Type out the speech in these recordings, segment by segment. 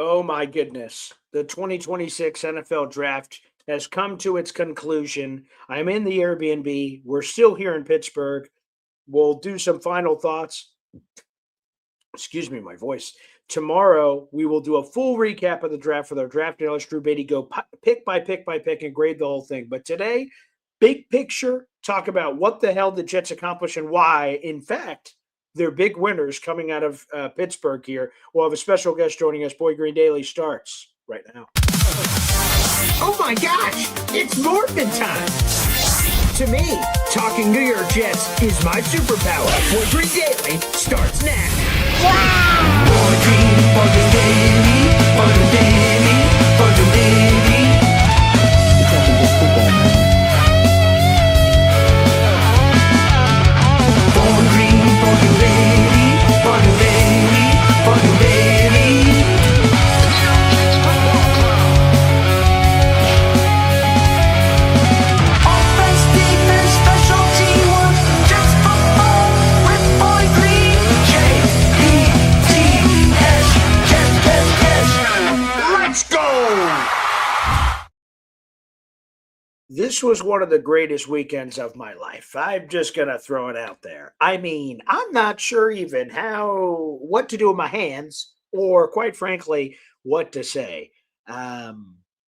Oh my goodness. The 2026 NFL draft has come to its conclusion. I'm in the Airbnb. We're still here in Pittsburgh. We'll do some final thoughts. Excuse me, my voice. Tomorrow, we will do a full recap of the draft with our draft analyst, Drew Beatty, go pick by pick by pick and grade the whole thing. But today, big picture, talk about what the hell the Jets accomplish and why, in fact, they're big winners coming out of Pittsburgh here. We'll have a special guest joining us. Boy Green Daily starts right now. Oh my gosh, it's morphin' time. To me, talking New York Jets is my superpower. Boy Green Daily starts now. Wow! Boy Green Daily, Boy Daily, Boy Daily. This was one of the greatest weekends of my life. I'm just going to throw it out there. I mean, I'm not sure even what to do with my hands or, quite frankly, what to say.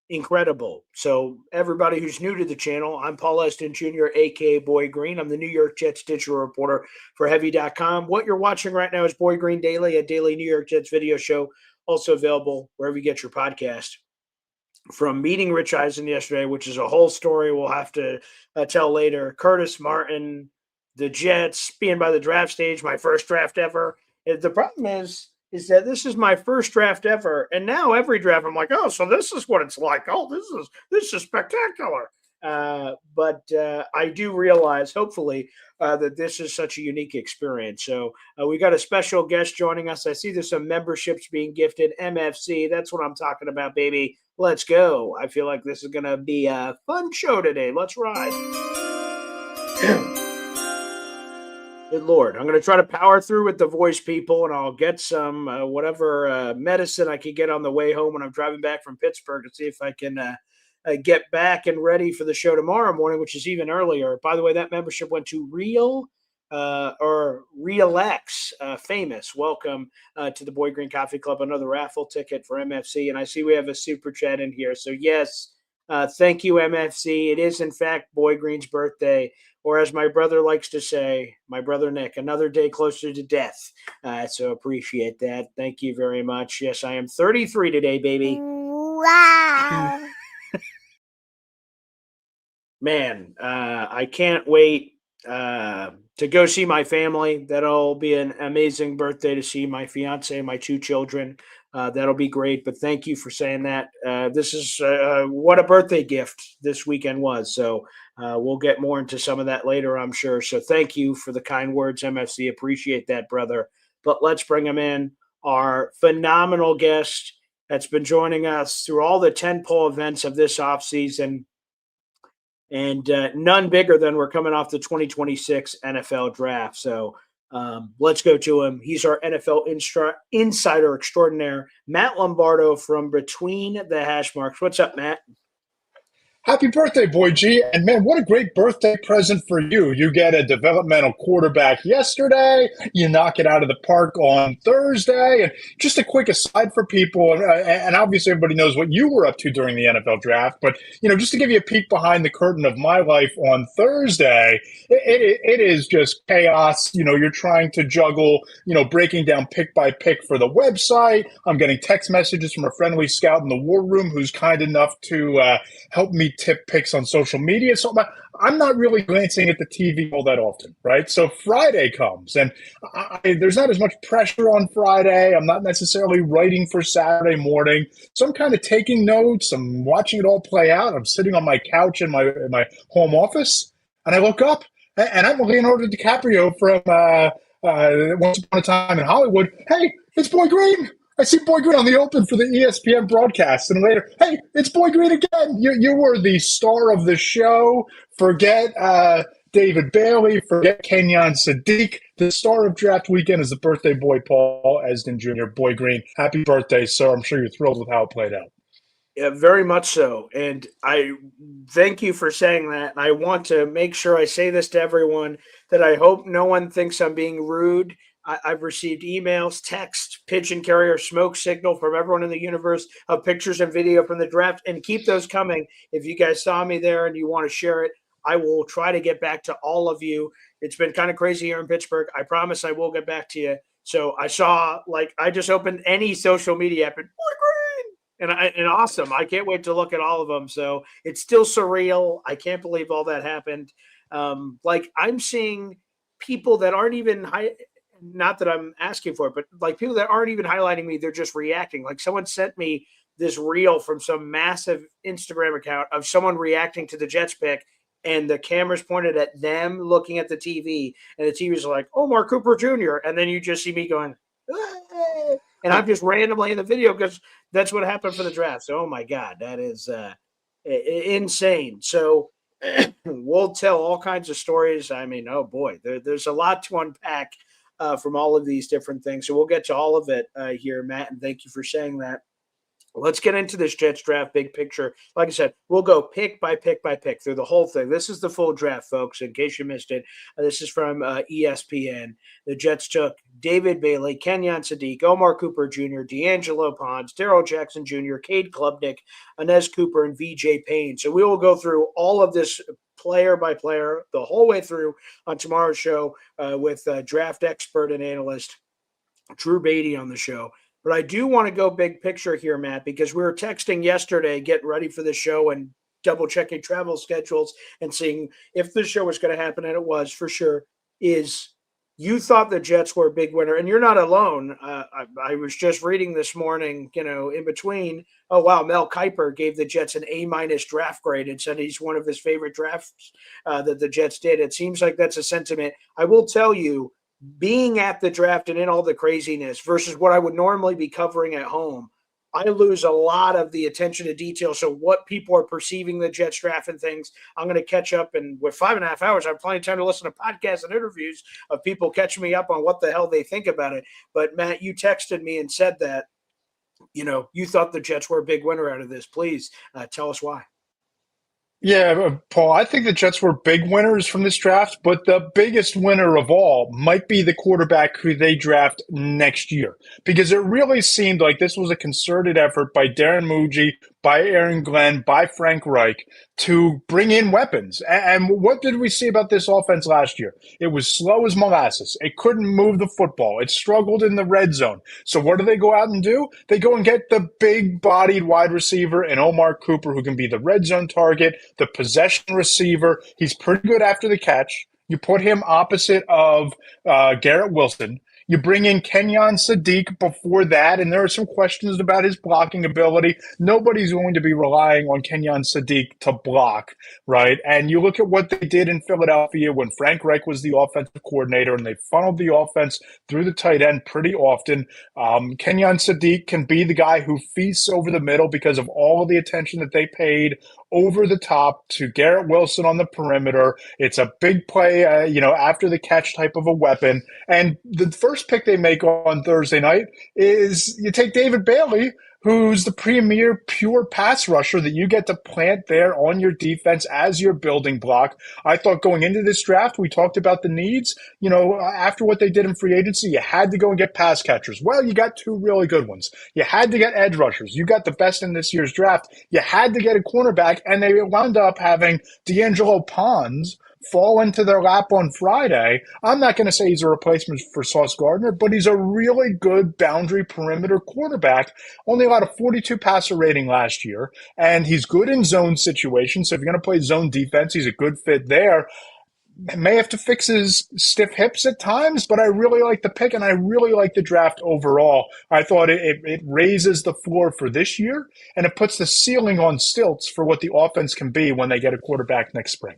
Incredible. So everybody who's new to the channel, I'm Paul Eston Jr., a.k.a. Boy Green. I'm the New York Jets digital reporter for Heavy.com. What you're watching right now is Boy Green Daily, a daily New York Jets video show, also available wherever you get your podcast. From meeting Rich Eisen yesterday, which is a whole story we'll have to tell later. Curtis Martin, the Jets, being by the draft stage, my first draft ever. The problem is that this is my first draft ever, and now every draft I'm like, oh, so this is what it's like. Oh, this is spectacular. But I do realize, hopefully, that this is such a unique experience. So we got a special guest joining us. I see there's some memberships being gifted. MFC, that's what I'm talking about, baby. Let's go. I feel like this is going to be a fun show today. Let's ride. Good Lord. I'm going to try to power through with the voice, people, and I'll get some whatever medicine I can get on the way home when I'm driving back from Pittsburgh to see if I can get back and ready for the show tomorrow morning, which is even earlier. By the way, that membership went to RealX, famous. Welcome to the Boy Green Coffee Club, another raffle ticket for MFC. And I see we have a super chat in here. So yes, thank you, MFC. It is, in fact, Boy Green's birthday, or as my brother likes to say, my brother Nick, another day closer to death. So appreciate that. Thank you very much. Yes, I am 33 today, baby. Wow. Man, I can't wait to go see my family. That'll be an amazing birthday to see my fiance and my two children. That'll be great. But thank you for saying that. This is what a birthday gift this weekend was. So we'll get more into some of that later, I'm sure. So thank you for the kind words, MFC. Appreciate that, brother. But let's bring him in. Our phenomenal guest that's been joining us through all the tentpole events of this offseason. And none bigger than we're coming off the 2026 NFL draft. So let's go to him. He's our NFL Insider extraordinaire, Matt Lombardo from Between the Hash Marks. What's up, Matt? Happy birthday, Boy G. And man, what a great birthday present for you. You get a developmental quarterback yesterday. You knock it out of the park on Thursday. And just a quick aside for people, and obviously everybody knows what you were up to during the NFL draft, but, just to give you a peek behind the curtain of my life on Thursday, it is just chaos. You're trying to juggle, breaking down pick by pick for the website. I'm getting text messages from a friendly scout in the war room who's kind enough to help me tip picks on social media. So I'm not really glancing at the TV all that often, right? So Friday comes, and there's not as much pressure on Friday. I'm not necessarily writing for Saturday morning. So I'm kind of taking notes. I'm watching it all play out. I'm sitting on my couch in my home office, and I look up, and I'm Leonardo DiCaprio from Once Upon a Time in Hollywood. Hey, it's Boy Green. I see Boy Green on the open for the ESPN broadcast. And later, hey, it's Boy Green again. You were the star of the show. Forget David Bailey, forget Kenyon Sadiq. The star of draft weekend is the birthday boy, Paul Esden Jr., Boy Green. Happy birthday, sir. I'm sure you're thrilled with how it played out. Yeah, very much so. And I thank you for saying that. And I want to make sure I say this to everyone that I hope no one thinks I'm being rude. I've received emails, text, pigeon carrier, smoke signal from everyone in the universe of pictures and video from the draft. And keep those coming. If you guys saw me there and you want to share it, I will try to get back to all of you. It's been kind of crazy here in Pittsburgh. I promise I will get back to you. So I saw, like, I just opened any social media app and and awesome. I can't wait to look at all of them. So it's still surreal. I can't believe all that happened. Like, I'm seeing people that aren't even not that I'm asking for it, but like people that aren't even highlighting me, they're just reacting. Like, someone sent me this reel from some massive Instagram account of someone reacting to the Jets pick, and the camera's pointed at them looking at the TV, and the TV's like, "Oh, Mark Cooper Jr." And then you just see me going, "Ah," and I'm just randomly in the video because that's what happened for the draft. So, oh my God, that is insane. So we'll tell all kinds of stories. I mean, oh boy, there's a lot to unpack from all of these different things. So we'll get to all of it here, Matt, and thank you for saying that. Let's get into this Jets draft big picture. Like I said, we'll go pick by pick by pick through the whole thing. This is the full draft, folks, in case you missed it. This is from ESPN. The Jets took David Bailey, Kenyon Sadiq, Omar Cooper Jr., D'Angelo Ponds, Darrell Jackson Jr., Cade Klubnik, Inez Cooper, and VJ Payne. So we will go through all of this player by player the whole way through on tomorrow's show with draft expert and analyst Drew Beatty on the show. But I do want to go big picture here, Matt, because we were texting yesterday, getting ready for the show and double checking travel schedules and seeing if the show was going to happen, and it was for sure. Is you thought the Jets were a big winner, and you're not alone. I was just reading this morning, in between. Oh wow, Mel Kiper gave the Jets an A- draft grade and said he's one of his favorite drafts that the Jets did. It seems like that's a sentiment. I will tell you, being at the draft and in all the craziness versus what I would normally be covering at home, I lose a lot of the attention to detail. So what people are perceiving the Jets draft and things, I'm going to catch up. And with 5.5 hours, I have plenty of time to listen to podcasts and interviews of people catching me up on what the hell they think about it. But Matt, you texted me and said that, you thought the Jets were a big winner out of this. Please tell us why. Yeah, Paul, I think the Jets were big winners from this draft, but the biggest winner of all might be the quarterback who they draft next year, because it really seemed like this was a concerted effort by Darren Muji, by Aaron Glenn, by Frank Reich to bring in weapons. And what did we see about this offense last year? It was slow as molasses. It couldn't move the football. It struggled in the red zone. So what do they go out and do? They go and get the big-bodied wide receiver and Omar Cooper, who can be the red zone target, the possession receiver. He's pretty good after the catch. You put him opposite of Garrett Wilson. You bring in Kenyon Sadiq before that, and there are some questions about his blocking ability. Nobody's going to be relying on Kenyon Sadiq to block, right? And you look at what they did in Philadelphia when Frank Reich was the offensive coordinator, and they funneled the offense through the tight end pretty often. Kenyon Sadiq can be the guy who feasts over the middle because of all of the attention that they paid over the top to Garrett Wilson on the perimeter. It's a big play, after the catch type of a weapon. And the first pick they make on Thursday night is you take David Bailey, who's the premier pure pass rusher that you get to plant there on your defense as your building block. I thought going into this draft, we talked about the needs. After what they did in free agency, you had to go and get pass catchers. Well, you got two really good ones. You had to get edge rushers. You got the best in this year's draft. You had to get a cornerback, and they wound up having D'Angelo Ponds fall into their lap on Friday. I'm not going to say he's a replacement for Sauce Gardner, but he's a really good boundary perimeter quarterback. Only allowed a 42 passer rating last year, and he's good in zone situations. So if you're going to play zone defense, he's a good fit there. May have to fix his stiff hips at times, but I really like the pick, and I really like the draft overall. I thought it raises the floor for this year, and it puts the ceiling on stilts for what the offense can be when they get a quarterback next spring.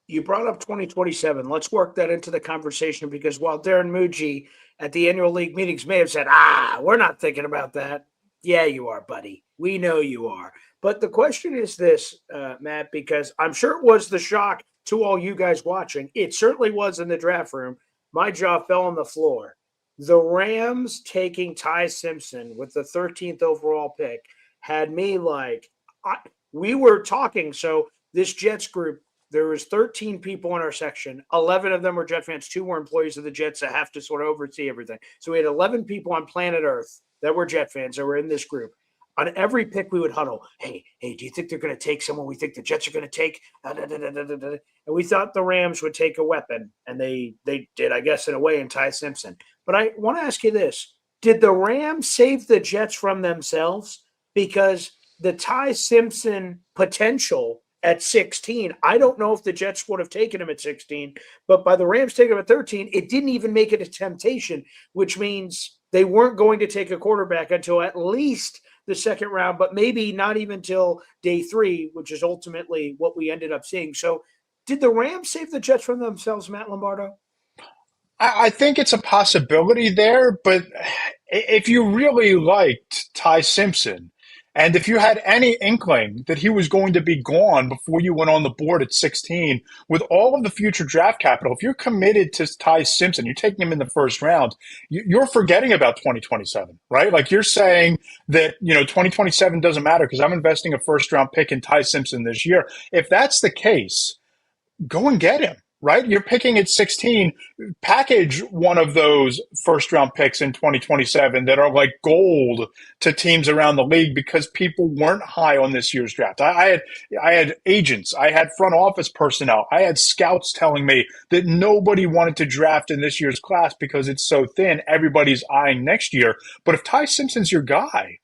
You brought up 2027. Let's work that into the conversation, because while Darren Muji at the annual league meetings may have said, we're not thinking about that. Yeah, you are, buddy. We know you are. But the question is this, Matt, because I'm sure it was the shock to all you guys watching, it certainly was in the draft room. My jaw fell on the floor. The Rams taking Ty Simpson with the 13th overall pick had me like, we were talking. So this Jets group, there was 13 people in our section. 11 of them were Jet fans. 2 were employees of the Jets that have to sort of oversee everything. So we had 11 people on planet Earth that were Jet fans that were in this group. On every pick, we would huddle. Hey, do you think they're going to take someone we think the Jets are going to take? And we thought the Rams would take a weapon, and they did, I guess, in a way, in Ty Simpson. But I want to ask you this. Did the Rams save the Jets from themselves? Because the Ty Simpson potential at 16, I don't know if the Jets would have taken him at 16, but by the Rams taking him at 13, it didn't even make it a temptation, which means they weren't going to take a quarterback until at least the second round, but maybe not even till day 3, which is ultimately what we ended up seeing. So did the Rams save the Jets from themselves, Matt Lombardo? I think it's a possibility there, but if you really liked Ty Simpson, and if you had any inkling that he was going to be gone before you went on the board at 16, with all of the future draft capital, if you're committed to Ty Simpson, you're taking him in the first round, you're forgetting about 2027, right? Like you're saying that, 2027 doesn't matter because I'm investing a first round pick in Ty Simpson this year. If that's the case, go and get him. Right? You're picking at 16, package one of those first round picks in 2027 that are like gold to teams around the league because people weren't high on this year's draft. I had agents, I had front office personnel, I had scouts telling me that nobody wanted to draft in this year's class because it's so thin. Everybody's eyeing next year. But if Ty Simpson's your guy,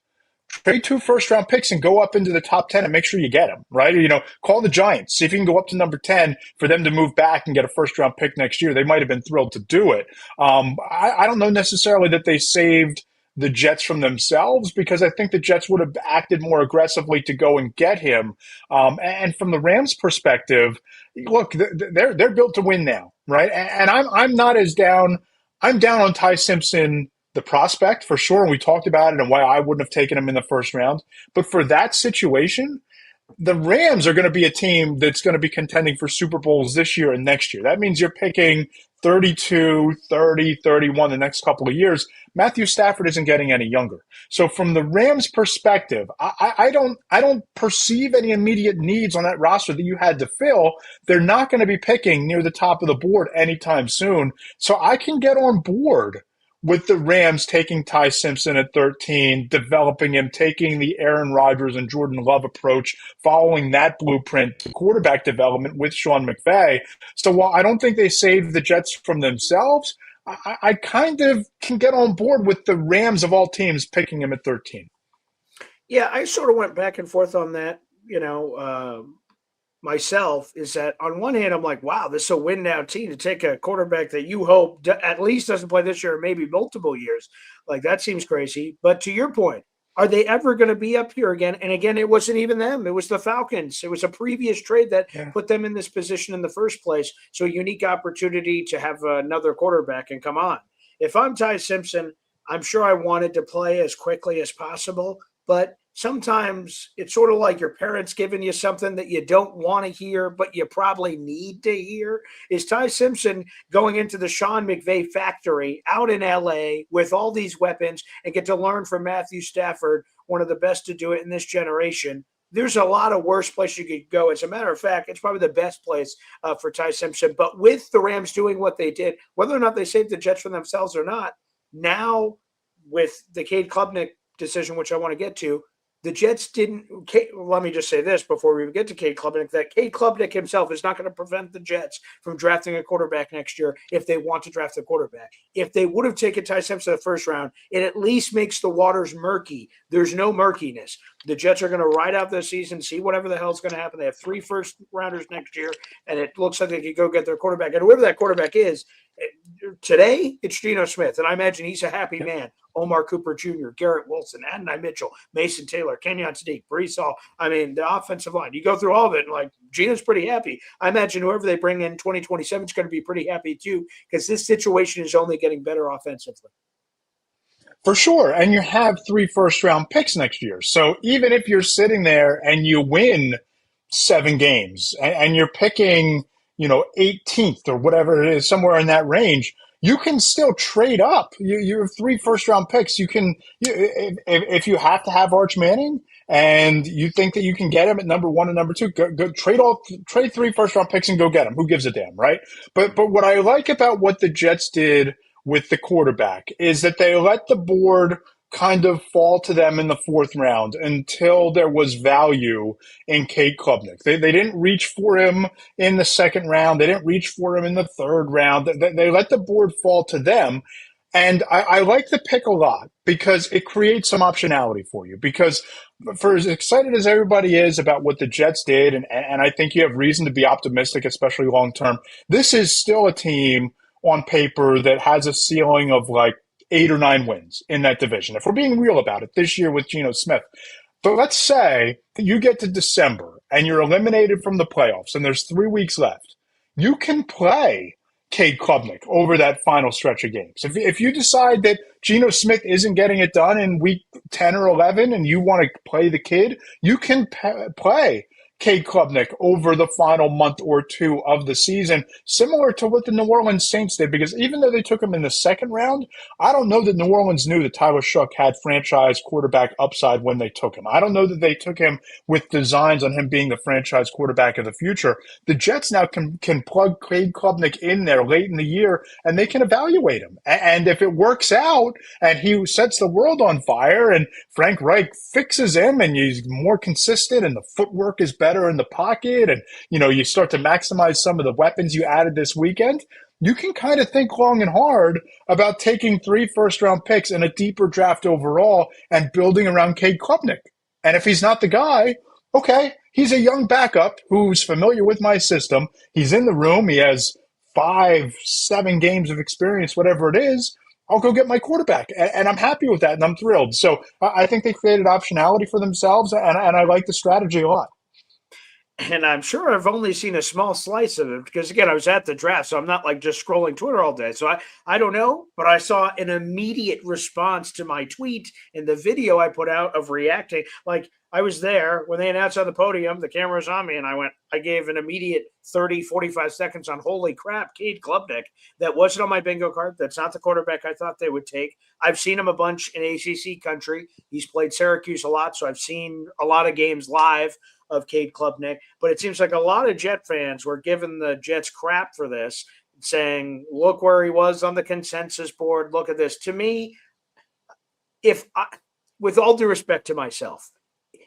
trade 2 first-round picks and go up into the top 10 and make sure you get them, right? Call the Giants. See if you can go up to number 10 for them to move back and get a first-round pick next year. They might have been thrilled to do it. I don't know necessarily that they saved the Jets from themselves because I think the Jets would have acted more aggressively to go and get him. And from the Rams' perspective, look, they're built to win now, right? And I'm not as down. I'm down on Ty Simpson, the prospect for sure. And we talked about it and why I wouldn't have taken him in the first round. But for that situation, the Rams are going to be a team that's going to be contending for Super Bowls this year and next year. That means you're picking 32, 30, 31 the next couple of years. Matthew Stafford isn't getting any younger. So from the Rams' perspective, I don't perceive any immediate needs on that roster that you had to fill. They're not going to be picking near the top of the board anytime soon. So I can get on board with the Rams taking Ty Simpson at 13, developing him, taking the Aaron Rodgers and Jordan Love approach, following that blueprint to quarterback development with Sean McVay. So while I don't think they saved the Jets from themselves, I kind of can get on board with the Rams of all teams picking him at 13. Yeah, I sort of went back and forth on that, myself, is that on one hand, I'm like, wow, this is a win now team to take a quarterback that you hope at least doesn't play this year or maybe multiple years. Like, that seems crazy. But to your point, are they ever going to be up here again? And again, it wasn't even them. It was the Falcons. It was a previous trade that put them in this position in the first place. So a unique opportunity to have another quarterback. And come on, if I'm Ty Simpson, I'm sure I wanted to play as quickly as possible. But sometimes it's sort of like your parents giving you something that you don't want to hear, but you probably need to hear. Is Ty Simpson going into the Sean McVay factory out in LA with all these weapons and get to learn from Matthew Stafford, one of the best to do it in this generation? There's a lot of worse places you could go. As a matter of fact, it's probably the best place for Ty Simpson. But with the Rams doing what they did, whether or not they saved the Jets from themselves or not, now with the Cade Klubnik decision, which I want to get to, the Jets didn't. Let me just say this before we get to Cade Klubnik, that Cade Klubnik himself is not going to prevent the Jets from drafting a quarterback next year if they want to draft a quarterback. If they would have taken Ty Simpson in the first round, it at least makes the waters murky. There's no murkiness. The Jets are going to ride out this season, see whatever the hell is going to happen. They have 3 first-rounders next year, and it looks like they could go get their quarterback. And whoever that quarterback is, today it's Geno Smith, and I imagine he's a happy man. Omar Cooper Jr., Garrett Wilson, Adonai Mitchell, Mason Taylor, Kenyon Sneak, Brees Hall. I mean, the offensive line. You go through all of it, and like Geno's pretty happy. I imagine whoever they bring in 2027 is going to be pretty happy too, because this situation is only getting better offensively. For sure. And you have 3 first-round picks next year. So even if you're sitting there and you win 7 games and you're picking 18th or whatever it is, somewhere in that range, you can still trade up. You have 3 first-round picks. If you have to have Arch Manning and you think that you can get him at number 1 and number 2, go trade 3 first-round picks and go get him. Who gives a damn, right? But what I like about what the Jets did with the quarterback is that they let the board kind of fall to them in the 4th round until there was value in Cade Klubnik. They didn't reach for him in the 2nd round. They didn't reach for him in the 3rd round. They let the board fall to them. And I like the pick a lot because it creates some optionality for you. Because for as excited as everybody is about what the Jets did, and I think you have reason to be optimistic, especially long term, this is still a team on paper that has a ceiling of like 8 or 9 wins in that division, if we're being real about it, this year with Geno Smith. But let's say that you get to December and you're eliminated from the playoffs and there's 3 weeks left. You can play Cade Klubnik over that final stretch of games. If you decide that Geno Smith isn't getting it done in week 10 or 11 and you want to play the kid, you can play Cade Klubnik over the final month or 2 of the season, similar to what the New Orleans Saints did, because even though they took him in the 2nd round, I don't know that New Orleans knew that Tyler Shough had franchise quarterback upside when they took him. I don't know that they took him with designs on him being the franchise quarterback of the future. The Jets now can plug Cade Klubnik in there late in the year, and they can evaluate him. And if it works out and he sets the world on fire and Frank Reich fixes him and he's more consistent and the footwork is better in the pocket, and you start to maximize some of the weapons you added this weekend, you can kind of think long and hard about taking 3 first-round picks and a deeper draft overall and building around Cade Klubnik. And if he's not the guy, okay, he's a young backup who's familiar with my system. He's in the room. He has 5, 7 games of experience, whatever it is. I'll go get my quarterback. And I'm happy with that, and I'm thrilled. So I think they created optionality for themselves, and I like the strategy a lot. And I'm sure I've only seen a small slice of it because, again, I was at the draft, so I'm not like just scrolling Twitter all day. So I don't know, but I saw an immediate response to my tweet in the video I put out of reacting. Like, I was there when they announced on the podium, the camera was on me, and I gave an immediate 30, 45 seconds on holy crap, Cade Klubnik. That wasn't on my bingo card. That's not the quarterback I thought they would take. I've seen him a bunch in ACC country. He's played Syracuse a lot, so I've seen a lot of games live of Cade Klubnik. But it seems like a lot of Jet fans were giving the Jets crap for this, saying, look where he was on the consensus board. Look at this. To me, with all due respect to myself,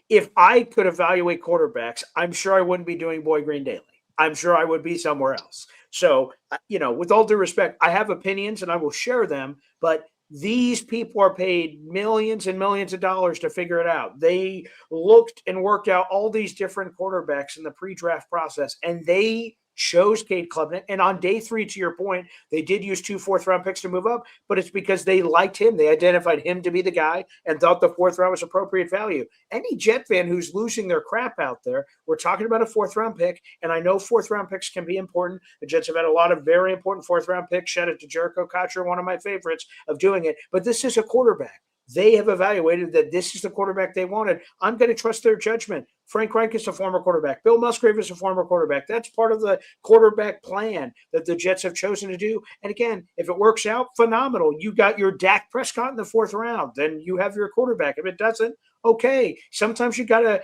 if I could evaluate quarterbacks, I'm sure I wouldn't be doing Boy Green Daily. I'm sure I would be somewhere else. So, with all due respect, I have opinions and I will share them, but these people are paid millions and millions of dollars to figure it out. They looked and worked out all these different quarterbacks in the pre-draft process, and they chose Cade Klubnik. And on day 3, to your point, they did use 2 fourth-round picks to move up, but it's because they liked him. They identified him to be the guy and thought the 4th round was appropriate value. Any Jet fan who's losing their crap out there, we're talking about a 4th-round pick, and I know 4th-round picks can be important. The Jets have had a lot of very important 4th-round picks. Shout out to Jericho Kotcher, one of my favorites of doing it. But this is a quarterback. They have evaluated that this is the quarterback they wanted. I'm going to trust their judgment. Frank Reich is a former quarterback. Bill Musgrave is a former quarterback. That's part of the quarterback plan that the Jets have chosen to do. And again, if it works out, phenomenal. You got your Dak Prescott in the 4th round. Then you have your quarterback. If it doesn't, okay. Sometimes you have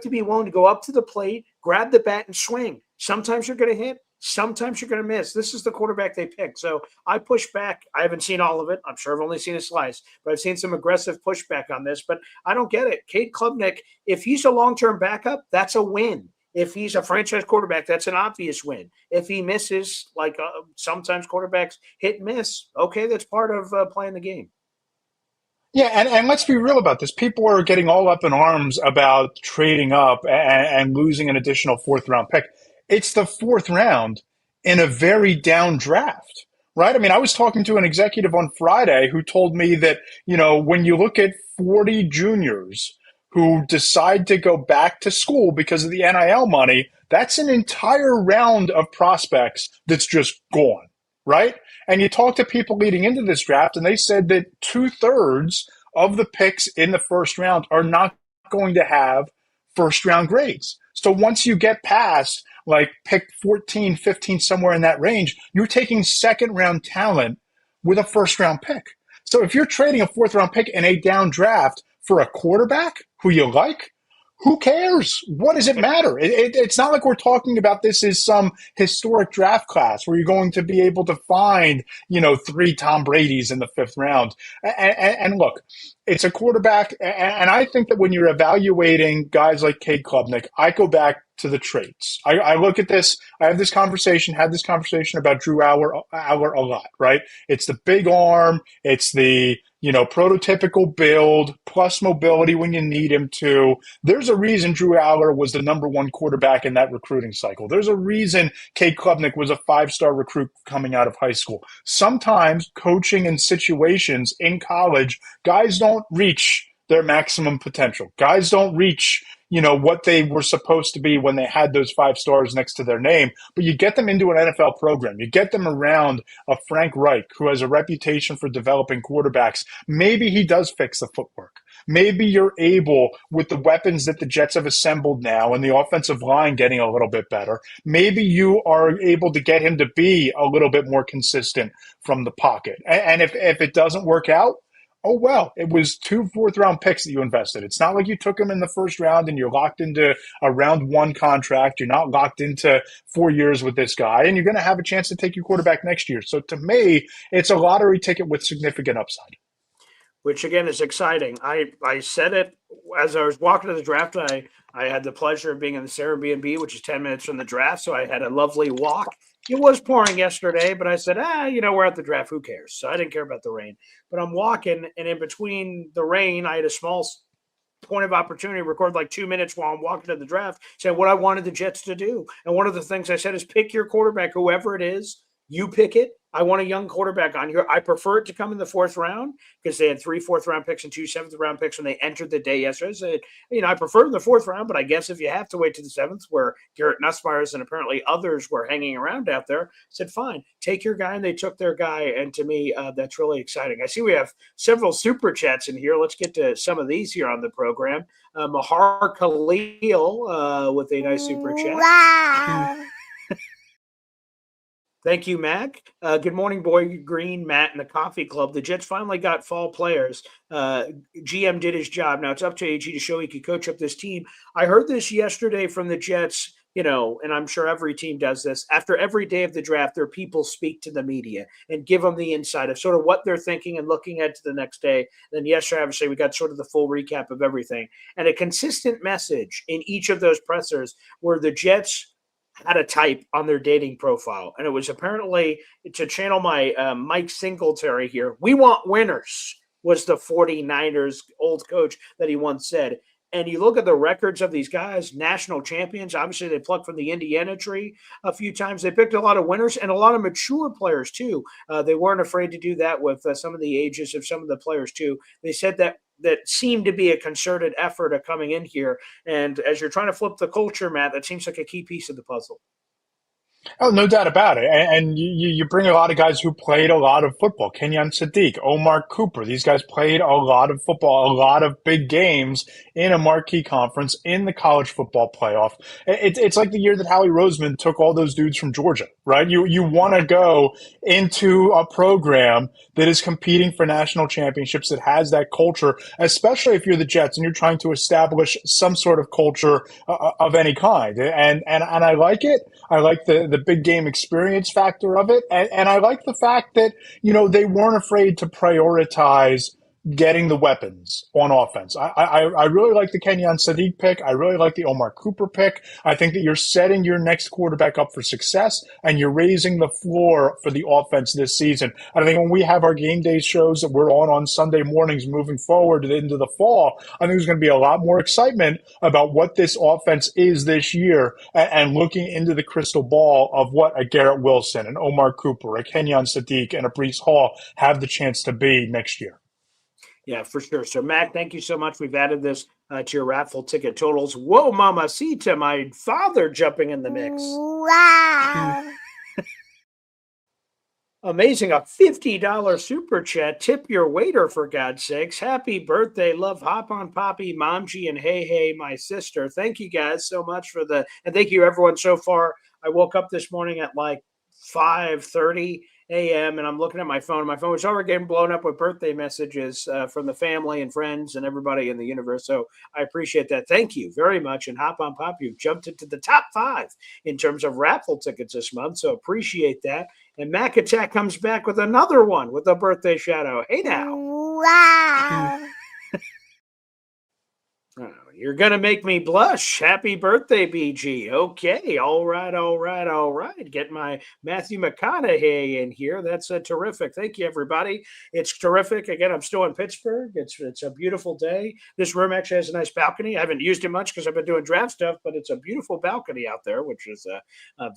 to be willing to go up to the plate, grab the bat, and swing. Sometimes you're going to hit. Sometimes you're going to miss. This is the quarterback they picked. So I push back. I haven't seen all of it. I'm sure I've only seen a slice, but I've seen some aggressive pushback on this. But I don't get it. Cade Klubnik, if he's a long-term backup, that's a win. If he's a franchise quarterback, that's an obvious win. If he misses, like sometimes quarterbacks hit and miss, okay, that's part of playing the game. Yeah, and let's be real about this. People are getting all up in arms about trading up and losing an additional 4th-round pick. It's the 4th round in a very down draft, right? I mean, I was talking to an executive on Friday who told me that, when you look at 40 juniors who decide to go back to school because of the NIL money, that's an entire round of prospects that's just gone, right? And you talk to people leading into this draft, and they said that 2/3 of the picks in the 1st round are not going to have 1st-round grades. So once you get past like pick 14, 15, somewhere in that range, you're taking second round talent with a first round pick. So if you're trading a fourth round pick in a down draft for a quarterback who you like, who cares? What does it matter? It's not like we're talking about this as some historic draft class where you're going to be able to find, 3 Tom Brady's in the fifth round. And look, it's a quarterback. And I think that when you're evaluating guys like Cade Klubnik, I go back to the traits. I look at this. I had this conversation about Drew Aller a lot, right? It's the big arm. It's the, prototypical build plus mobility when you need him to. There's a reason Drew Aller was the number one quarterback in that recruiting cycle. There's a reason Cade Klubnik was a 5-star recruit coming out of high school. Sometimes coaching in situations in college, guys don't reach their maximum potential. Guys don't reach what they were supposed to be when they had those 5 stars next to their name. But you get them into an NFL program. You get them around a Frank Reich, who has a reputation for developing quarterbacks. Maybe he does fix the footwork. Maybe you're able, with the weapons that the Jets have assembled now and the offensive line getting a little bit better, maybe you are able to get him to be a little bit more consistent from the pocket. And if it doesn't work out, oh, well, it was 2 fourth-round picks that you invested. It's not like you took them in the first round and you're locked into a round 1 contract. You're not locked into 4 years with this guy, and you're going to have a chance to take your quarterback next year. So to me, it's a lottery ticket with significant upside. Which, again, is exciting. I said it as I was walking to the draft. I had the pleasure of being in this Airbnb, which is 10 minutes from the draft, so I had a lovely walk. It was pouring yesterday, but I said, we're at the draft. Who cares? So I didn't care about the rain. But I'm walking, and in between the rain, I had a small point of opportunity to record like 2 minutes while I'm walking to the draft, saying what I wanted the Jets to do. And one of the things I said is pick your quarterback, whoever it is. You pick it. I want a young quarterback on here. I prefer it to come in the 4th round because they had 3 4th-round picks and 2 7th-round picks when they entered the day yesterday. I said, I prefer in the 4th round, but I guess if you have to wait to the 7th, where Garrett Nussmeyer's and apparently others were hanging around out there, I said, fine, take your guy. And they took their guy. And to me, that's really exciting. I see we have several super chats in here. Let's get to some of these here on the program. Mahar Khalil with a nice super chat. Wow. Thank you, Mac. Good morning, Boy Green, Matt, and the Coffee Club. The Jets finally got fall players. GM did his job. Now it's up to AG to show he could coach up this team. I heard this yesterday from the Jets, and I'm sure every team does this. After every day of the draft, their people speak to the media and give them the insight of sort of what they're thinking and looking at to the next day. Then yesterday, obviously, we got sort of the full recap of everything. And a consistent message in each of those pressers were the Jets had a type on their dating profile. And it was apparently, to channel my Mike Singletary here, we want winners, was the 49ers old coach that he once said. And you look at the records of these guys, national champions. Obviously, they plucked from the Indiana tree a few times. They picked a lot of winners and a lot of mature players, too. They weren't afraid to do that with some of the ages of some of the players, too. They said that seemed to be a concerted effort of coming in here. And as you're trying to flip the culture, Matt, that seems like a key piece of the puzzle. Oh, no doubt about it. And you bring a lot of guys who played a lot of football. Kenyon Sadiq, Omar Cooper. These guys played a lot of football, a lot of big games in a marquee conference in the college football playoff. It's like the year that Howie Roseman took all those dudes from Georgia, right? You want to go into a program that is competing for national championships, that has that culture, especially if you're the Jets and you're trying to establish some sort of culture of any kind. And I like it. I like the big game experience factor of it. And I like the fact that, they weren't afraid to prioritize getting the weapons on offense. I really like the Kenyon Sadiq pick. I really like the Omar Cooper pick. I think that you're setting your next quarterback up for success, and you're raising the floor for the offense this season. I think when we have our game day shows that we're on Sunday mornings moving forward into the fall, I think there's going to be a lot more excitement about what this offense is this year, and looking into the crystal ball of what a Garrett Wilson, an Omar Cooper, a Kenyon Sadiq, and a Breece Hall have the chance to be next year. Yeah, for sure. So, Mac, thank you so much. We've added this to your raffle ticket totals. Whoa, mamacita, my father jumping in the mix. Wow. Amazing. A $50 super chat. Tip your waiter, for God's sakes. Happy birthday. Love Hop on Poppy, Momji, and Hey Hey, my sister. Thank you guys so much and thank you everyone so far. I woke up this morning at like 5:30 a.m. and I'm looking at my phone. My phone was already getting blown up with birthday messages from the family and friends and everybody in the universe. So I appreciate that. Thank you very much. And Hop on Pop, you've jumped into the top 5 in terms of raffle tickets this month. So appreciate that. And Mac Attack comes back with another one with a birthday shout out. Hey now. Wow. Oh, you're going to make me blush. Happy birthday, BG. Okay. All right. Get my Matthew McConaughey in here. That's terrific. Thank you, everybody. It's terrific. Again, I'm still in Pittsburgh. It's a beautiful day. This room actually has a nice balcony. I haven't used it much because I've been doing draft stuff, but it's a beautiful balcony out there, which is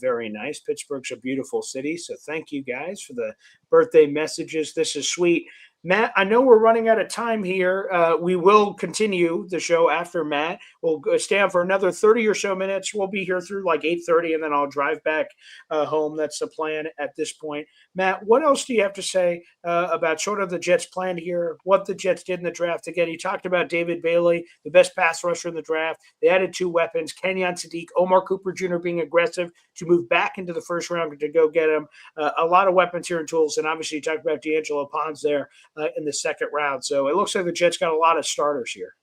very nice. Pittsburgh's a beautiful city. So thank you guys for the birthday messages. This is sweet. Matt, I know we're running out of time here. We will continue the show after Matt. We'll stay on for another 30 or so minutes. We'll be here through like 8:30, and then I'll drive back home. That's the plan at this point. Matt, what else do you have to say about sort of the Jets' plan here, what the Jets did in the draft? Again, you talked about David Bailey, the best pass rusher in the draft. They added 2 weapons, Kenyon Sadiq, Omar Cooper Jr. being aggressive to move back into the first round to go get him. A lot of weapons here and tools, and obviously you talked about D'Angelo Pons there. In the second round. So it looks like the Jets got a lot of starters here.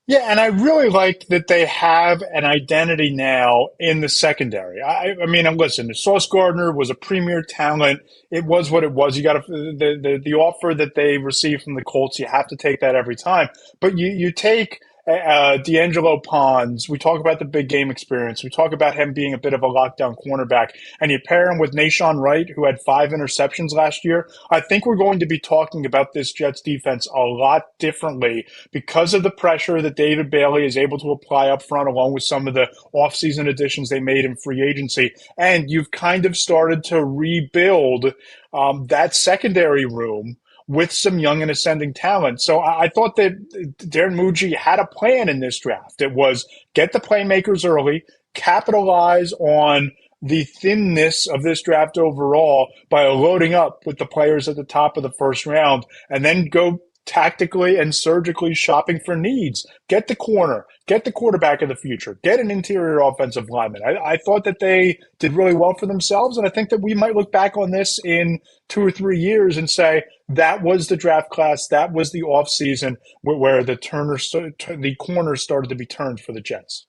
Yeah, and I really like that they have an identity now in the secondary. I mean, listen, Sauce Gardner was a premier talent. It was what it was. You got the offer that they received from the Colts. You have to take that every time. But you take D'Angelo Pons. We talk about the big game experience. We talk about him being a bit of a lockdown cornerback, and you pair him with Nashawn Wright, who had 5 interceptions last year. I think we're going to be talking about this Jets defense a lot differently because of the pressure that David Bailey is able to apply up front, along with some of the offseason additions they made in free agency. And you've kind of started to rebuild that secondary room with some young and ascending talent. So I thought that Darren Muji had a plan in this draft. It was get the playmakers early, capitalize on the thinness of this draft overall by loading up with the players at the top of the first round, and then go tactically and surgically shopping for needs. Get the corner, get the quarterback of the future, get an interior offensive lineman. I thought that they did really well for themselves, and I think that we might look back on this in 2 or 3 years and say that was the draft class, that was the offseason where the corners started to be turned for the Jets.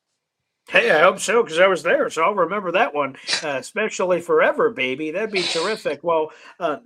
Hey, I hope so, because I was there, so I'll remember that one, especially forever, baby. That'd be terrific. Well,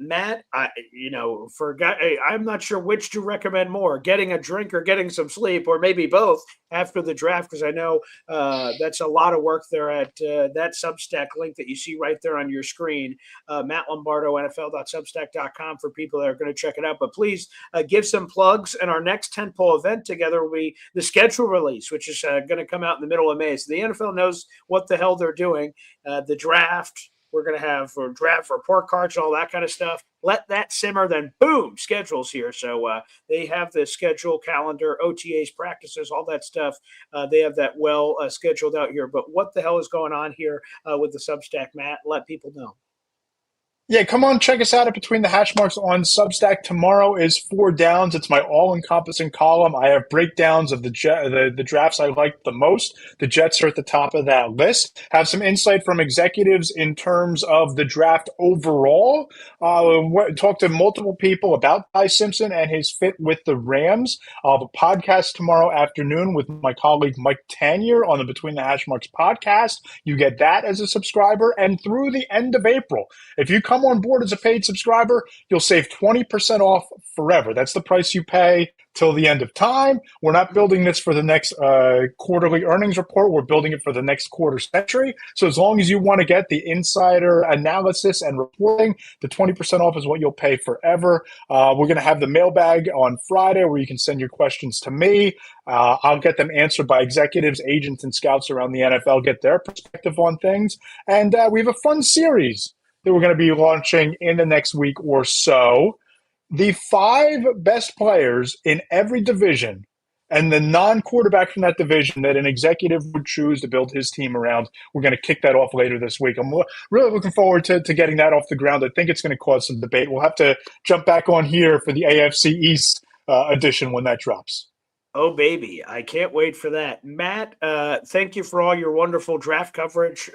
Matt, I'm not sure which to recommend more, getting a drink or getting some sleep, or maybe both after the draft, because I know that's a lot of work there at that Substack link that you see right there on your screen, Matt Lombardo, NFL.substack.com, for people that are going to check it out. But please give some plugs, and our next tentpole event together will be the schedule release, which is going to come out in the middle of May. So the NFL knows what the hell they're doing. The draft, we're going to have draft report cards and all that kind of stuff. Let that simmer, then boom, schedules here. So they have the schedule, calendar, OTAs, practices, all that stuff. They have that well scheduled out here. But what the hell is going on here with the Substack, Matt? Let people know. Yeah, come on, check us out at Between the Hash Marks on Substack. Tomorrow is 4 Downs. It's my all-encompassing column. I have breakdowns of the drafts I liked the most. The Jets are at the top of that list. Have some insight from executives in terms of the draft overall. Talk to multiple people about Ty Simpson and his fit with the Rams. I'll have a podcast tomorrow afternoon with my colleague Mike Tanier on the Between the Hash Marks podcast. You get that as a subscriber. And through the end of April, if you come on board as a paid subscriber, you'll save 20% off forever. That's the price you pay till the end of time. We're not building this for the next quarterly earnings report. We're building it for the next quarter century. So as long as you want to get the insider analysis and reporting, the 20% off is what you'll pay forever. We're going to have the mailbag on Friday where you can send your questions to me. I'll get them answered by executives, agents, and scouts around the NFL, get their perspective on things. And we have a fun series that we're going to be launching in the next week or so. The 5 best players in every division and the non-quarterback from that division that an executive would choose to build his team around. We're going to kick that off later this week. I'm really looking forward to getting that off the ground. I think it's going to cause some debate. We'll have to jump back on here for the AFC East edition when that drops. Oh, baby. I can't wait for that. Matt, thank you for all your wonderful draft coverage,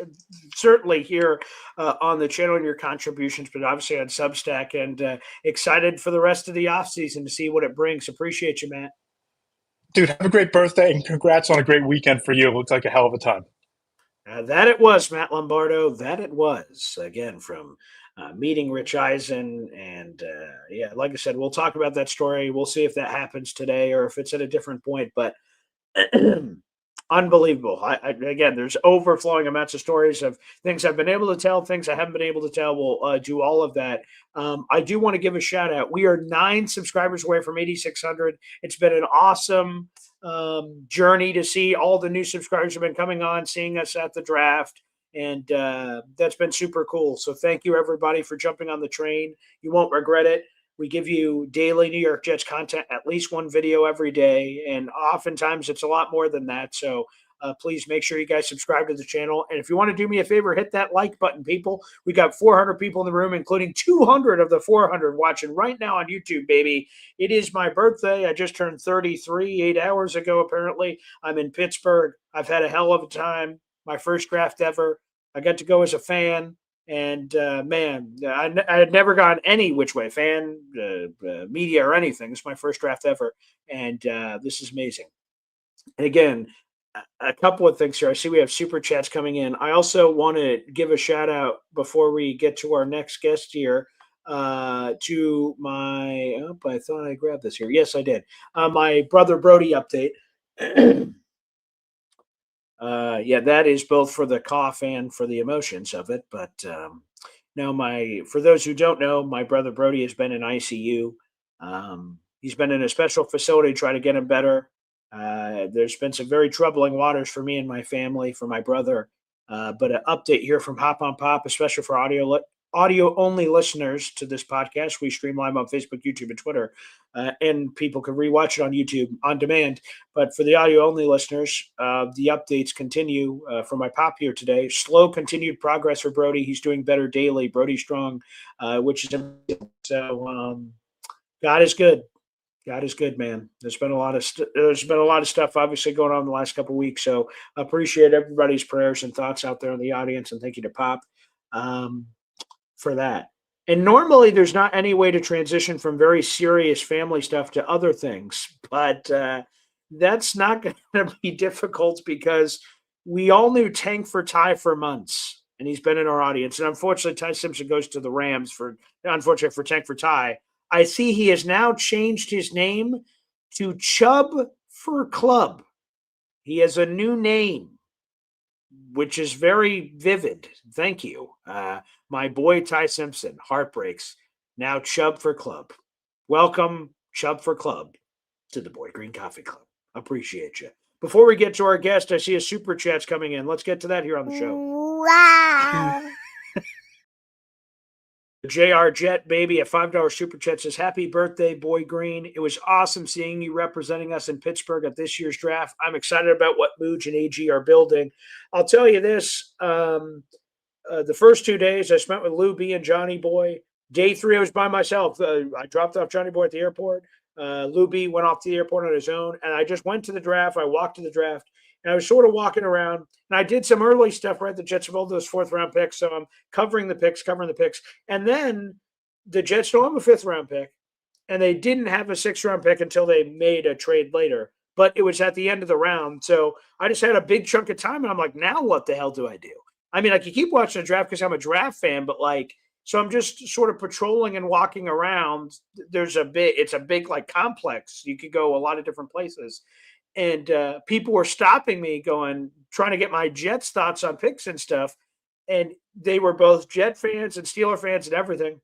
certainly here on the channel and your contributions, but obviously on Substack, and excited for the rest of the offseason to see what it brings. Appreciate you, Matt. Dude, have a great birthday and congrats on a great weekend for you. It looks like a hell of a time. That it was, Matt Lombardo. That it was, again, from meeting Rich Eisen. And yeah, like I said, we'll talk about that story. We'll see if that happens today or if it's at a different point. But unbelievable. Again, there's overflowing amounts of stories of things I've been able to tell, things I haven't been able to tell. We'll do all of that. I do want to give a shout out. We are 9 subscribers away from 8,600. It's been an awesome journey to see all the new subscribers have been coming on, seeing us at the draft. And that's been super cool. So thank you, everybody, for jumping on the train. You won't regret it. We give you daily New York Jets content, at least one video every day. And oftentimes it's a lot more than that. So please make sure you guys subscribe to the channel. And if you want to do me a favor, hit that like button, people. We got 400 people in the room, including 200 of the 400 watching right now on YouTube, baby. It is my birthday. I just turned 33 8 hours ago, apparently. I'm in Pittsburgh. I've had a hell of a time. My first draft ever. I got to go as a fan. And man, I had never gone any which way, fan, media, or anything. This is my first draft ever. And this is amazing. And again, a couple of things here. I see we have super chats coming in. I also want to give a shout out before we get to our next guest here to my, I thought I grabbed this here. Yes, I did. My brother Brody update. Yeah, that is both for the cough and for the emotions of it. But no, for those who don't know, my brother Brody has been in ICU. He's been in a special facility trying to get him better. There's been some very troubling waters for me and my family, for my brother. But an update here from Hop on Pop, especially for audio only listeners to this podcast. We stream live on Facebook, YouTube, and Twitter, and people can rewatch it on YouTube on demand. But for the audio only listeners, the updates continue for my pop here today. Slow continued progress for Brody. He's doing better daily. Brody strong, which is amazing. So God is good. God is good, man. There's been a lot of stuff obviously going on in the last couple of weeks. So I appreciate everybody's prayers and thoughts out there in the audience, and thank you to Pop for that. And normally there's not any way to transition from very serious family stuff to other things, but that's not going to be difficult because we all knew Tank for Ty for months, and he's been in our audience. And unfortunately, Ty Simpson goes to the Rams unfortunately for Tank for Ty. I see he has now changed his name to Chubb for Club. He has a new name, which is very vivid. Thank you. My boy Ty Simpson, heartbreaks. Now Chubb for Club. Welcome, Chubb for Club, to the Boy Green Coffee Club. Appreciate you. Before we get to our guest, I see a super chat's coming in. Let's get to that here on the show. Wow. JR Jet, baby, a $5 super chat says, happy birthday, Boy Green. It was awesome seeing you representing us in Pittsburgh at this year's draft. I'm excited about what Mooj and AG are building. I'll tell you this. The first 2 days I spent with Lou B and Johnny Boy. Day 3, I was by myself. I dropped off Johnny Boy at the airport. Lou B went off to the airport on his own, and I just went to the draft. I walked to the draft, and I was sort of walking around, and I did some early stuff, right? The Jets have all those 4th-round picks, so I'm covering the picks. And then the Jets don't have a 5th-round pick, and they didn't have a 6th-round pick until they made a trade later. But it was at the end of the round, so I just had a big chunk of time, and I'm like, now what the hell do I do? I mean, like, you keep watching the draft because I'm a draft fan, but, like, so I'm just sort of patrolling and walking around. It's a big, like, complex. You could go a lot of different places. And people were stopping me trying to get my Jets thoughts on picks and stuff. And they were both Jet fans and Steeler fans and everything.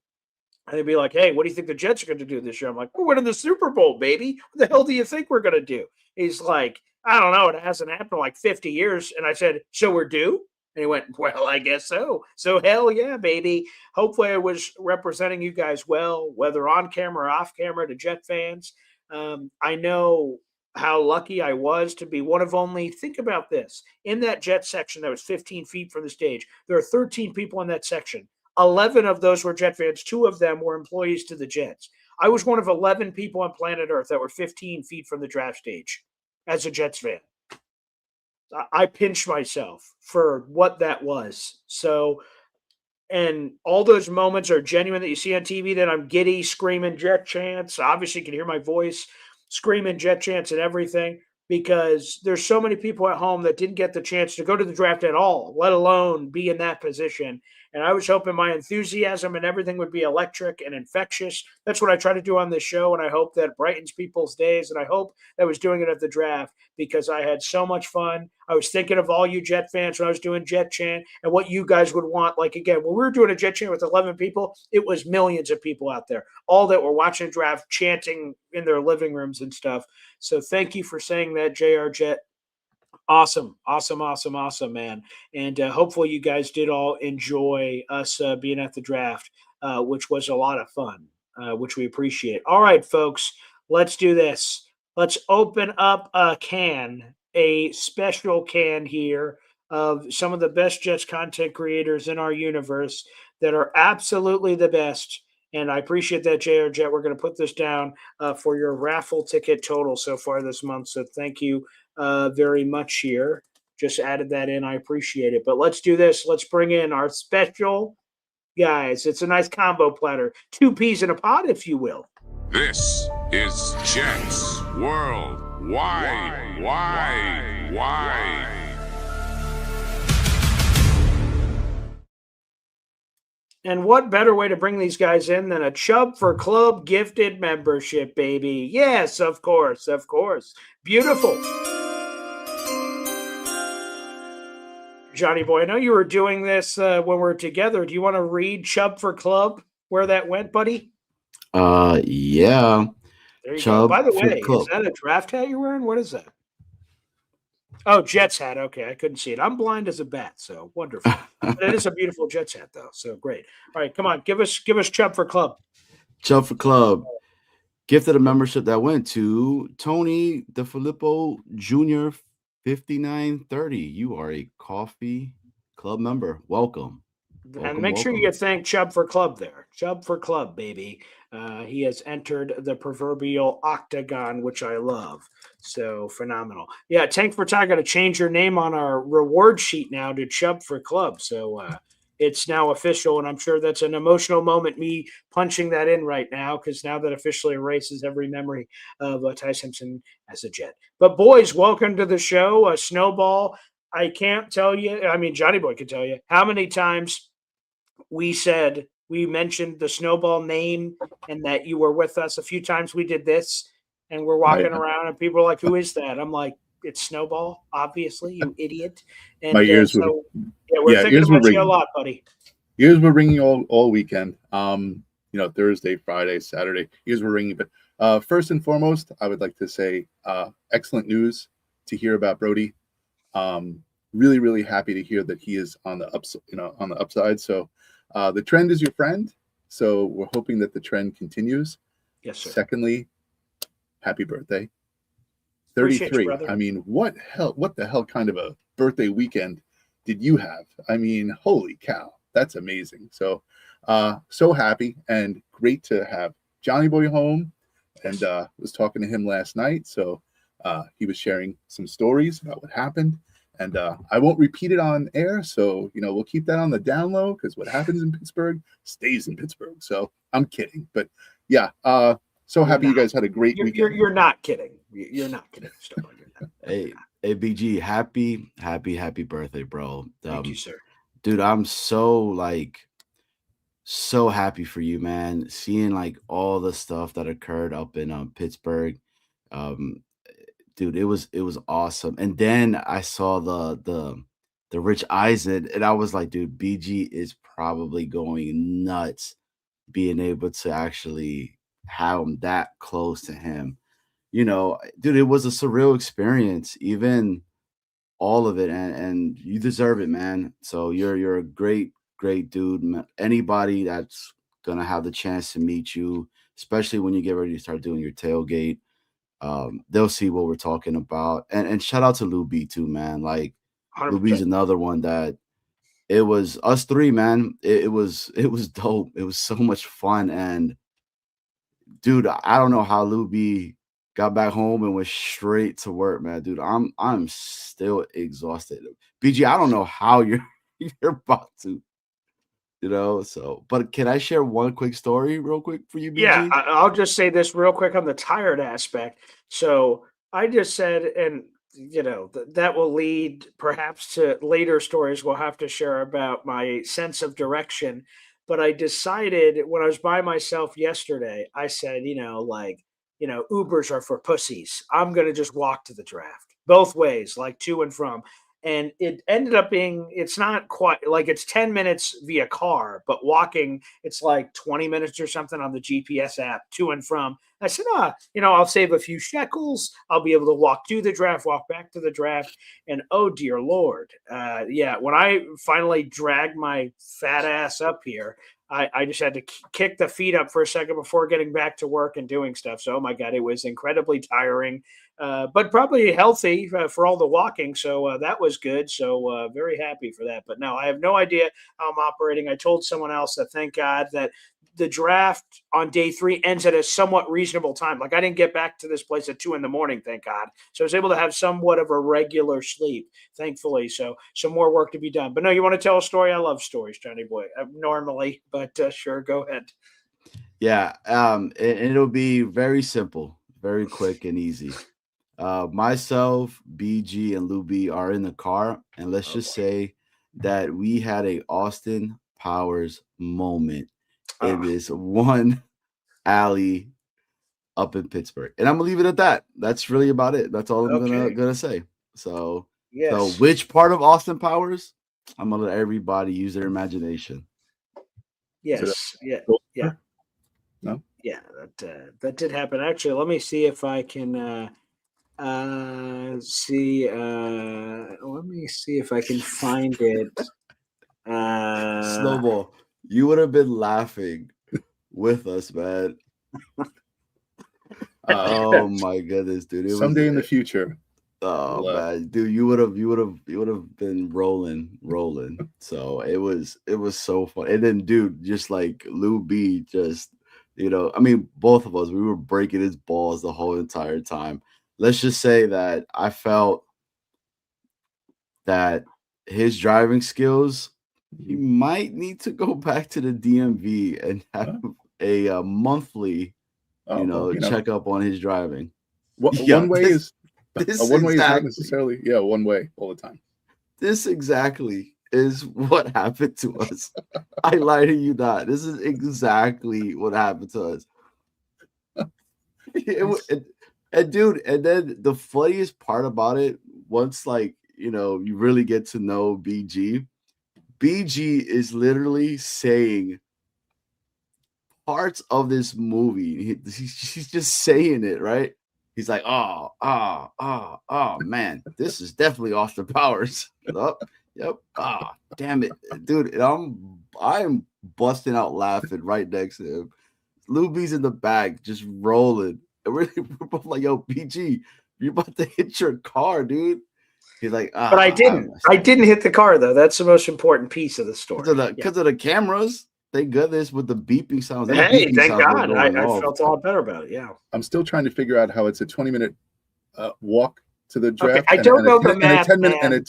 And they'd be like, hey, what do you think the Jets are going to do this year? I'm like, we're winning the Super Bowl, baby. What the hell do you think we're going to do? He's like, I don't know. It hasn't happened in like 50 years. And I said, so we're due? And he went, well, I guess so. So hell yeah, baby. Hopefully I was representing you guys well, whether on camera or off camera, to Jet fans. I know how lucky I was to be one of only, think about this, in that jet section that was 15 feet from the stage, there are 13 people in that section. 11 of those were Jet fans. 2 of them were employees to the Jets. I was one of 11 people on planet Earth that were 15 feet from the draft stage as a Jets fan. I pinched myself for what that was. So, and all those moments are genuine that you see on TV. That I'm giddy, screaming Jet chants. Obviously, you can hear my voice screaming Jet chants and everything because there's so many people at home that didn't get the chance to go to the draft at all, let alone be in that position. And I was hoping my enthusiasm and everything would be electric and infectious. That's what I try to do on this show. And I hope that brightens people's days. And I hope that I was doing it at the draft because I had so much fun. I was thinking of all you Jet fans when I was doing Jet Chant and what you guys would want. Like, again, when we were doing a Jet Chant with 11 people, it was millions of people out there, all that were watching the draft, chanting in their living rooms and stuff. So thank you for saying that, JR Jet. Awesome, man. And hopefully you guys did all enjoy us being at the draft, which was a lot of fun, which we appreciate. All right, folks, let's do this. Let's open up a special can here of some of the best Jets content creators in our universe that are absolutely the best. And I appreciate that, JR Jet. We're going to put this down for your raffle ticket total so far this month. So thank you very much here. Just added that in. I appreciate it. But let's do this. Let's bring in our special guys. It's a nice combo platter. 2 peas in a pod, if you will. This is Jets Worldwide. Why? And what better way to bring these guys in than a Chubb for Club gifted membership, baby? Yes, of course. Beautiful. Johnny boy, I know you were doing this when we were together. Do you want to read Chubb for Club, where that went, buddy? Yeah. There you Chubb go. By the for way, Club. is that a draft hat you're wearing? What is that? Oh, Jets hat. Okay, I couldn't see it. I'm blind as a bat, so wonderful. But it is a beautiful Jets hat, though. So great. All right, come on, give us Chubb for Club. Chubb for Club. Gifted a membership that went to Tony DeFilippo Jr. 5930. You are a coffee club member. Welcome. And make sure you thank Chubb for Club there. Chubb for Club, baby. He has entered the proverbial octagon, which I love. So phenomenal. Yeah, Tank for Ty got to change your name on our reward sheet now to Chubb for Club. So it's now official, and I'm sure that's an emotional moment, me punching that in right now, because now that officially erases every memory of Ty Simpson as a Jet. But boys, welcome to the show. Snowball, I can't tell you, I mean, Johnny Boy can tell you how many times we mentioned the Snowball name and that you were with us. A few times we did this, and we're walking around, and people are like, "Who is that?" I'm like, "It's Snowball, obviously, you idiot." And my ears we're thinking about you a lot, buddy. Ears were ringing all weekend. Thursday, Friday, Saturday. Ears were ringing. But first and foremost, I would like to say, excellent news to hear about Brody. Really, really happy to hear that he is on the upside. So the trend is your friend. So we're hoping that the trend continues. Yes, sir. Secondly, happy birthday. 33. You, I mean, what the hell kind of a birthday weekend did you have? I mean, holy cow, that's amazing. So so happy and great to have Johnny Boy home. And was talking to him last night. So he was sharing some stories about what happened. And I won't repeat it on air. So, we'll keep that on the down low because what happens in Pittsburgh stays in Pittsburgh. So I'm kidding. But yeah, so happy you guys had a great weekend. You're not kidding. You're not kidding. Hey, BG, happy birthday, bro. Thank you, sir. Dude, I'm so happy for you, man. Seeing all the stuff that occurred up in Pittsburgh. Dude, it was awesome. And then I saw the Rich Eisen, and I was like, dude, BG is probably going nuts being able to actually have him that close to him. Dude, it was a surreal experience, even all of it, and you deserve it, man. So you're a great dude. Anybody that's gonna have the chance to meet you, especially when you get ready to start doing your tailgate, they'll see what we're talking about. And shout out to Lou B too, man. Like Lou B's 100%. another one that it was us three, man. It was dope. It was so much fun. And dude, I don't know how Lou B got back home and went straight to work, man. Dude, I'm still exhausted. BG, I don't know how you're about to, so but can I share one quick story real quick for you, Yeah, BG? I'll just say this real quick on the tired aspect. So I just said, and that will lead perhaps to later stories we'll have to share about my sense of direction. But I decided when I was by myself yesterday, I said, Ubers are for pussies. I'm gonna just walk to the draft both ways, like to and from. And it ended up being, it's not quite like it's 10 minutes via car, but walking, it's like 20 minutes or something on the GPS app to and from. I said, I'll save a few shekels. I'll be able to walk to the draft, walk back to the draft. And oh, dear Lord. Yeah, when I finally dragged my fat ass up here, I just had to kick the feet up for a second before getting back to work and doing stuff. So, oh my God, it was incredibly tiring, but probably healthy for all the walking. So that was good. So very happy for that. But no, I have no idea how I'm operating. I told someone else that thank God that the draft on day 3 ends at a somewhat reasonable time. Like I didn't get back to this place at 2 a.m, thank God. So I was able to have somewhat of a regular sleep, thankfully. So some more work to be done. But no, you want to tell a story? I love stories, Johnny Boy, normally, but sure, go ahead. Yeah, and it'll be very simple, very quick and easy. Myself, BG, and Lou B are in the car, and let's just say that we had a Austin Powers moment in this one alley up in Pittsburgh, and I'm gonna leave it at that. That's really about it. That's all I'm gonna say. So, so Yes. which part of Austin Powers? I'm gonna let everybody use their imagination. Yes. Yeah. Cool. Yeah. No? Yeah. That did happen. Actually, let me see if I can see. Let me see if I can find it. Snowball, you would have been laughing with us, man. Oh my goodness, dude! It Someday was in the future. oh man, dude, you would have been rolling. So it was so fun. And then, dude, just like Lou B, just I mean, both of us, we were breaking his balls the whole entire time. Let's just say that I felt that his driving skills, he might need to go back to the DMV and have a monthly, check up on his driving. One way is not exactly necessarily one way all the time. This exactly is what happened to us. I lie to you not. This is exactly what happened to us. And dude, and then the funniest part about it, once you really get to know BG is literally saying parts of this movie. He's just saying it, right? He's like, oh, man, this is definitely Austin Powers. Yep. Damn it, dude. And I'm busting out laughing right next to him. Lou B's in the back, just rolling. And we're both like, yo, PG, you're about to hit your car, dude. He's like, but I didn't. I didn't hit the car though. That's the most important piece of the story. Because of the cameras. Thank goodness with the beeping sounds. Hey, thank God. I felt a lot better about it. Yeah. I'm still trying to figure out how it's a 20-minute walk to the draft. Okay, I don't know the math, and a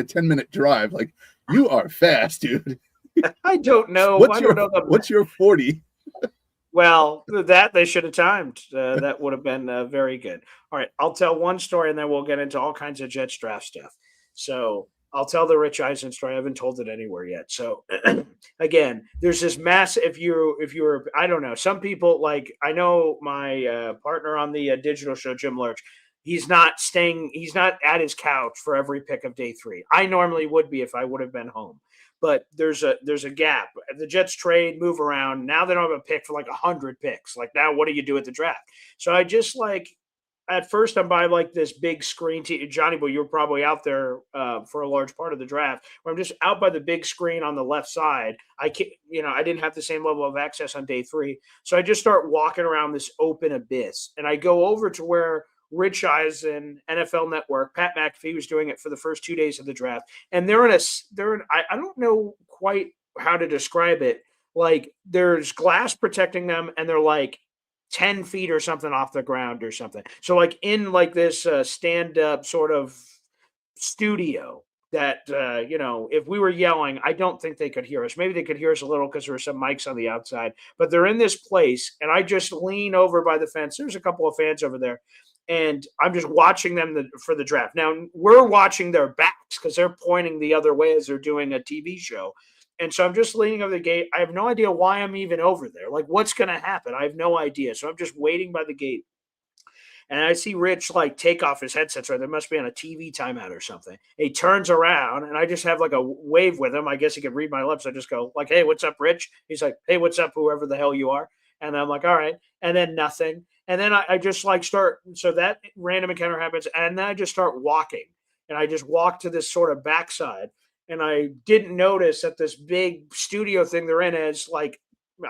10-minute drive. Like, you are fast, dude. I don't know. What's your 40? Well, that they should have timed. That would have been very good. All right, I'll tell one story, and then we'll get into all kinds of Jets draft stuff. So I'll tell the Rich Eisen story. I haven't told it anywhere yet. So again, there's this mass. If you're, I don't know. Some people I know my partner on the digital show, Jim Lurch. He's not at his couch for every pick of day 3. I normally would be if I would have been home. But there's a gap. The Jets trade, move around. Now they don't have a pick for 100 picks. Now, what do you do at the draft? So I just at first I'm by this big screen. Johnny Boy, you were probably out there for a large part of the draft. Where I'm just out by the big screen on the left side. I didn't have the same level of access on day 3, so I just start walking around this open abyss, and I go over to where Rich Eisen, NFL Network. Pat McAfee was doing it for the first 2 days of the draft, and I don't know quite how to describe it. Like there's glass protecting them, and they're like 10 feet or something off the ground or something. So like in like this stand-up sort of studio that if we were yelling, I don't think they could hear us. Maybe they could hear us a little because there were some mics on the outside, but they're in this place, and I just lean over by the fence. There's a couple of fans over there, and I'm just watching them for the draft. Now we're watching their backs because they're pointing the other way as they're doing a TV show. And so I'm just leaning over the gate. I have no idea why I'm even over there. Like, what's going to happen? I have no idea. So I'm just waiting by the gate. And I see Rich like take off his headset. So there must be on a TV timeout or something. He turns around, and I just have like a wave with him. I guess he could read my lips. I just go like, "Hey, what's up, Rich?" He's like, "Hey, what's up, whoever the hell you are?" And I'm like, "All right." And then nothing. And then I just like start. So that random encounter happens, and then I just start walking. And I just walk to this sort of backside. And I didn't notice that this big studio thing they're in is like,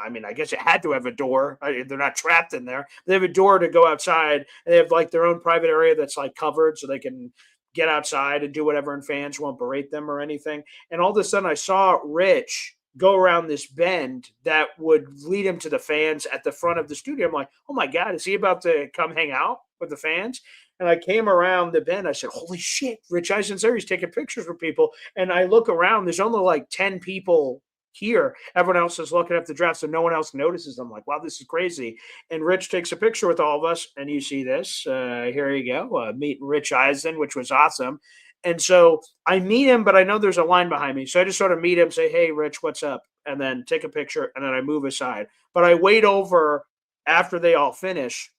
I mean, I guess it had to have a door. They're not trapped in there. They have a door to go outside, and they have like their own private area that's like covered so they can get outside and do whatever, and fans won't berate them or anything. And all of a sudden I saw Rich go around this bend that would lead him to the fans at the front of the studio. I'm like, oh my God, is he about to come hang out with the fans? And I came around the bend. I said, holy shit, Rich Eisen's there. He's taking pictures with people. And I look around, there's only like 10 people here. Everyone else is looking at the draft, so no one else notices. I'm like, wow, this is crazy. And Rich takes a picture with all of us, and you see this. Here you go. Meet Rich Eisen, which was awesome. And so I meet him, but I know there's a line behind me. So I just sort of meet him, say, hey, Rich, what's up? And then take a picture, and then I move aside. But I wait over after they all finish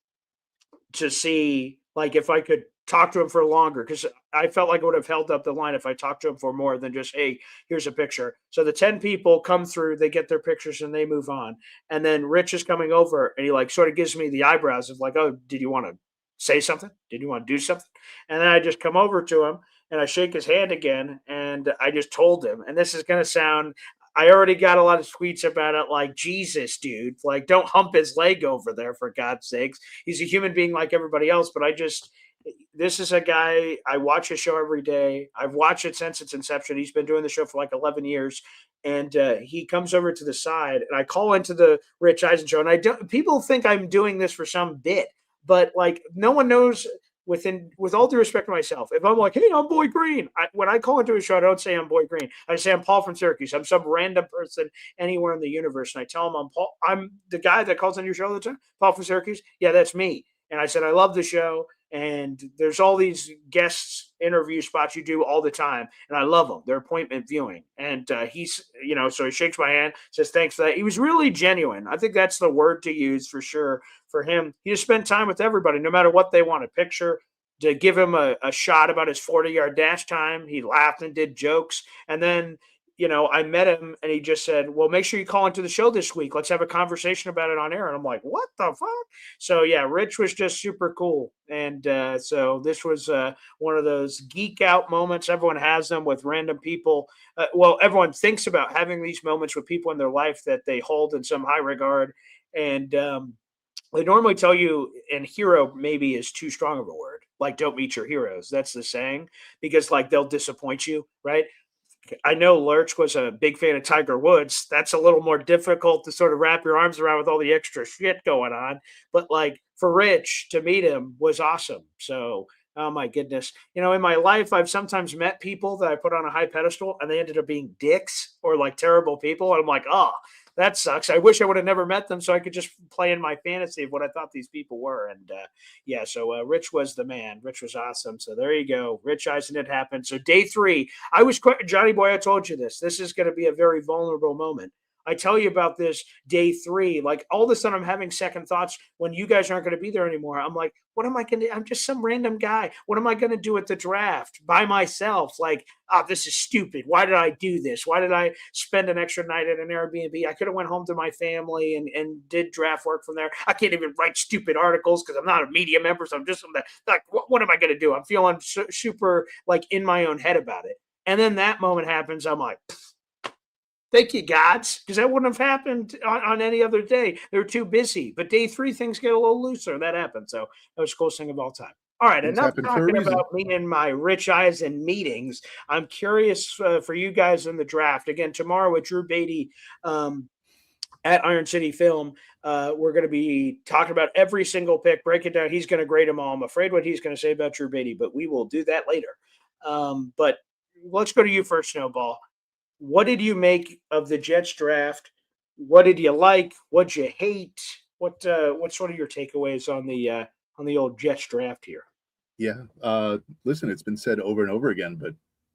to see like if I could talk to him for longer, because I felt like I would have held up the line if I talked to him for more than just, hey, here's a picture. So the 10 people come through, they get their pictures, and they move on. And then Rich is coming over, and he like sort of gives me the eyebrows of like, oh, did you want to say something? Did you want to do something? And then I just come over to him, and I shake his hand again, and I just told him, and this is going to sound, I already got a lot of tweets about it, like, Jesus, dude, like, don't hump his leg over there, for God's sakes. He's a human being like everybody else, but this is a guy, I watch his show every day. I've watched it since its inception. He's been doing the show for like 11 years. And he comes over to the side, and I call into the Rich Eisen show. And people think I'm doing this for some bit, but like no one knows. With all due respect to myself, if I'm like, hey, I'm Boy Green, when I call into a show, I don't say I'm Boy Green. I say I'm Paul from Syracuse. I'm some random person anywhere in the universe. And I tell them I'm Paul. I'm the guy that calls on your show all the time, Paul from Syracuse. Yeah, that's me. And I said, I love the show. And there's all these guest interview spots you do all the time. And I love them. They're appointment viewing. And he's, so he shakes my hand, says, thanks for that. He was really genuine. I think that's the word to use for sure for him. He just spent time with everybody, no matter what they want. A picture, to give him a shot about his 40-yard dash time. He laughed and did jokes. And then, I met him, and he just said, well, make sure you call into the show this week. Let's have a conversation about it on air. And I'm like, what the fuck? So, yeah, Rich was just super cool. And so this was one of those geek out moments. Everyone has them with random people. Everyone thinks about having these moments with people in their life that they hold in some high regard. And they normally tell you, and hero maybe is too strong of a word, like don't meet your heroes. That's the saying, because like they'll disappoint you, right? I know Lurch was a big fan of Tiger Woods. That's a little more difficult to sort of wrap your arms around with all the extra shit going on. But like for Rich to meet him was awesome. So, oh my goodness. In my life, I've sometimes met people that I put on a high pedestal, and they ended up being dicks or like terrible people. And I'm like, oh, that sucks. I wish I would have never met them so I could just play in my fantasy of what I thought these people were. And so Rich was the man. Rich was awesome. So there you go. Rich Eisen, it happened. So day 3, I was quite, Johnny Boy, I told you this. This is going to be a very vulnerable moment. I tell you about this day 3, like all of a sudden I'm having second thoughts when you guys aren't going to be there anymore. I'm like, what am I going to, I'm just some random guy. What am I going to do at the draft by myself? Like, oh, this is stupid. Why did I do this? Why did I spend an extra night at an Airbnb? I could have went home to my family and did draft work from there. I can't even write stupid articles because I'm not a media member. So I'm just like, what am I going to do? I'm feeling super like in my own head about it. And then that moment happens. I'm like, thank you, gods, because that wouldn't have happened on any other day. They were too busy. But day 3, things get a little looser. That happened. So that was the coolest thing of all time. All right, Things enough happen for a talking reason. about me and my rich eyes and meetings. I'm curious for you guys in the draft. Again, tomorrow with Drew Beatty at Iron City Film, we're going to be talking about every single pick, break it down. He's going to grade them all. I'm afraid what he's going to say about Drew Beatty, but we will do that later. But let's go to you first, Snowball. What did you make of the Jets draft? What did you like? What'd you hate? What sort of your takeaways on the old Jets draft here? Yeah. Listen, it's been said over and over again,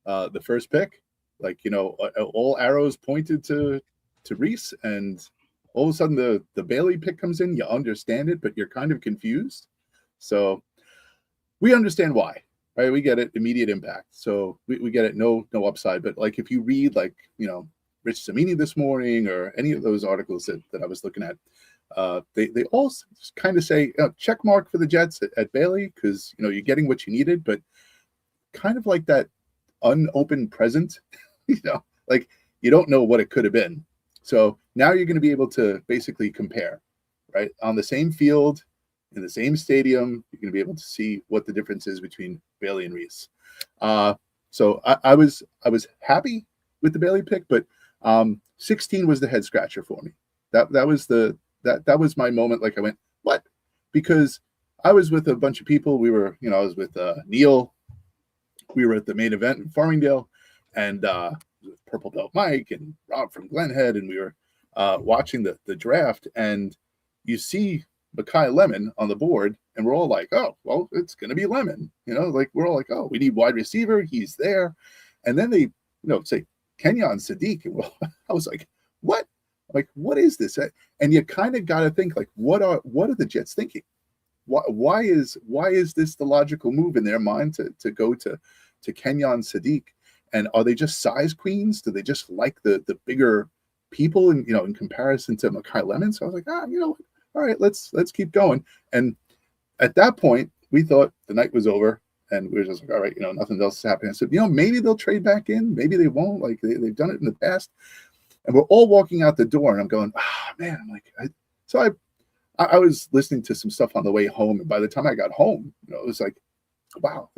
but the first pick, like, all arrows pointed to Reese, and all of a sudden the Bailey pick comes in. You understand it, but you're kind of confused. So we understand why, right? We get it, immediate impact. So we get it, no upside. But like if you read Rich Samini this morning or any of those articles that I was looking at, they all kind of say check mark for the Jets at Bailey because you're getting what you needed, but kind of like that unopened present, like you don't know what it could have been. So now you're going to be able to basically compare, right? On the same field, in the same stadium, you're going to be able to see what the difference is between Bailey and Reese. So I was happy with the Bailey pick, but 16 was the head scratcher for me. That was my moment. Like I went, what? Because I was with a bunch of people. We were, I was with Neil. We were at the main event in Farmingdale, and Purple Belt Mike and Rob from Glenhead, and we were watching the draft. And you see Mekhi Lemon on the board, and we're all like, oh, well, it's going to be Lemon. Like we're all like, oh, we need wide receiver. He's there. And then they, say Kenyon Sadiq. And I was like, what? Like, what is this? And you kind of got to think, like, what are the Jets thinking? Why is this the logical move in their mind to go to Kenyon Sadiq? And are they just size queens? Do they just like the bigger people in comparison to Mekhi Lemon? So I was like, all right, let's keep going. And at that point, we thought the night was over, and we were just like, all right, nothing else is happening. I said, maybe they'll trade back in, maybe they won't. Like they've done it in the past. And we're all walking out the door, and I'm going, man, I was listening to some stuff on the way home, and by the time I got home, it was like, wow,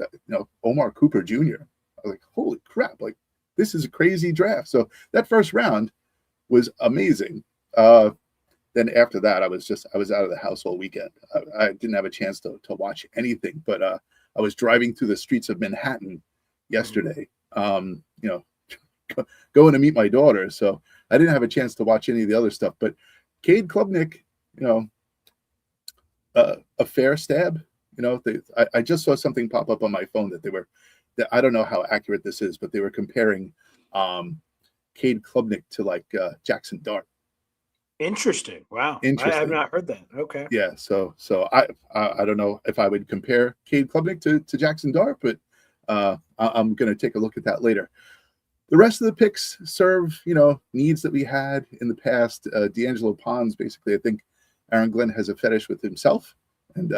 Omar Cooper Jr. I was like, holy crap, like this is a crazy draft. So that first round was amazing. Then after that, I was out of the house all weekend. I didn't have a chance to watch anything, but I was driving through the streets of Manhattan yesterday, going to meet my daughter. So I didn't have a chance to watch any of the other stuff, but Cade Klubnik, a fair stab. I just saw something pop up on my phone that I don't know how accurate this is, but they were comparing Cade Klubnik to like Jackson Dart. Interesting. Wow. Interesting. I have not heard that. Okay. Yeah. So I don't know if I would compare Cade Klubnik to Jackson Dart, but I'm going to take a look at that later. The rest of the picks serve, needs that we had in the past. D'Angelo Pons, basically, I think Aaron Glenn has a fetish with himself, and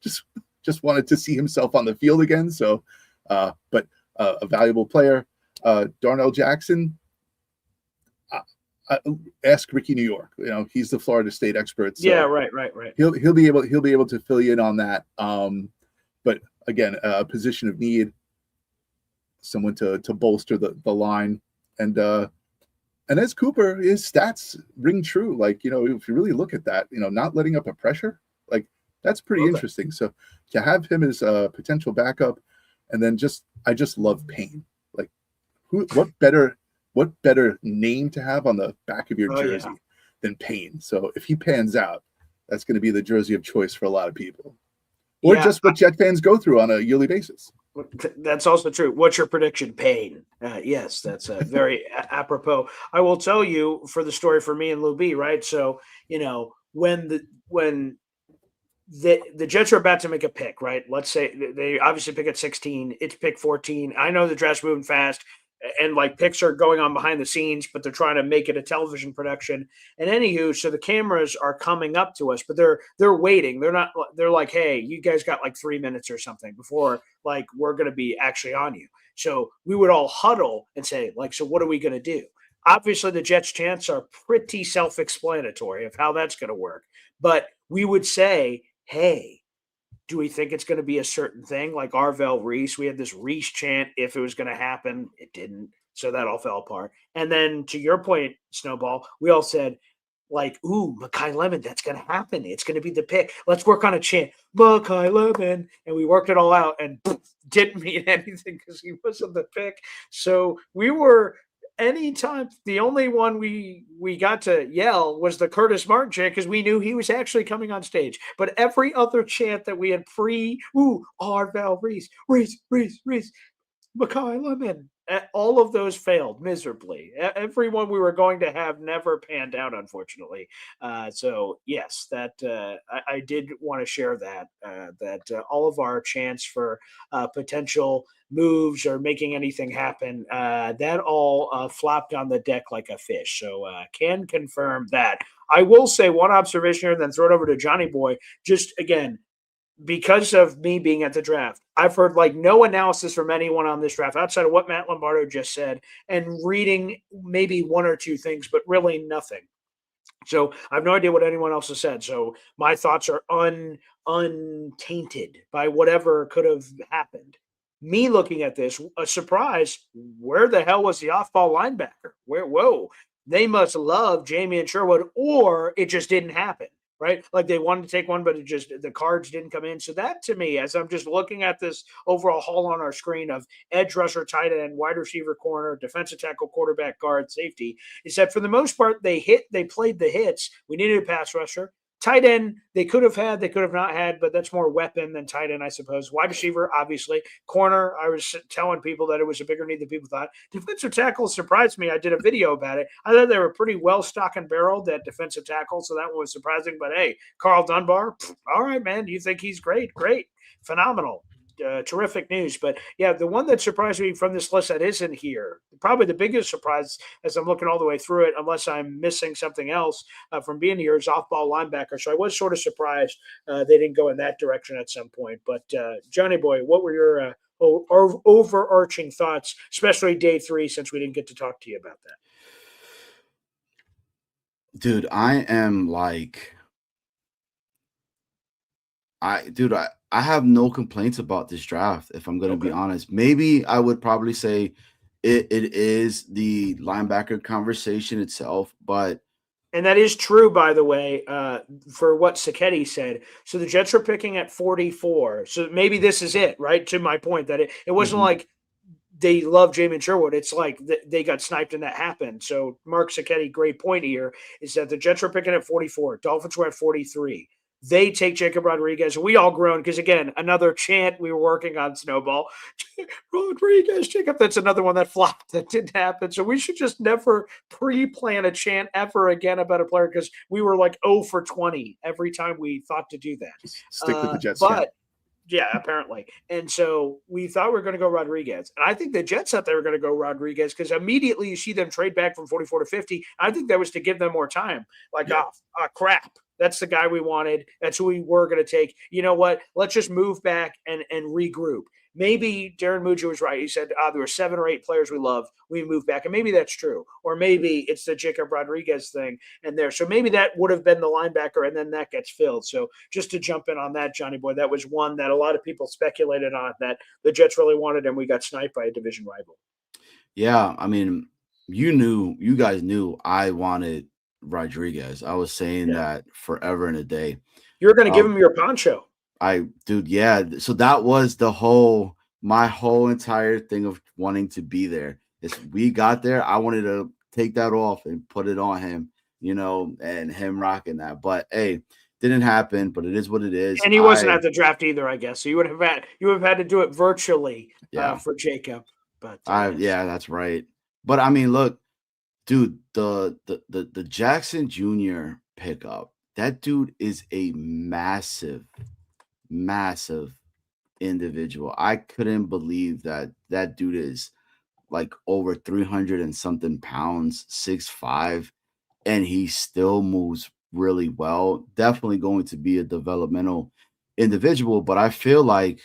just wanted to see himself on the field again. So, but a valuable player. Darnell Jackson. Ask Ricky New York. He's the Florida State expert. So yeah, right. He'll be able to fill you in on that. But again, a position of need. Someone to bolster the line, and as Cooper, his stats ring true. Like if you really look at that, not letting up a pressure, like that's pretty interesting. So to have him as a potential backup, and then I just love Payne. Like what better name to have on the back of your jersey than Payne? So if he pans out, that's going to be the jersey of choice for a lot of people, or just what Jet fans go through on a yearly basis. That's also true. What's your prediction, Payne? Yes, that's very apropos. I will tell you for the story for me and Lou B, right? So, when the Jets are about to make a pick, right? Let's say they obviously pick at 16. It's pick 14. I know the draft's moving fast, and like picks are going on behind the scenes, but they're trying to make it a television production. And anywho, so the cameras are coming up to us, but they're waiting. They're like, hey, you guys got like 3 minutes or something before like we're going to be actually on you. So we would all huddle and say like, so what are we going to do? Obviously the Jets' chants are pretty self-explanatory of how that's going to work, but we would say, hey, Do we think it's going to be a certain thing like Arvell Reese? We had this Reese chant if it was going to happen. It didn't. So that all fell apart. And then to your point, Snowball, we all said, like, ooh, Makai Lemon, that's going to happen. It's going to be the pick. Let's work on a chant, Makai Lemon. And we worked it all out and didn't mean anything because he wasn't the pick. So we were anytime the only one we got to yell was the Curtis Martin chant because we knew he was actually coming on stage. But every other chant that we had Arvell Reese, Makai Lemon, all of those failed miserably. Everyone we were going to have never panned out, unfortunately. So yes, that I did want to share that all of our chance for potential moves or making anything happen, that all flopped on the deck like a fish. So can confirm that. I will say one observation here, and then throw it over to Johnny Boy. Just again, because of me being at the draft, I've heard like no analysis from anyone on this draft outside of what Matt Lombardo just said and reading maybe one or two things, but really nothing. So I have no idea what anyone else has said. So my thoughts are untainted by whatever could have happened. Me looking at this, a surprise, where the hell was the off-ball linebacker? Whoa, they must love Jamie Sherwood, or it just didn't happen. Right? Like they wanted to take one, but the cards didn't come in. So that to me, as I'm just looking at this overall haul on our screen of edge rusher, tight end, wide receiver, corner, defensive tackle, quarterback, guard, safety, is that for the most part, they played the hits. We needed a pass rusher. Tight end, they could have not had, but that's more weapon than tight end, I suppose. Wide receiver, obviously. Corner, I was telling people that it was a bigger need than people thought. Defensive tackle surprised me. I did a video about it. I thought they were pretty well stock and barreled at defensive tackle, so that one was surprising. But hey, Carl Dunbar, all right, man. You think he's great? Great. Phenomenal. Terrific news. But yeah, the one that surprised me from this list that isn't here, probably the biggest surprise as I'm looking all the way through it, unless I'm missing something else from being here, is off-ball linebacker. So I was sort of surprised they didn't go in that direction at some point. But Johnny Boy, what were your overarching thoughts, especially day 3, since we didn't get to talk to you about that? Dude, I am like, I have no complaints about this draft, if I'm going to be honest. Maybe I would probably say it is the linebacker conversation itself, but. And that is true, by the way, for what Sacchetti said. So the Jets are picking at 44. So maybe this is it, right? To my point, that it wasn't like they love Jamin Sherwood. It's like they got sniped and that happened. So Mark Sacchetti, great point here, is that the Jets are picking at 44. Dolphins were at 43. They take Jacob Rodriguez. We all groaned because, again, another chant we were working on, Snowball. Rodriguez, Jacob. That's another one that flopped. That didn't happen. So we should just never pre-plan a chant ever again about a player because we were like 0 for 20 every time we thought to do that. Just stick with the Jets but chant. Yeah, apparently. And so we thought we were going to go Rodriguez. And I think the Jets thought they were going to go Rodriguez because immediately you see them trade back from 44 to 50. I think that was to give them more time. Like, crap. That's the guy we wanted. That's who we were going to take. You know what? Let's just move back and regroup. Maybe Darren Muji was right. He said there were 7 or 8 players we loved. We moved back. And maybe that's true. Or maybe it's the Jacob Rodriguez thing and there. So maybe that would have been the linebacker and then that gets filled. So just to jump in on that, Johnny Boy, that was one that a lot of people speculated on that the Jets really wanted and we got sniped by a division rival. Yeah, I mean, you guys knew I wanted Rodriguez. I was saying that forever and a day. You're going to give him your poncho. Yeah. So that was my whole entire thing of wanting to be there. Is we got there, I wanted to take that off and put it on him, and him rocking that. But hey, didn't happen. But it is what it is. And he wasn't at the draft either, I guess. So you would have had to do it virtually for Jacob. But that's right. But I mean, look, dude, the Jackson Jr. pickup. That dude is a massive individual. I couldn't believe that dude is like over 300 and something pounds, 6'5", and he still moves really well. Definitely going to be a developmental individual, but I feel like,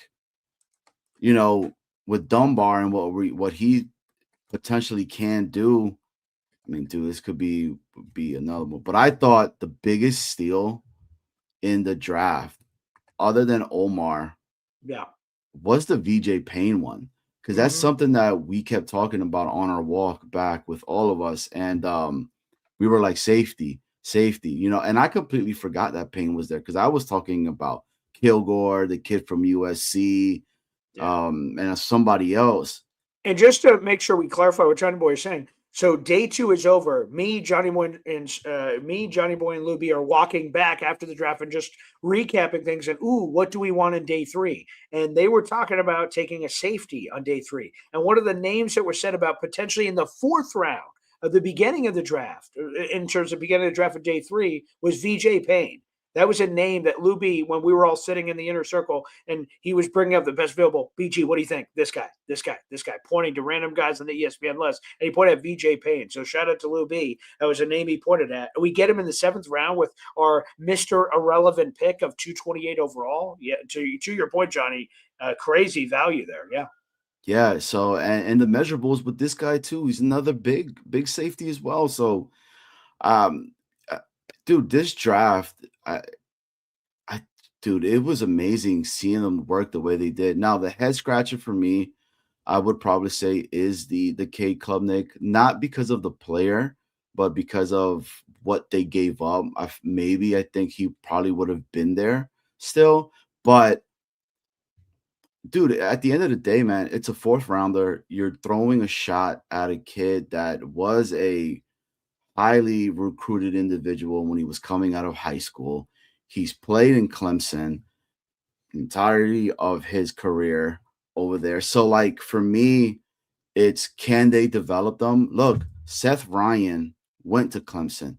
with Dunbar and what he potentially can do, I mean, dude, this could be another one. But I thought the biggest steal in the draft other than Omar, Yeah. was the VJ Payne one. Because that's Mhm. something that we kept talking about on our walk back with all of us. And we were like, safety, and I completely forgot that Payne was there because I was talking about Kilgore, the kid from USC, Yeah. and somebody else. And just to make sure we clarify what Johnny Boy is saying, so day 2 is over. Johnny Boy, and Lou B are walking back after the draft and just recapping things. And what do we want in day 3? And they were talking about taking a safety on day 3. And one of the names that were said about potentially in the 4th round of the beginning of the draft, in terms of beginning of the draft of day 3, was VJ Payne. That was a name that Lou B, when we were all sitting in the inner circle, and he was bringing up the best available. BG, what do you think? This guy, pointing to random guys on the ESPN list, and he pointed at VJ Payne. So shout out to Lou B. That was a name he pointed at. We get him in the 7th round with our Mr. Irrelevant pick of 228 overall. Yeah, to your point, Johnny, crazy value there. Yeah. Yeah. So and the measurables with this guy too. He's another big safety as well. So, um, uh, dude, this draft, dude, it was amazing seeing them work the way they did. Now, the head scratcher for me, I would probably say, is the Cade Klubnik, not because of the player, but because of what they gave up. I think he probably would have been there still, but dude, at the end of the day, man, it's a 4th rounder. You're throwing a shot at a kid that was a highly recruited individual when he was coming out of high school. He's played in Clemson entirety of his career over there. So, like, for me, it's, can they develop them? Look, Seth Ryan went to Clemson,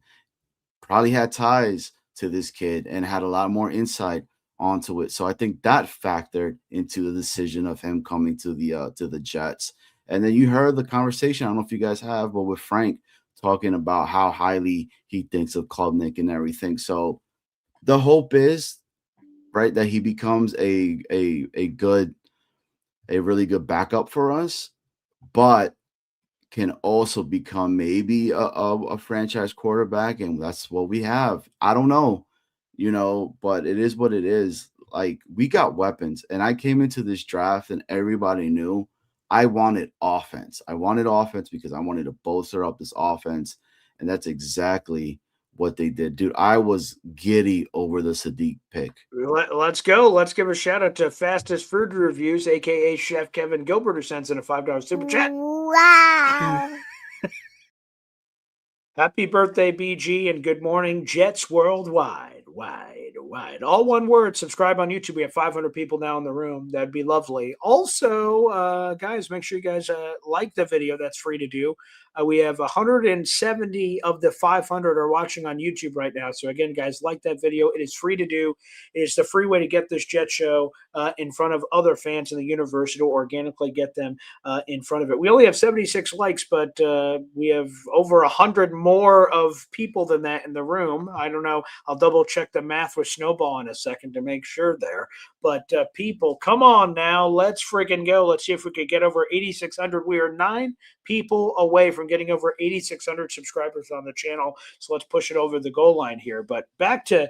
probably had ties to this kid and had a lot more insight onto it. So I think that factored into the decision of him coming to the Jets. And then you heard the conversation, I don't know if you guys have, but with Frank talking about how highly he thinks of Klubnik and everything. So the hope is, right, that he becomes a really good backup for us, but can also become maybe a franchise quarterback, and that's what we have. I don't know, but it is what it is. Like, we got weapons, and I came into this draft and everybody knew I wanted offense. I wanted offense because I wanted to bolster up this offense, and that's exactly what they did. Dude, I was giddy over the Sadiq pick. Let's go. Let's give a shout out to Fastest Food Reviews, aka Chef Kevin Gilbert, who sends in a $5 super chat. Wow. Happy birthday, BG, and good morning, Jets worldwide. Wide. All one word. Subscribe on YouTube. We have 500 people now in the room. That'd be lovely. Also, guys, make sure you guys like the video. That's free to do. We have 170 of the 500 are watching on YouTube right now. So again, guys, like that video. It is free to do. It is the free way to get this Jet show in front of other fans in the universe. It'll organically get them in front of it. We only have 76 likes, but we have over 100 more of people than that in the room. I don't know. I'll double check the math with Snowball in a second to make sure there. But people, come on now. Let's freaking go. Let's see if we could get over 8,600. We are 9 people away from getting over 8,600 subscribers on the channel. So let's push it over the goal line here. But back to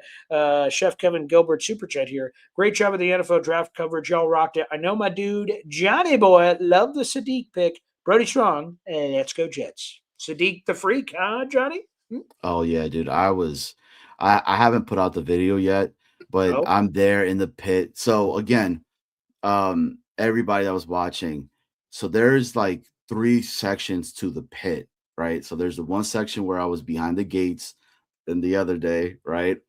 Chef Kevin Gilbert Super Chat here. Great job of the NFL draft coverage. Y'all rocked it. I know my dude, Johnny Boy, loved the Sadiq pick. Brody Strong, and let's go Jets. Sadiq the freak, huh, Johnny? Oh yeah, dude. I haven't put out the video yet, but Oh. I'm there in the pit. So again, everybody that was watching, so there's like 3 sections to the pit, right? So there's the one section where I was behind the gates than the other day, right?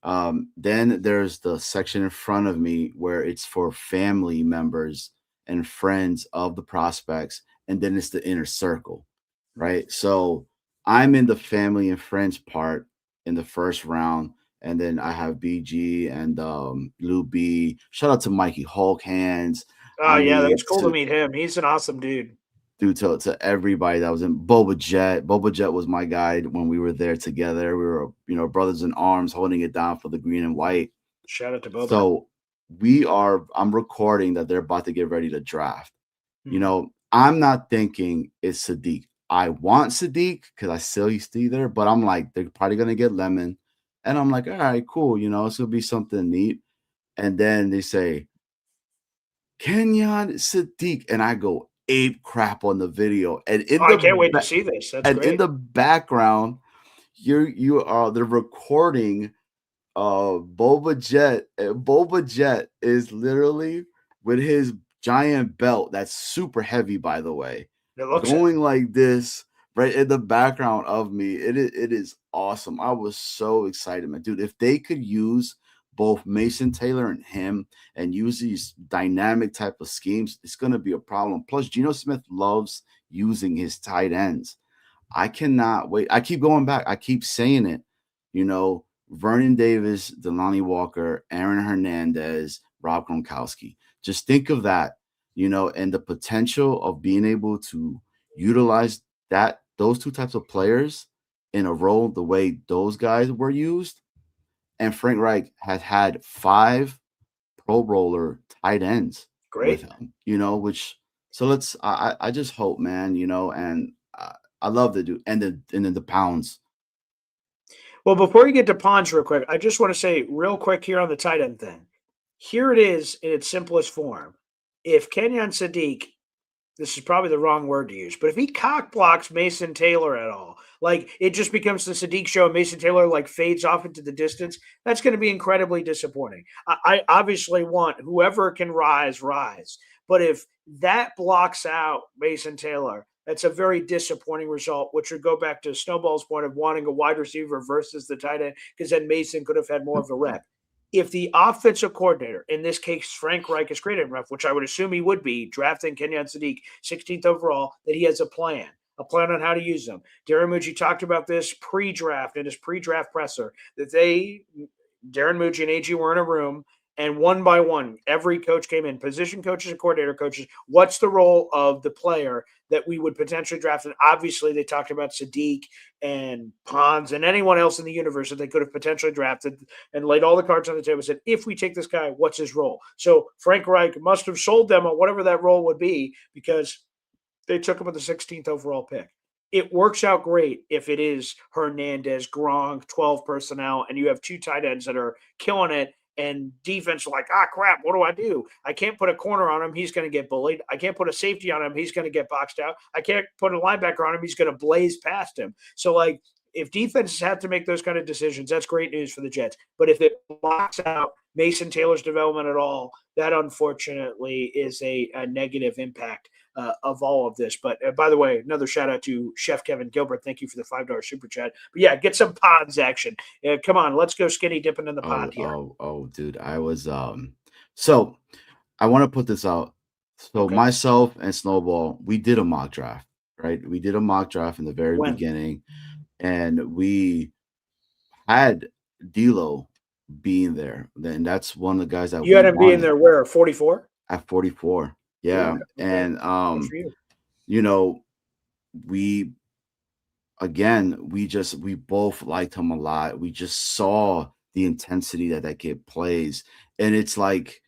Then there's the section in front of me where it's for family members and friends of the prospects, and then it's the inner circle, right? So I'm in the family and friends part in the 1st round, and then I have BG and Lou B. Shout out to Mikey Hulk Hands. Oh, I yeah, that mean, was cool to meet him. He's an awesome dude. dude, to everybody that was in Boba Jet. Boba Jet was my guy when we were there together. We were, brothers in arms holding it down for the green and white. Shout out to Boba. So I'm recording that they're about to get ready to draft. Mhm. I'm not thinking it's Sadiq. I want Sadiq because I still he's still there, but I'm like, they're probably gonna get Lemon. And I'm like, all right, cool, it's gonna be something neat. And then they say, Kenyon Sadiq. And I go ape crap on the video. And I can't wait to see this. That's great. in the background, they're recording Boba Jet. And Boba Jet is literally with his giant belt that's super heavy, by the way, going like this right in the background of me. It is awesome. I was so excited, man. Dude, if they could use both Mason Taylor and him and use these dynamic type of schemes, it's going to be a problem. Plus, Geno Smith loves using his tight ends. I cannot wait. I keep going back. I keep saying it. Vernon Davis, Delanie Walker, Aaron Hernandez, Rob Gronkowski. Just think of that, and the potential of being able to utilize those two types of players in a role the way those guys were used. And Frank Reich has had 5 Pro Bowler tight ends with him, I just hope, man, and I love the dude and then the pounds. Well, before you get to Pons real quick, I just want to say real quick here on the tight end thing. Here it is in its simplest form. If Kenyon Sadiq, this is probably the wrong word to use, but if he cock blocks Mason Taylor at all, like it just becomes the Sadiq show and Mason Taylor like fades off into the distance, that's going to be incredibly disappointing. I obviously want whoever can rise. But if that blocks out Mason Taylor, that's a very disappointing result, which would go back to Snowball's point of wanting a wide receiver versus the tight end, because then Mason could have had more of a rep. If the offensive coordinator, in this case, Frank Reich, is creative enough, which I would assume he would be, drafting Kenyon Sadiq 16th overall, that he has a plan on how to use them. Darren Mucci talked about this pre-draft in his pre-draft presser, that Darren Mucci and AG were in a room, and one by one, every coach came in, position coaches and coordinator coaches, what's the role of the player that we would potentially draft? And obviously they talked about Sadiq and Pons and anyone else in the universe that they could have potentially drafted, and laid all the cards on the table and said, if we take this guy, what's his role? So Frank Reich must have sold them on whatever that role would be, because they took him with the 16th overall pick. It works out great if it is Hernandez, Gronk, 12 personnel, and you have 2 tight ends that are killing it, and defense are like, crap, what do? I can't put a corner on him. He's going to get bullied. I can't put a safety on him. He's going to get boxed out. I can't put a linebacker on him. He's going to blaze past him. So, if defenses have to make those kind of decisions, that's great news for the Jets. But if it blocks out Mason Taylor's development at all, that unfortunately is a negative impact of all of this. But by the way, another shout out to Chef Kevin Gilbert. Thank you for the $5 super chat. But yeah, get some Pods action. Come on, let's go skinny dipping in the pod here. Dude, I was so I want to put this out. So myself and Snowball, we did a mock draft, right? We did a mock draft in the very beginning, and we had D'Lo being there. Then that's one of the guys that you had him being there. Where 44 at 44. Yeah. And we both liked him a lot. We just saw the intensity that kid plays, and it's like,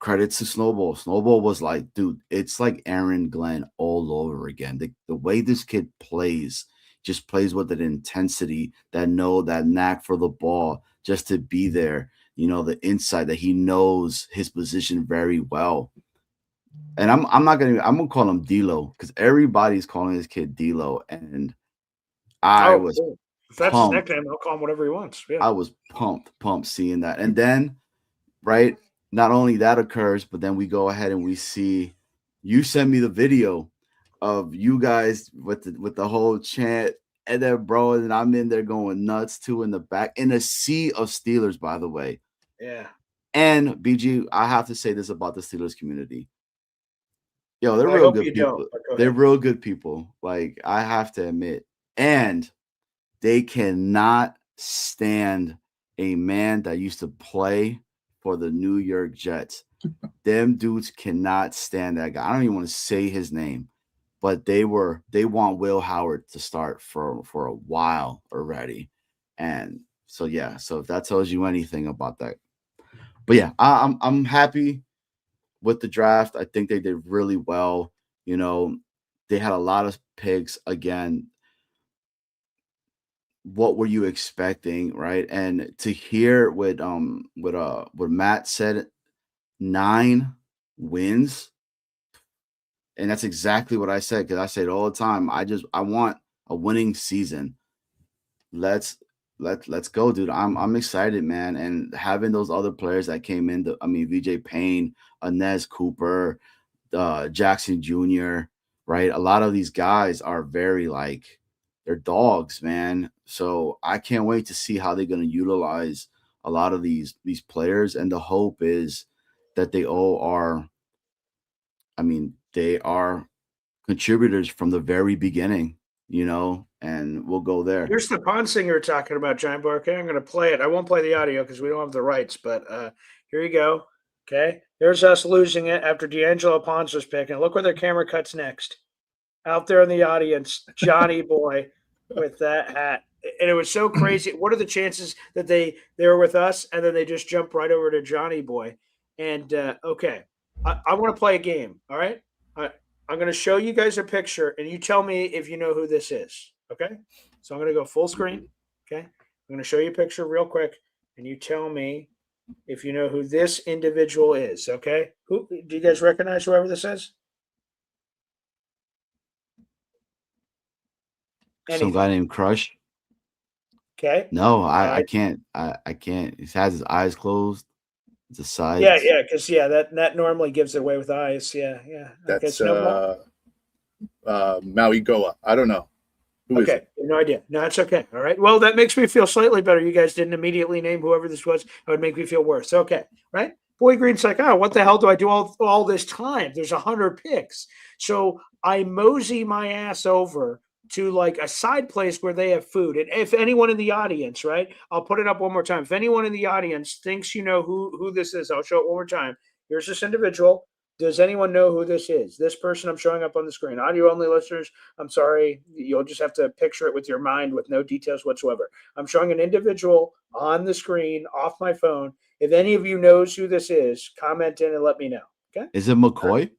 credits to Snowball. Snowball was like, dude, it's like Aaron Glenn all over again. The way this kid plays, just plays with an intensity, that knack for the ball, just to be there. The insight that he knows his position very well. And I'm gonna call him D-Lo, because everybody's calling this kid D-Lo, and I was cool. If that's his nickname, I'll call him whatever he wants. Yeah. I was pumped seeing that. And then, right, not only that occurs, but then we go ahead and we see, you send me the video of you guys with the whole chant, and then bro, and I'm in there going nuts too in the back, in a sea of Steelers, by the way. Yeah. And BG, I have to say this about the Steelers community. Yo, they're real good people. They're real good people. Like, I have to admit. And they cannot stand a man that used to play for the New York Jets. Them dudes cannot stand that guy. I don't even want to say his name, but they want Will Howard to start for a while already. And so, yeah, so if that tells you anything about that. But yeah, I'm happy with the draft. I think they did really well. They had a lot of picks. Again, what were you expecting, right? And to hear what Matt said, 9 wins, and that's exactly what I said, because I say it all the time. I want a winning season. Let's go, dude. I'm excited, man. And having those other players that came in, VJ Payne, Inez Cooper, Jackson Jr., right? A lot of these guys are very like, they're dogs, man. So I can't wait to see how they're going to utilize a lot of these players. And the hope is that they all are, they are contributors from the very beginning, and we'll go there. Here's the pond singer you're talking about, Giant Boy. Okay, I'm going to play it. I won't play the audio because we don't have the rights, but here you go. Okay, there's us losing it after D'Angelo Pons was picking. Look where their camera cuts next. Out there in the audience, Johnny Boy with that hat. And it was so crazy. What are the chances that they were with us and then they just jump right over to Johnny Boy? And okay, I want to play a game. All right, I'm going to show you guys a picture, and you tell me if you know who this is. Okay, so I'm going to go full screen. Okay, I'm going to show you a picture real quick, and you tell me if you know who this individual is. Okay, who do you guys recognize? Whoever this is? Some guy named Crush. Okay. No, I can't. I can't. He has his eyes closed. The sides. Yeah, because that normally gives it away with eyes. Yeah. That's Maui Goa. I don't know. Who is it? No idea. No, it's okay. All right. Well, that makes me feel slightly better. You guys didn't immediately name whoever this was. It would make me feel worse. Okay, right? Boy Green's like, oh, what the hell do I do all this time? There's 100 picks. So I mosey my ass over to like a side place where they have food. And if anyone in the audience, right, I'll put it up one more time. If anyone in the audience thinks you know who this is, I'll show it one more time. Here's this individual. Does anyone know who this is? This person I'm showing up on the screen. Audio only listeners, I'm sorry. You'll just have to picture it with your mind with no details whatsoever. I'm showing an individual on the screen off my phone. If any of you knows who this is, comment in and let me know. Okay? Is it McCoy?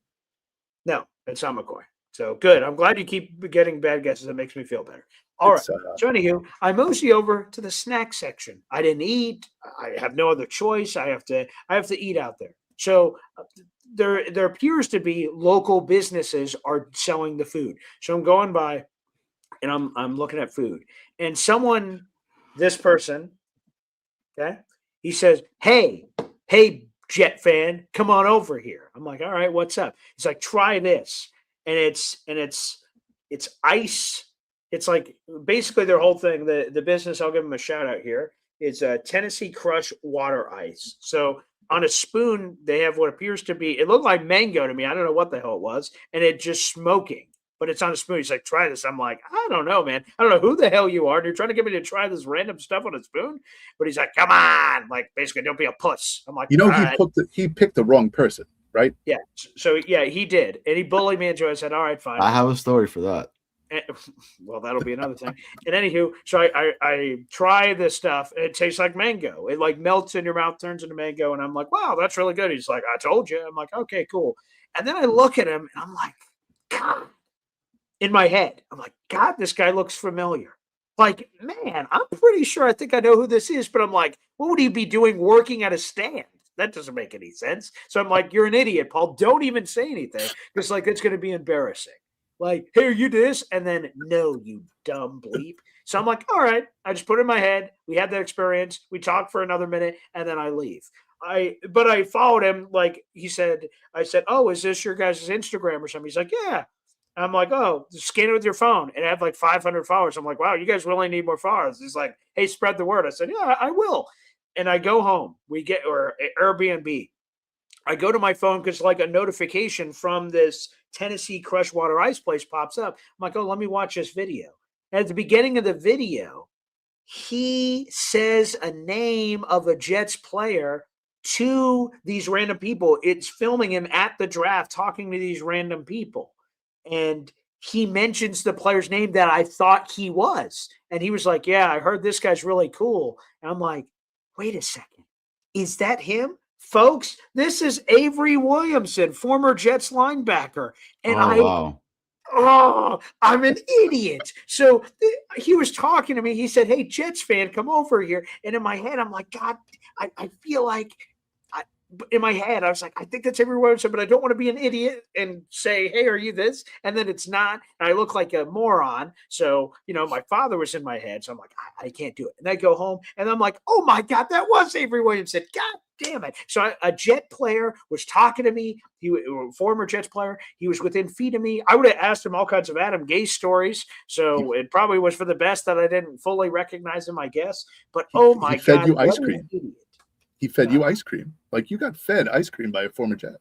No, it's not McCoy. So good. I'm glad you keep getting bad guesses. It makes me feel better. All right. So anywho, I mosey over to the snack section. I didn't eat. I have no other choice. I have to eat out there. So there appears to be local businesses are selling the food. So I'm going by and I'm looking at food. And this person, okay, he says, Hey, Jet fan, come on over here. I'm like, all right, what's up? He's like, try this. And it's ice. It's like basically their whole thing. The business, I'll give them a shout out here, is Tennessee Crush water ice. So on a spoon, they have what appears to be, it looked like mango to me. I don't know what the hell it was. And it's just smoking, but it's on a spoon. He's like, try this. I'm like, I don't know, man. I don't know who the hell you are. You're trying to get me to try this random stuff on a spoon? But he's like, come on. Like, basically, don't be a puss. I'm like, he picked the wrong person, right? Yeah. So, yeah, he did. And he bullied me into it. I said, all right, fine. I have a story for that. Well, that'll be another thing. And anywho, so I try this stuff. And it tastes like mango. It like melts in your mouth, turns into mango. And I'm like, wow, that's really good. He's like, I told you. I'm like, okay, cool. And then I look at him and I'm like, God. In my head, I'm like, God, this guy looks familiar. Like, man, I'm pretty sure I think I know who this is. But I'm like, what would he be doing working at a stand? That doesn't make any sense. So I'm like, you're an idiot, Paul. Don't even say anything. Because like, it's going to be embarrassing. Like, hey, you do this? And then, no, you dumb bleep. So I'm like, all right. I just put it in my head. We had that experience. We talked for another minute, and then I leave. But I followed him. Like I said, oh, is this your guys' Instagram or something? He's like, yeah. And I'm like, oh, scan it with your phone. And I have like 500 followers. I'm like, wow, you guys really need more followers. He's like, hey, spread the word. I said, yeah, I will. And I go home. Or Airbnb. I go to my phone because like a notification from this Tennessee Crush Water Ice place pops up. I'm like, oh, let me watch this video. And at the beginning of the video, he says a name of a Jets player to these random people. It's filming him at the draft talking to these random people. And he mentions the player's name that I thought he was. And he was like, yeah, I heard this guy's really cool. And I'm like, wait a second. Is that him? Folks, this is Avery Williamson, former Jets linebacker. And wow. oh, I'm an idiot. So he was talking to me. He said, "Hey, Jets fan, come over here." And in my head, I'm like, God, I feel like in my head, I was like, I think that's Avery Williamson, but I don't want to be an idiot and say, "Hey, are you this?" And then it's not. And I look like a moron. So, my father was in my head. So I'm like, I can't do it. And I go home and I'm like, oh my God, that was Avery Williamson. God damn it. So a Jet player was talking to me. A former Jets player. He was within feet of me. I would have asked him all kinds of Adam Gase stories. So it probably was for the best that I didn't fully recognize him, I guess. But oh my He fed God, you ice what an cream. idiot. He fed you ice cream. Like you got fed ice cream by a former Jet.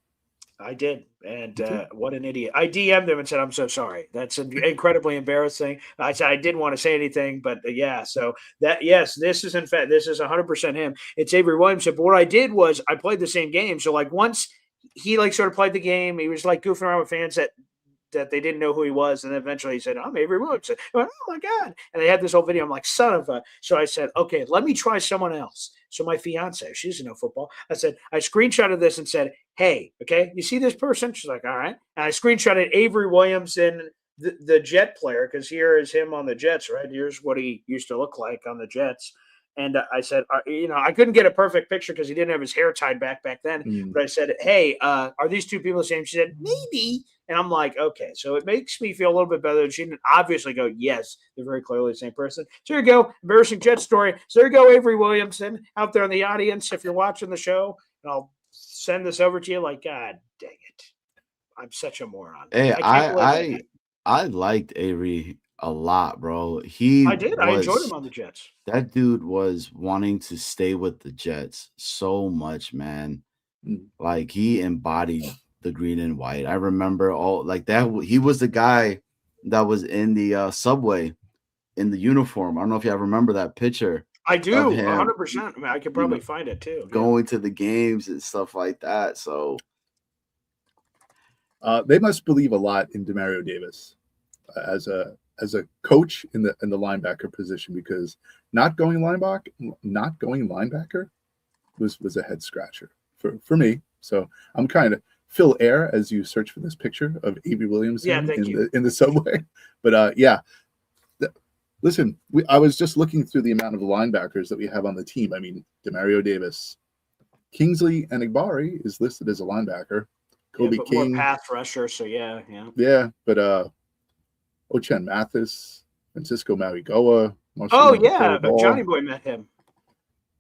I did. And what an idiot. I DM'd him and said, I'm so sorry. That's incredibly embarrassing. I said, I didn't want to say anything, but yeah. So yes, this is 100% him. It's Avery Williamson. But what I did was I played the same game. So like once he like sort of played the game, he was like goofing around with fans that they didn't know who he was. And then eventually he said, I'm Avery Williamson. I went, oh my God. And they had this whole video. I'm like, son of a. So I said, okay, let me try someone else. So my fiance, she doesn't know football. I screenshotted this and said, hey, okay, you see this person? She's like, all right. And I screenshotted Avery Williamson, the Jet player, because here is him on the Jets, right? Here's what he used to look like on the Jets. And I said, I couldn't get a perfect picture because he didn't have his hair tied back then. But I said, hey, are these two people the same? She said, maybe. And I'm like, okay, so it makes me feel a little bit better. She didn't obviously go, yes, they're very clearly the same person. So here you go, embarrassing Jet story. So there you go, Avery Williamson out there in the audience. If you're watching the show, and I'll send this over to you. Like, God dang it, I'm such a moron. Hey, I I liked Avery a lot, bro. I did. I enjoyed him on the Jets. That dude was wanting to stay with the Jets so much, man. Like he embodied the green and white. I remember all like that. He was the guy that was in the subway in the uniform. I don't know if you ever remember that picture. I do, 100%. I mean, I could probably find it too. Going to the games and stuff like that. So they must believe a lot in Demario Davis as a coach in the linebacker position, because not going linebacker was a head scratcher for me. So I'm kind of fill air as you search for this picture of Avery Williamson in the subway. But listen, I was just looking through the amount of linebackers that we have on the team. I mean, Demario Davis, Kingsley Enagbari is listed as a linebacker. Kobe King, more pass rusher. So yeah. But Ochen Mathis, Francisco Marigoa. Johnny Boy met him.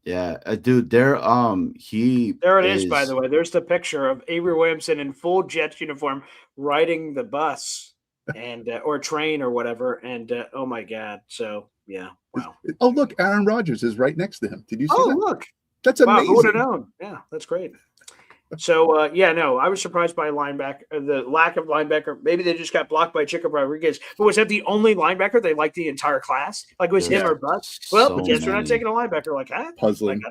Yeah, dude, there it is, by the way. There's the picture of Avery Williamson in full Jets uniform riding the bus and or train or whatever. And oh my God. So yeah. Wow. Oh, look, Aaron Rodgers is right next to him. Did you see that? Oh, look. That's amazing. Who would have known? Yeah, that's great. So, I was surprised by the lack of linebacker. Maybe they just got blocked by Chico Rodriguez. But was that the only linebacker they liked the entire class? Like, it was him or bust? Well, the Jets are not taking a linebacker. Like, huh? Puzzling.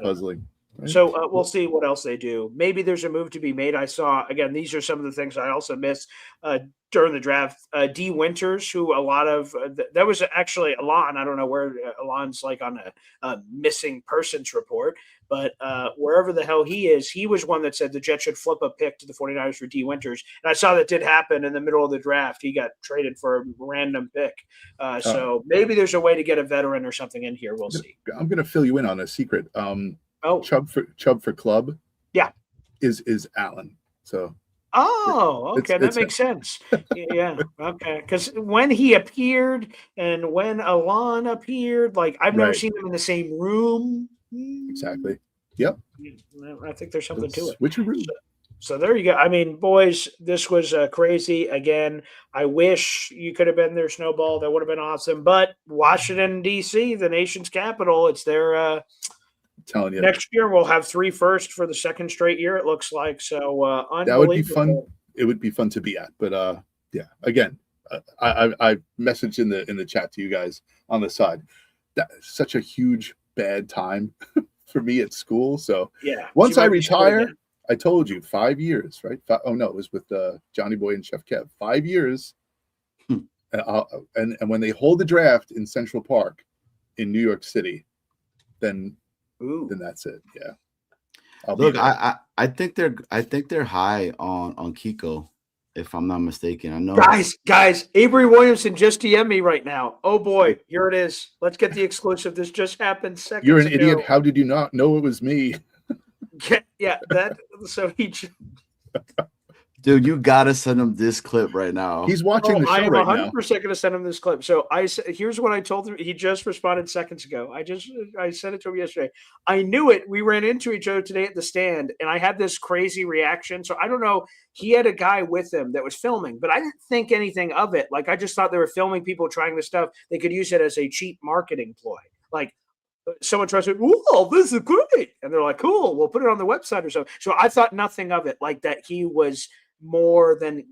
Right? So we'll see what else they do. Maybe there's a move to be made. I saw, again, these are some of the things I also missed during the draft. D. Winters, who a lot of that was actually Alon. I don't know where Alon's like on a missing persons report, but wherever the hell he is, he was one that said the Jets should flip a pick to the 49ers for D. Winters. And I saw that did happen in the middle of the draft. He got traded for a random pick. So maybe there's a way to get a veteran or something in here. We'll see. I'm going to fill you in on a secret. Chubb for club. Yeah. Is Allen. So. Oh, okay. That makes sense. Yeah. Okay. Because when he appeared and when Alon appeared, like I've never seen them in the same room. Exactly. Yep. I think there's something to it. Switcheroo. So there you go. I mean, boys, this was crazy. Again, I wish you could have been there, Snowball. That would have been awesome. But Washington, D.C., the nation's capital, it's their telling you, next year we'll have 3 firsts for the second straight year, it looks like. So that would be fun. It would be fun to be at. But again, I messaged in the chat to you guys on the side. That's such a huge bad time for me at school. So once I retire, I told you 5 years, right? It was with Johnny Boy and Chef Kev. 5 years. And when they hold the draft in Central Park in New York City, then that's it. Yeah. Look, I think they're high on Kiko if I'm not mistaken. I know. Guys, Avery Williamson just DM me right now. Oh boy, here it is. Let's get the exclusive. This just happened seconds You're an ago. idiot. How did you not know it was me? Yeah, that. So he. Dude, you gotta send him this clip right now. He's watching the I show am right 100% now. going to send him this clip. So here's what I told him. He just responded seconds ago. I sent it to him yesterday. I knew it. We ran into each other today at the stand, and I had this crazy reaction. So I don't know. He had a guy with him that was filming, but I didn't think anything of it. Like, I just thought they were filming people trying this stuff. They could use it as a cheap marketing ploy. Like, someone tries to, "Whoa, this is great," and they're like, "Cool, we'll put it on the website or so." So I thought nothing of it, like that he was more than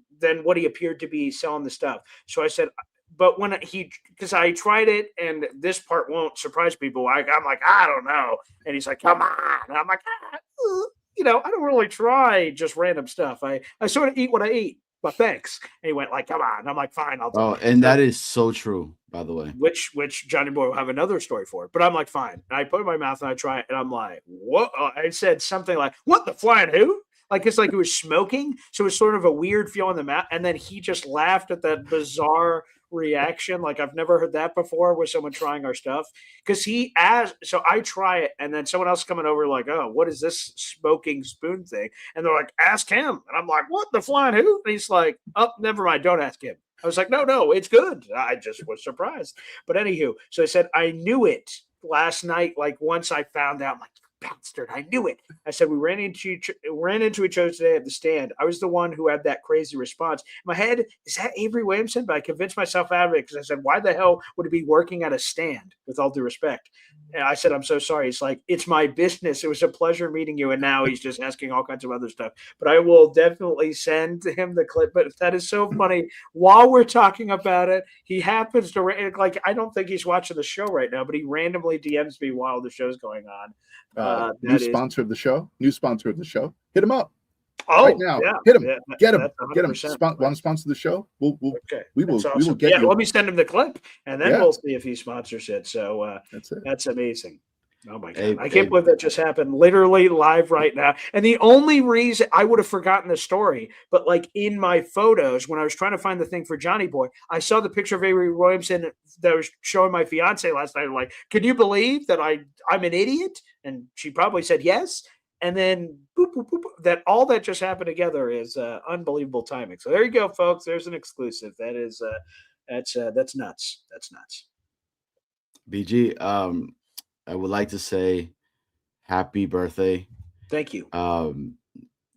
what he appeared to be selling the stuff. So I said, but when because I tried it, and this part won't surprise people. I'm like, I don't know, and he's like, come on, and I'm like, I don't really try just random stuff. I sort of eat what I eat. But thanks. And he went like, come on. I'm like, fine, I'll do it. And that is so true, by the way. Which Johnny Boy will have another story for. But I'm like, fine. And I put it in my mouth and I try it, and I'm like, what? I said something like, what the flying who? Like, it's like it was smoking. So it was sort of a weird feel in the mouth. And then he just laughed at that bizarre reaction. Like, I've never heard that before with someone trying our stuff. Because he asked, so I try it, and then someone else coming over like, oh, what is this smoking spoon thing? And they're like, ask him. And I'm like, what the flying who? And he's like, oh, never mind, don't ask him. I was like, no, it's good. I just was surprised. But anywho, so I said, I knew it last night. Like, once I found out, I'm like, bastard, I knew it. I said, we ran into each other today at the stand. I was the one who had that crazy response. In my head, is that Avery Williamson? But I convinced myself out of it because I said, why the hell would it be working at a stand, with all due respect? And I said, I'm so sorry. It's like, it's my business. It was a pleasure meeting you. And now he's just asking all kinds of other stuff. But I will definitely send him the clip. But that is so funny. While we're talking about it, he happens to, like, I don't think he's watching the show right now, but he randomly DMs me while the show's going on. New sponsor of the show. Hit him up. Oh, right now. Yeah, hit him. Yeah, get him. Get him. Want to sponsor the show? We will awesome. get you. Let me send him the clip, and then we'll see if he sponsors it. So that's it. That's amazing. Oh my God. I can't believe that just happened literally live right now. And the only reason I would have forgotten the story, but like in my photos, when I was trying to find the thing for Johnny Boy, I saw the picture of Avery Williamson that I was showing my fiance last night. I'm like, can you believe that I'm an idiot? And she probably said yes. And then boop, boop, boop, that all that just happened together is unbelievable timing. So there you go, folks. There's an exclusive. That is that's nuts. That's nuts. BG, I would like to say happy birthday. Thank you.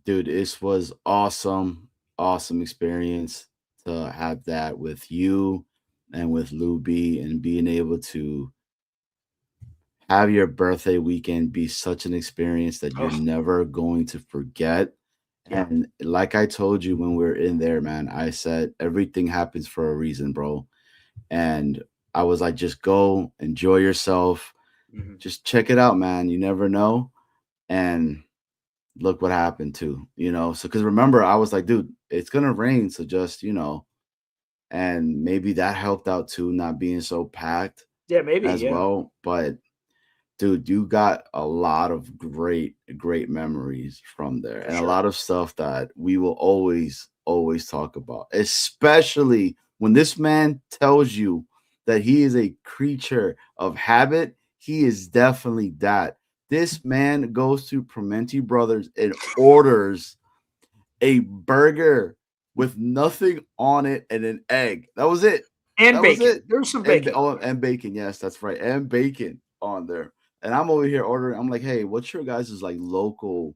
Dude, this was awesome experience to have that with you and with Lou B, and being able to have your birthday weekend be such an experience that you're never going to forget. Yeah. And like I told you when we were in there, man, I said everything happens for a reason, bro. And I was like, just go enjoy yourself. Mm-hmm. Just check it out, man. You never know. And look what happened too, So, because remember, I was like, dude, it's going to rain. So just, and maybe that helped out too, not being so packed. Yeah, maybe as well. But dude, you got a lot of great memories from there, and a lot of stuff that we will always talk about, especially when this man tells you that he is a creature of habit. He is definitely that. This man goes to Promenti Brothers and orders a burger with nothing on it and an egg. That was it. And bacon. There's some bacon. And bacon. Yes, that's right. And bacon on there. And I'm over here ordering. I'm like, hey, what's your guys' like local,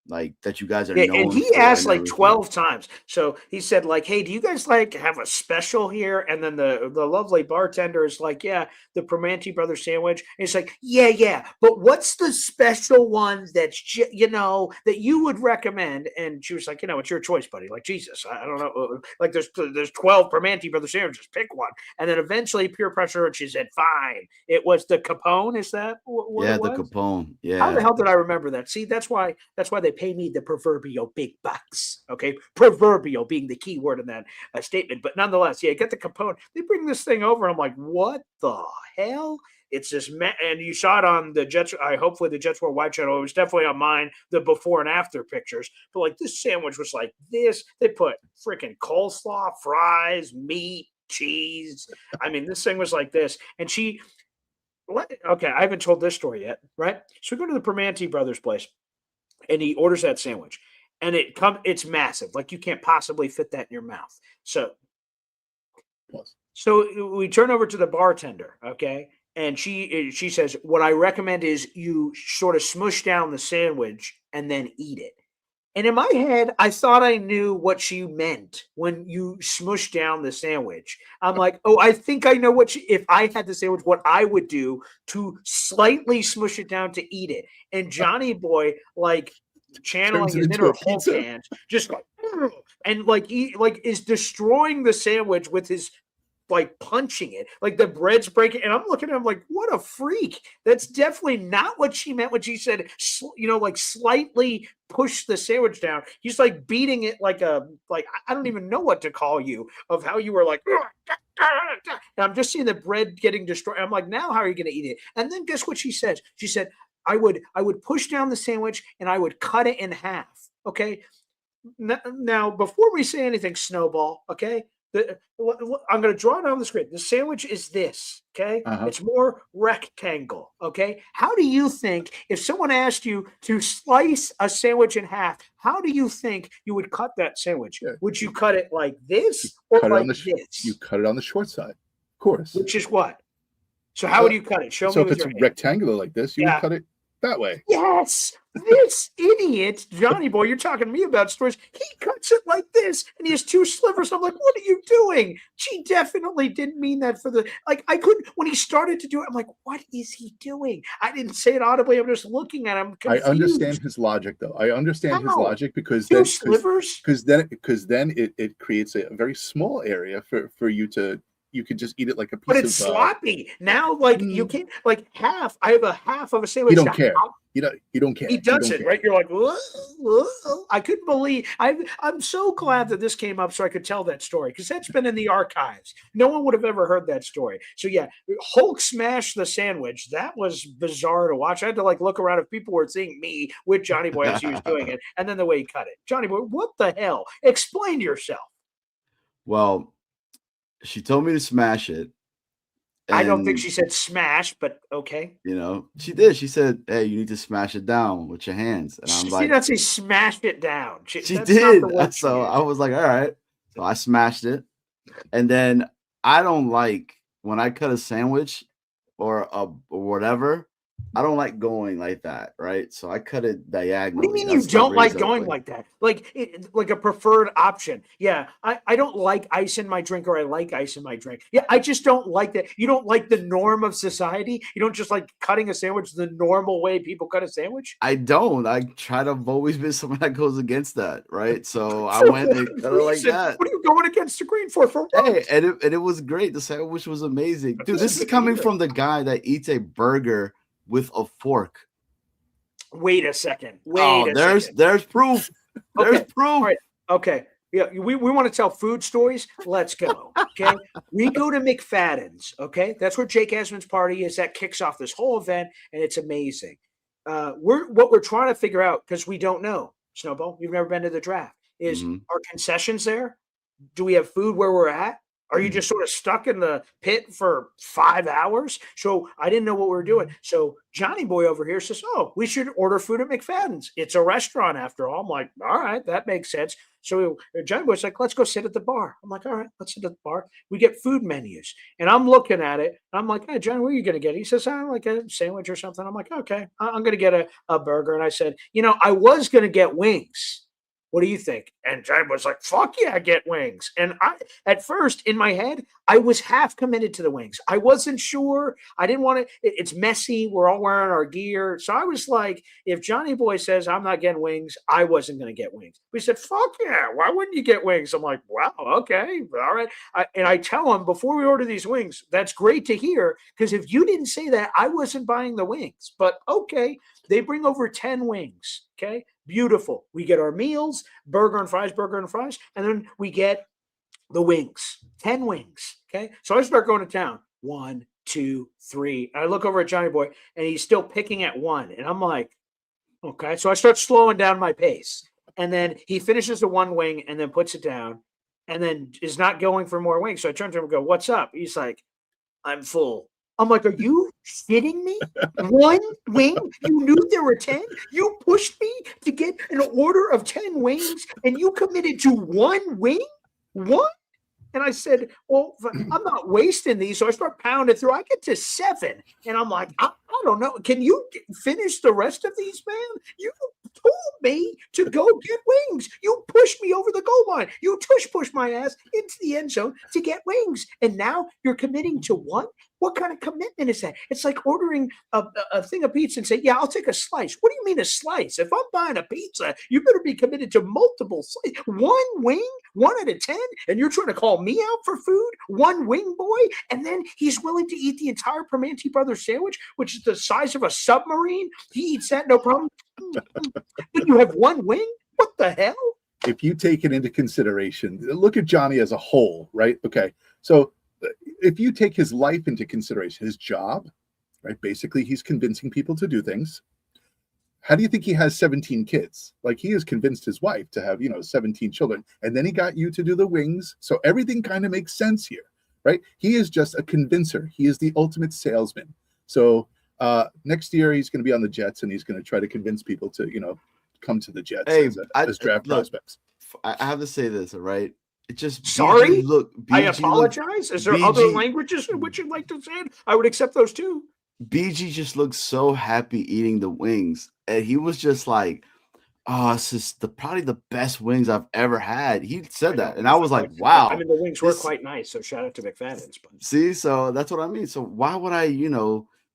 like that you guys are known and he for asked like 12 times. So he said like, hey, do you guys like have a special here? And then the lovely bartender is like, yeah, the Promenti Brothers sandwich. And he's like, yeah. But what's the special one that's, that you would recommend? And she was like, it's your choice, buddy. Like, Jesus, I don't know. Like there's 12 Promenti Brothers sandwiches. Pick one. And then eventually peer pressure, and she said, fine. It was the Capone. Is that what it was? The Capone. Yeah. How the hell did I remember that? See, that's why they pay me the proverbial big bucks. Okay, proverbial being the key word in that statement, but nonetheless, yeah, get the component. They bring this thing over. I'm like, what the hell? It's just, and you saw it on the Jets. Hopefully the Jets World Wide channel. It was definitely on mine, the before and after pictures. But like this sandwich was like this. They put freaking coleslaw, fries, meat, cheese. I mean, this thing was like this. And okay, I haven't told this story yet, right? So we go to the Primanti brothers' place, and he orders that sandwich, and it's massive. Like you can't possibly fit that in your mouth. So we turn over to the bartender, okay? And she says, what I recommend is you sort of smush down the sandwich and then eat it. And in my head, I thought I knew what she meant when you smush down the sandwich. I'm like, oh, I think I know if I had the sandwich, what I would do to slightly smush it down to eat it. And Johnny Boy, like channeling his inner Hulk hands, just like, and like he like is destroying the sandwich with his like punching it, like the bread's breaking. And I'm looking at him like, what a freak. That's definitely not what she meant when she said, like slightly push the sandwich down. He's like beating it like I don't even know what to call you of how you were like, and I'm just seeing the bread getting destroyed. I'm like, now how are you going to eat it? And then guess what she says? She said, I would push down the sandwich and I would cut it in half. Okay. Now, before we say anything, Snowball, okay, I'm going to draw it on the screen. The sandwich is this, okay? It's more rectangle, okay? How do you think, if someone asked you to slice a sandwich in half, how do you think you would cut that sandwich? Yeah. Would you cut it like this or like this? You cut it on the short side, of course. Which is what? So how would you cut it? Show me. So if it's rectangular like this, you would cut it that way. Yes. This idiot, Johnny Boy, you're talking to me about stories. He cuts it like this, and he has two slivers. I'm like, what are you doing? She definitely didn't mean that for I couldn't, when he started to do it, I'm like, what is he doing? I didn't say it audibly. I'm just looking at him confused. I understand his logic, though. I understand his logic because two slivers? Because then it creates a very small area for you to. You could just eat it like a piece of. But it's sloppy. Now, like, you can't, like, half. I have a half of a sandwich. You don't care. You don't care. He does it, right? You're like, whoa. I couldn't believe. I'm so glad that this came up so I could tell that story because that's been in the archives. No one would have ever heard that story. So, yeah, Hulk smashed the sandwich. That was bizarre to watch. I had to, like, look around if people were seeing me with Johnny Boy as he was doing it. And then the way he cut it. Johnny Boy, what the hell? Explain yourself. Well, she told me to smash it. I don't think she said smash, but okay. You know, she did. She said, hey, you need to smash it down with your hands. And I'm like, she did not say smash it down. She did. So I was like, all right. So I smashed it. And then I don't like when I cut a sandwich or whatever, I don't like going like that, right? So I cut it diagonally. What do you mean you don't like going like that? Like a preferred option. Yeah, I don't like ice in my drink, or I like ice in my drink. Yeah, I just don't like that. You don't like the norm of society? You don't just like cutting a sandwich the normal way people cut a sandwich? I don't. I try to always be someone that goes against that, right? So I went and cut it like that. What are you going against the green for? Hey, and it was great. The sandwich was amazing. Dude, this is coming from the guy that eats a burger with a fork. Wait a second. There's proof. There's proof. All right. Okay. Yeah, we want to tell food stories. Let's go. Okay. We go to McFadden's. Okay. That's where Jake Esmond's party is. That kicks off this whole event, and it's amazing. What we're trying to figure out, because we don't know, Snowball, you've never been to the draft, is are concessions there? Do we have food where we're at? Are you just sort of stuck in the pit for 5 hours? So I didn't know what we were doing. So Johnny Boy over here says, oh, we should order food at McFadden's. It's a restaurant after all. I'm like, all right, that makes sense. So Johnny Boy's like, let's go sit at the bar. I'm like, all right, let's sit at the bar. We get food menus. And I'm looking at it. I'm like, hey, Johnny, what are you going to get? He says, I like a sandwich or something. I'm like, okay, I'm going to get a burger. And I said, I was going to get wings. What do you think? And Johnny was like, fuck yeah, get wings. And at first, in my head, I was half committed to the wings. I wasn't sure. I didn't want to. It's messy. We're all wearing our gear. So I was like, if Johnny Boy says I'm not getting wings, I wasn't going to get wings. We said, fuck yeah, why wouldn't you get wings? I'm like, wow, okay, all right. And I tell him, before we order these wings, that's great to hear, because if you didn't say that, I wasn't buying the wings. But okay, they bring over 10 wings. Okay, beautiful. We get our meals, burger and fries, and then we get the wings, 10 wings. Okay, so I start going to town. 1, 2, 3. And I look over at Johnny Boy, and he's still picking at 1, and I'm like, okay. So I start slowing down my pace, and then he finishes the 1 wing and then puts it down, and then is not going for more wings. So I turn to him and go, "What's up?" He's like, "I'm full." I'm like, "Are you shitting me? 1 wing? You knew there were 10? You pushed me to get an order of 10 wings, and you committed to 1 wing? What?" And I said, "Well, I'm not wasting these." So I start pounding through. I get to 7, and I'm like, I don't know. Can you finish the rest of these, man? You told me to go get wings. You pushed me over the goal line. You push my ass into the end zone to get wings. And now you're committing to 1? What kind of commitment is that? It's like ordering a thing of pizza and say, "Yeah, I'll take a slice." What do you mean a slice? If I'm buying a pizza, you better be committed to multiple slices. 1 wing, 1 out of 10, and you're trying to call me out for food? 1 wing, boy? And then he's willing to eat the entire Primanti Brothers sandwich, which is the size of a submarine. He eats that, no problem. But you have 1 wing? What the hell? If you take it into consideration, look at Johnny as a whole, right? Okay, so if you take his life into consideration, his job, right? Basically, he's convincing people to do things. How do you think he has 17 kids? Like, he has convinced his wife to have, 17 children. And then he got you to do the wings. So everything kind of makes sense here, right? He is just a convincer. He is the ultimate salesman. So next year he's going to be on the Jets, and he's going to try to convince people to, come to the Jets as draft prospects. I have to say this, all right? It just sorry. BG I apologize. Is there other languages in which you'd like to say it? I would accept those too. BG just looked so happy eating the wings, and he was just like, "Oh, this is probably the best wings I've ever had." He said that, and I was like, "Wow." I mean, the wings were quite nice, so shout out to McFadden's. See, so that's what I mean. So why would I,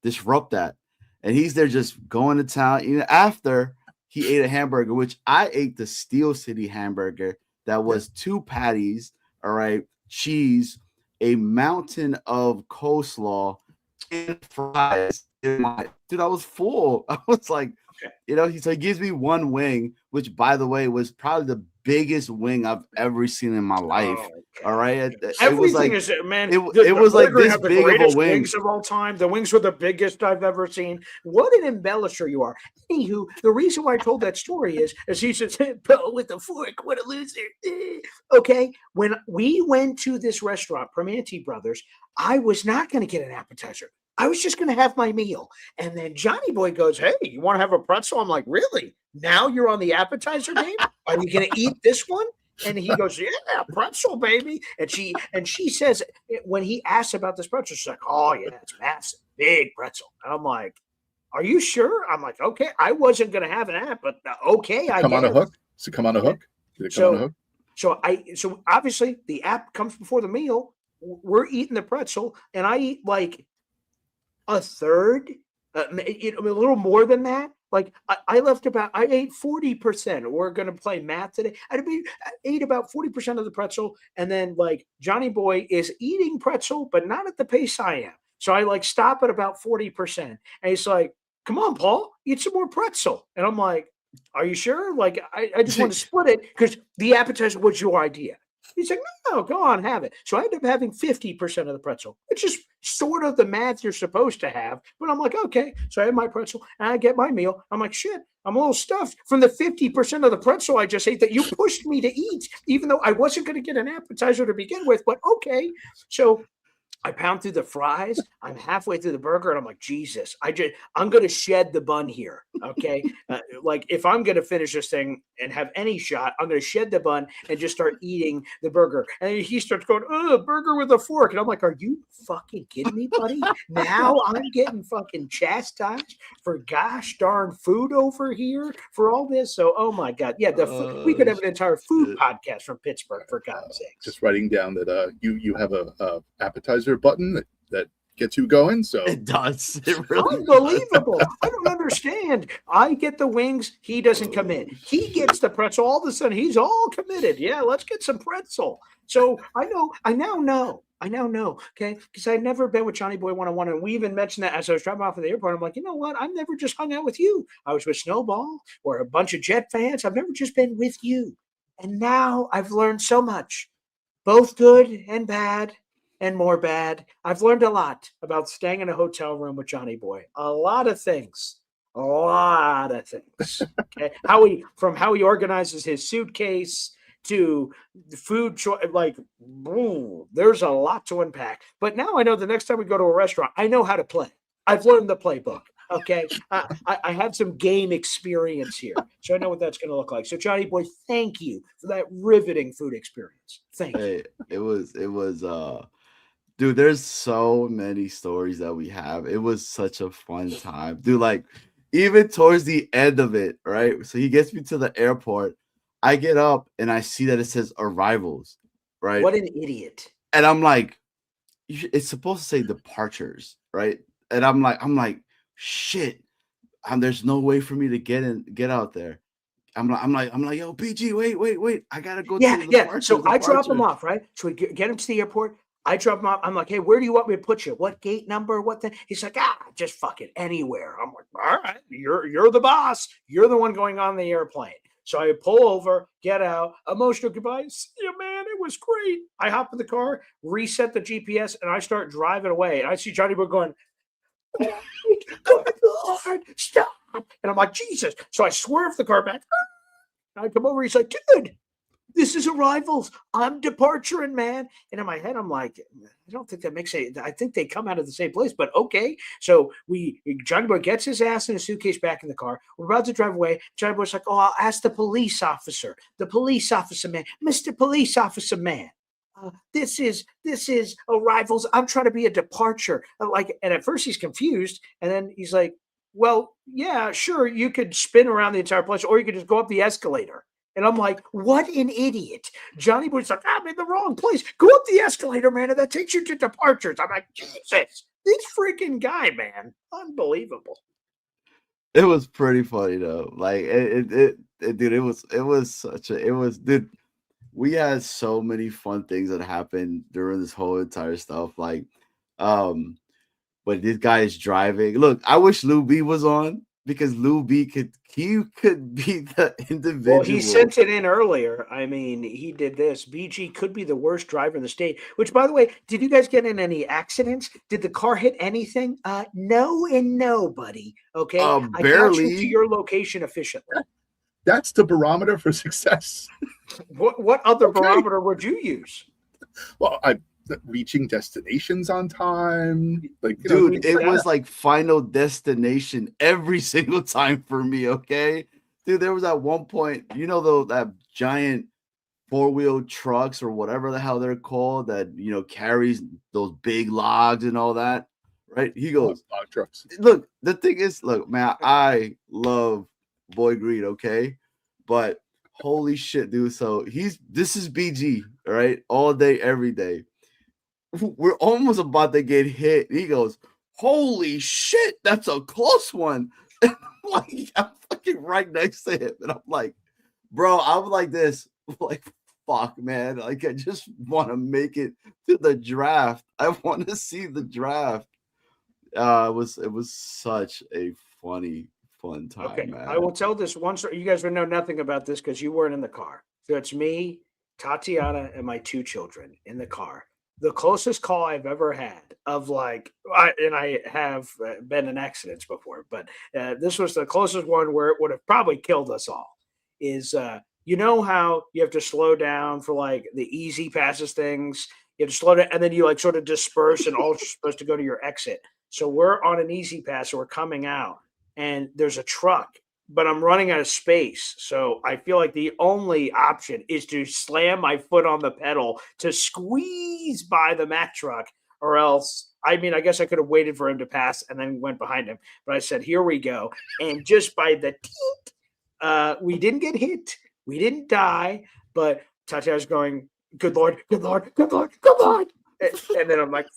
disrupt that? And he's there just going to town. After he ate a hamburger, which I ate the Steel City hamburger. That was 2 patties, all right, cheese, a mountain of coleslaw, and fries. Dude, I was full. I was like, he gives me 1 wing, which, by the way, was probably the biggest wing I've ever seen in my life. All right, everything is, man. It was like this big of a wing. Wings of all time. The wings were the biggest I've ever seen. What an embellisher you are. Anywho, the reason why I told that story is he says, "With the fork, what a loser." Okay, when we went to this restaurant, Primanti Brothers, I was not going to get an appetizer. I was just going to have my meal. And then Johnny Boy goes, "Hey, you want to have a pretzel?" I'm like, "Really? Now you're on the appetizer game? Are you going to eat this one?" And he goes, "Yeah, pretzel, baby." And she says, when he asks about this pretzel, she's like, "Oh, yeah, it's massive, big pretzel." And I'm like, "Are you sure?" I'm like, "Okay, I wasn't going to have an app, but okay, I come on a hook. So come on a hook. So obviously the app comes before the meal. We're eating the pretzel, and I eat like a third, a little more than that. Like I ate 40%. We're going to play math today. I ate about 40% of the pretzel. And then like Johnny Boy is eating pretzel, but not at the pace I am. So I stop at about 40%. And he's like, "Come on, Paul, eat some more pretzel." And I'm like, "Are you sure?" Like, I just want to split it because the appetizer was your idea. He's like, "No, go on, have it." So I ended up having 50% of the pretzel, which is sort of the math you're supposed to have. But I'm like, okay. So I have my pretzel and I get my meal. I'm like, shit, I'm a little stuffed from the 50% of the pretzel I just ate that you pushed me to eat, even though I wasn't going to get an appetizer to begin with. But okay. So I pound through the fries. I'm halfway through the burger, and I'm like, Jesus, I'm going to shed the bun here. Okay. Like if I'm going to finish this thing and have any shot, I'm going to shed the bun and just start eating the burger. And he starts going, "Oh, burger with a fork." And I'm like, "Are you fucking kidding me, buddy? Now I'm getting fucking chastised for gosh darn food over here for all this." So, oh my God. Yeah. We could have an entire food podcast from Pittsburgh, for God's sake. Just writing down that you have a appetizer button that gets you going. So it does. It really unbelievable. I don't understand. I get the wings. He doesn't commit. He gets the pretzel. All of a sudden, he's all committed. Yeah, let's get some pretzel. So I now know I now know, okay, because I'd never been with Johnny Boy one-on-one, and we even mentioned that as I was driving off of the airport. I'm like, you know what? I've never just hung out with you. I was with Snowball or a bunch of Jet fans. I've never just been with you. And now I've learned so much, both good and bad and more bad. I've learned a lot about staying in a hotel room with Johnny Boy. A lot of things. A lot of things. Okay. How he organizes his suitcase to the food choice, like, boom, there's a lot to unpack. But now I know the next time we go to a restaurant, I know how to play. I've learned the playbook. Okay. I have some game experience here. So I know what that's going to look like. So, Johnny Boy, thank you for that riveting food experience. Thank you. Hey, it was dude, there's so many stories that we have. It was such a fun time. Dude, like even towards the end of it, right? So he gets me to the airport. I get up and I see that it says arrivals, right? What an idiot. And I'm like, it's supposed to say departures, right? And I'm like, shit. There's no way for me to get out there. I'm like, yo, PG, wait. I gotta go to the departures. So I drop him off, right? So we get him to the airport. I drop him off. I'm like, hey, where do you want me to put you? What gate number? What thing? He's like, just fucking anywhere. I'm like, all right, you're the boss. You're the one going on the airplane. So I pull over, get out, emotional goodbye. See you, man. It was great. I hop in the car, reset the GPS, and I start driving away. And I see Johnny Boy going, oh, good Lord, stop. And I'm like, Jesus. So I swerve the car back. I come over. He's like, dude, this is arrivals. I'm departuring, man. And in my head, I'm like, I don't think that makes sense. I think they come out of the same place, but okay. So Johnny Boy gets his ass in a suitcase back in the car. We're about to drive away. Johnny Boy's like, oh, I'll ask the police officer man, Mr. Police Officer man. This is arrivals. I'm trying to be a departure. And at first he's confused, and then he's like, well, yeah, sure, you could spin around the entire place, or you could just go up the escalator. And I'm like, what an idiot. Johnny Boy's like, I'm in the wrong place. Go up the escalator, man, and that takes you to departures. I'm like, Jesus, this freaking guy, man. Unbelievable. It was pretty funny though. Like dude, dude, we had so many fun things that happened during this whole entire stuff. Like, but this guy is driving. Look, I wish Lou B was on because Lou B could be the individual. Well, he sent it in earlier. I mean, he did this. BG could be the worst driver in the state. Which, by the way, did you guys get in any accidents? Did the car hit anything? No and no, buddy. Okay, barely. I got you to your location efficiently. That's the barometer for success. What other barometer would you use? Well, reaching destinations on time, like dude, it was like Final Destination every single time for me. Okay, dude, there was at one point, that giant 4-wheel trucks or whatever the hell they're called that carries those big logs and all that, right? He goes, log trucks. Look, the thing is, look, man, I love Boy Green, okay, but holy shit, dude. So this is BG, right? All day, every day. We're almost about to get hit. He goes, holy shit, that's a close one. And I'm fucking right next to him. And I'm like, bro, I'm like this. Like, fuck, man. Like, I just want to make it to the draft. I want to see the draft. It was such a fun time, okay, man. I will tell this one story. You guys would know nothing about this because you weren't in the car. So it's me, Tatiana, and my 2 children in the car. The closest call I've ever had of I have been in accidents before, but this was the closest one where it would have probably killed us all. Is you know how you have to slow down for like the easy passes things? You have to slow down and then you like sort of disperse and all supposed to go to your exit. So we're on an easy pass, so we're coming out and there's a truck, but I'm running out of space. So I feel like the only option is to slam my foot on the pedal to squeeze by the Mack truck, or else, I mean, I guess I could have waited for him to pass and then went behind him. But I said, here we go. And just by the teat, we didn't get hit. We didn't die. But Tatiana's going, good Lord, good Lord, good Lord, good Lord. And then I'm like,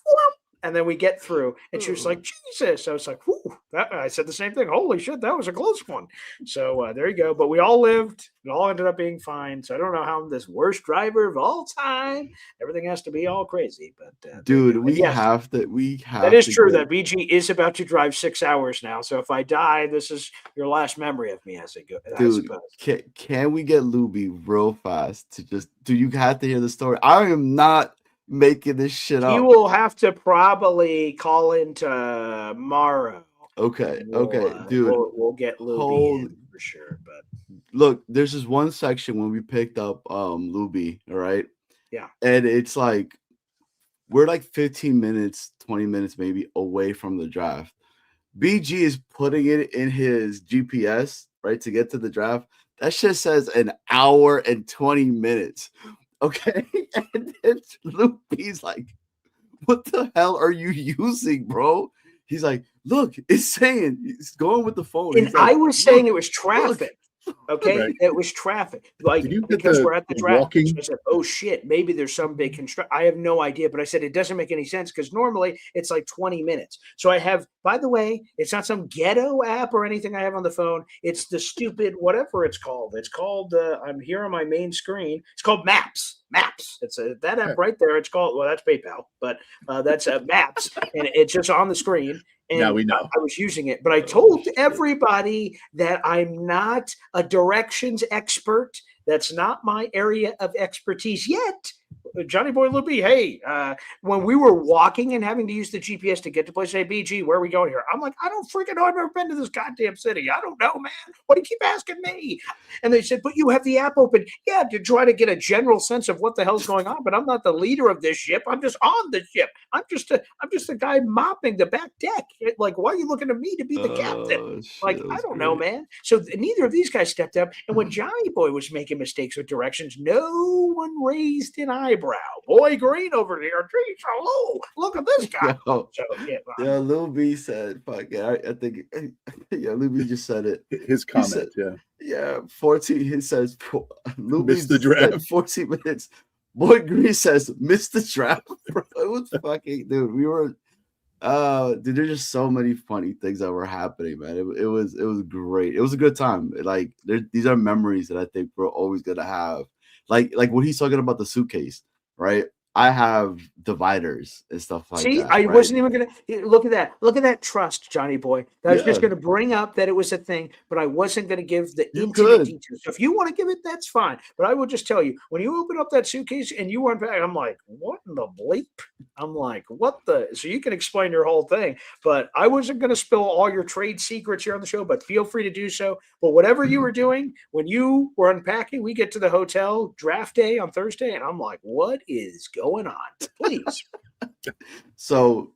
And then we get through, and she was like, Jesus. I was like, whew. I said the same thing. Holy shit, that was a close one. So there you go. But we all lived. It all ended up being fine. So I don't know how I'm this worst driver of all time. Everything has to be all crazy. But Dude, we yes, have to that is true. get, That BG is about to drive 6 hours now. So if I die, this is your last memory of me as it goes. I dude. suppose. Can we get Luby real fast to just? Do you have to hear the story? I am not making this shit He up. will have to probably call in tomorrow. Okay, We'll, dude. we'll get Luby in for sure. But look, there's this one section when we picked up Luby, all right? yeah. And it's like we're like 15 minutes, 20 minutes maybe away from the draft. BG is putting it in his GPS, right, to get to the draft. That shit says an hour and 20 minutes. Okay. And then Luby's like, what the hell are you using, bro? He's like, look, it's saying it's going with the phone. And He's like, I was saying it was traffic. Okay, Right. it was traffic. Like Did you get because the we're at the draft. walking? So I said, "Oh shit, maybe there's some big construct." I have no idea, but I said it doesn't make any sense because normally it's like 20 minutes. So I have, by the way, it's not some ghetto app or anything I have on the phone. It's the stupid whatever it's called. It's called. I'm here on my main screen. It's called Maps. Maps. It's that app right there. It's called. Well, that's PayPal, but that's Maps, and it's just on the screen. And Now we know. I was using it, but I told everybody that I'm not a directions expert. That's not my area of expertise yet. Johnny Boy Luby, hey, when we were walking and having to use the GPS to get to place, hey, BG, where are we going here? I'm like, I don't freaking know. I've never been to this goddamn city. I don't know, man. Why do you keep asking me? And they said, but you have the app open. Yeah, to try to get a general sense of what the hell's going on. But I'm not the leader of this ship. I'm just on the ship. I'm just a guy mopping the back deck. Like, why are you looking to me to be the captain? Like, I don't know, man. So neither of these guys stepped up. And when Johnny Boy was making mistakes with directions, no one raised an eyebrow. Boy Green over here, geez, hello, look at this guy. Yo, So Lil B said, "Fuck it." I think, yeah, Lil B just said it. His comment, said, yeah. Yeah, 14. He says, Lil B Missed the draft. 14 minutes. Boy Green says, missed the draft. Bro, it was fucking, dude. We were, dude. There's just so many funny things that were happening, man. It was great. It was a good time. Like, these are memories that I think we're always gonna have. Like when he's talking about the suitcase, right? I have dividers and stuff like see, that. I right? wasn't even gonna look at that. Look at that trust, Johnny Boy. I was just Yeah. gonna bring up that it was a thing, but I wasn't gonna give the You intimate could. details. So if you want to give it, that's fine. But I will just tell you, when you open up that suitcase and you unpack, I'm like, what in the bleep? I'm like, what the? So you can explain your whole thing, but I wasn't gonna spill all your trade secrets here on the show. But feel free to do so. But whatever you were doing when you were unpacking, we get to the hotel draft day on Thursday, and I'm like, what is going on? Please. So,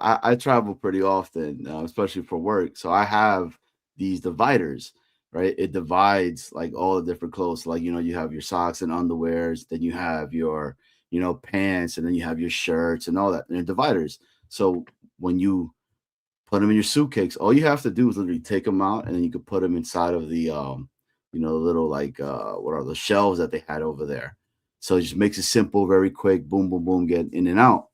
I travel pretty often, especially for work. So I have these dividers, right? It divides like all the different clothes. Like, you have your socks and underwears, then you have your, pants, and then you have your shirts and all that. And they're dividers. So when you put them in your suitcase, all you have to do is literally take them out, and then you could put them inside of the, little like, what are the shelves that they had over there. So it just makes it simple, very quick, boom, boom, boom, get in and out.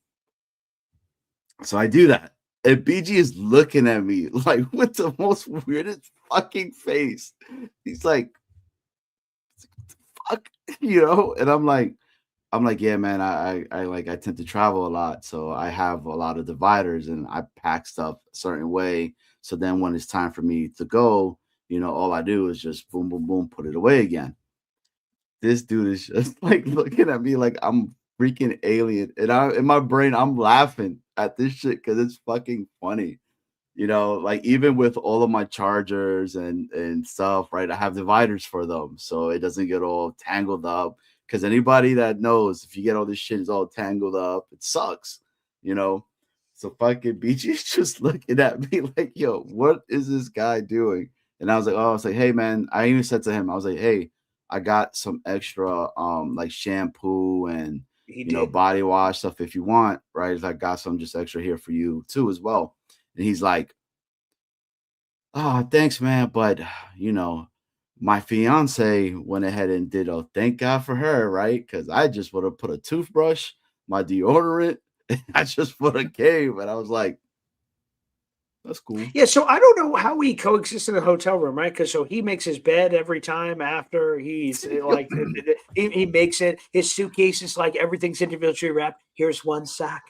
So I do that. And BG is looking at me like with the most weirdest fucking face. He's like, fuck, and I'm like, yeah, man, I tend to travel a lot. So I have a lot of dividers and I pack stuff a certain way. So then when it's time for me to go, all I do is just boom, boom, boom, put it away again. This dude is just like looking at me like I'm freaking alien. And in my brain, I'm laughing at this shit because it's fucking funny. Like even with all of my chargers and stuff, right? I have dividers for them so it doesn't get all tangled up. Because anybody that knows, if you get all this shit is all tangled up, it sucks, So fucking BG is just looking at me like, yo, what is this guy doing? And I was like, hey man, I even said to him, I was like, hey, I got some extra like shampoo and body wash stuff if you want, right? I got some just extra here for you too as well. And he's like, oh, thanks, man. But my fiance went ahead and did thank God for her, right? Because I just would have put a toothbrush, my deodorant, I just put a game, and I was like, "That's cool." Yeah, so I don't know how he coexists in the hotel room, right? Because so he makes his bed every time after he's like he makes it. His suitcase is like everything's individually wrapped. Here's one sock.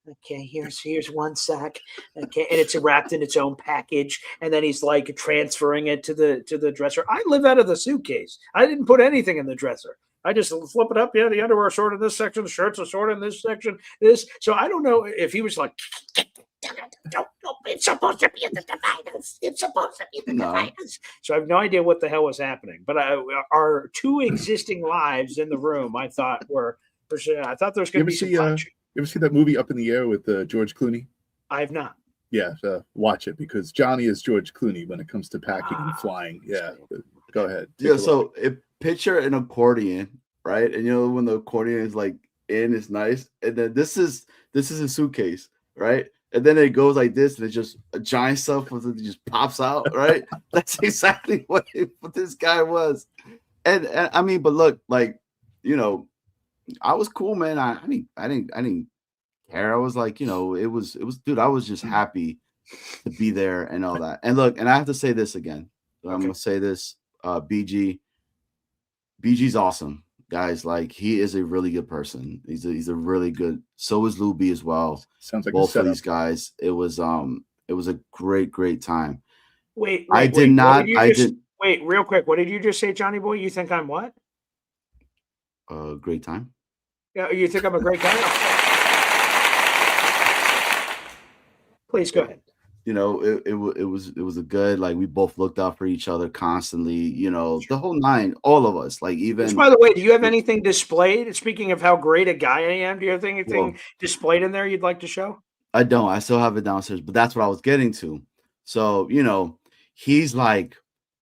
Okay, here's one sock. Okay, and it's wrapped in its own package. And then he's like transferring it to the dresser. I live out of the suitcase. I didn't put anything in the dresser. I just flip it up. Yeah, the underwear are sorted in this section. The shirts are sorted in this section. This. So I don't know if he was like no, it's supposed to be in the dividers. It's supposed to be in the dividers. So I have no idea what the hell was happening. But our two existing lives in the room, I thought were. I thought there was going to be some punch. You ever see that movie Up in the Air with George Clooney? I have not. Yeah, watch it because Johnny is George Clooney when it comes to packing and flying. Yeah, go ahead. Yeah, so picture an accordion, right? And you know when the accordion is like in, it's nice, and then this is a suitcase, right? And then it goes like this, and it's just a giant stuff with it just pops out, right? That's exactly what this guy was. And I mean, but look, like, you know, I was cool, man. I didn't care. I was like, you know, it was, dude, I was just happy to be there and all that. And look, and I have to say this again. I'm gonna say this, BG's awesome. Guys, like he is a really good person. He's a really good. So is Lou B as well. Sounds like both of these guys. It was a great time. Wait, I did not. I did. Wait, real quick. What did you just say, Johnny boy? You think I'm what? Great time. Yeah, you think I'm a great guy? Please go ahead. You know, it was a good, like, we both looked out for each other constantly, you know, the whole nine, all of us, like, even. Which, by the way, do you have anything displayed? Speaking of how great a guy I am, do you have anything displayed in there you'd like to show? I don't. I still have it downstairs, but that's what I was getting to. So, you know, he's like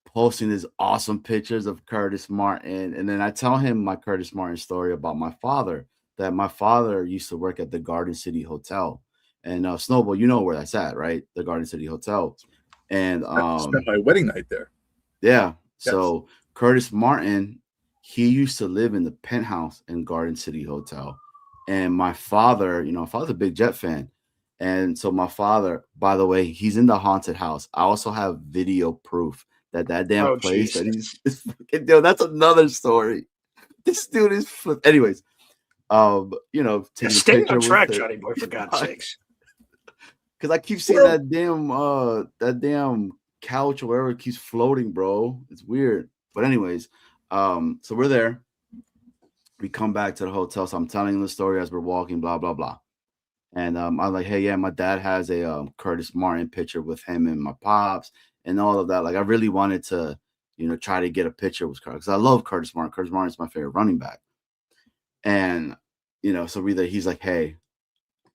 posting these awesome pictures of Curtis Martin. And then I tell him my Curtis Martin story about my father, that my father used to work at the Garden City Hotel. And Snowball, you know where that's at, right? The Garden City Hotel. And I spent my wedding night there. Yeah. Yes. So Curtis Martin, he used to live in the penthouse in Garden City Hotel. And my father, you know, my father's a big Jet fan. And so my father, by the way, he's in the haunted house. I also have video proof that damn place that he's yo, that's another story. This dude is anyways. You know, stay on track, Johnny boy, for God's sakes. Because I keep seeing that damn couch or wherever it keeps floating, bro. It's weird. But anyways, so we're there. We come back to the hotel. So I'm telling the story as we're walking, blah, blah, blah. And I'm like, hey, yeah, my dad has a Curtis Martin picture with him and my pops and all of that. Like, I really wanted to, you know, try to get a picture with Curtis. Because I love Curtis Martin. Curtis Martin is my favorite running back. And, you know, so he's like, hey,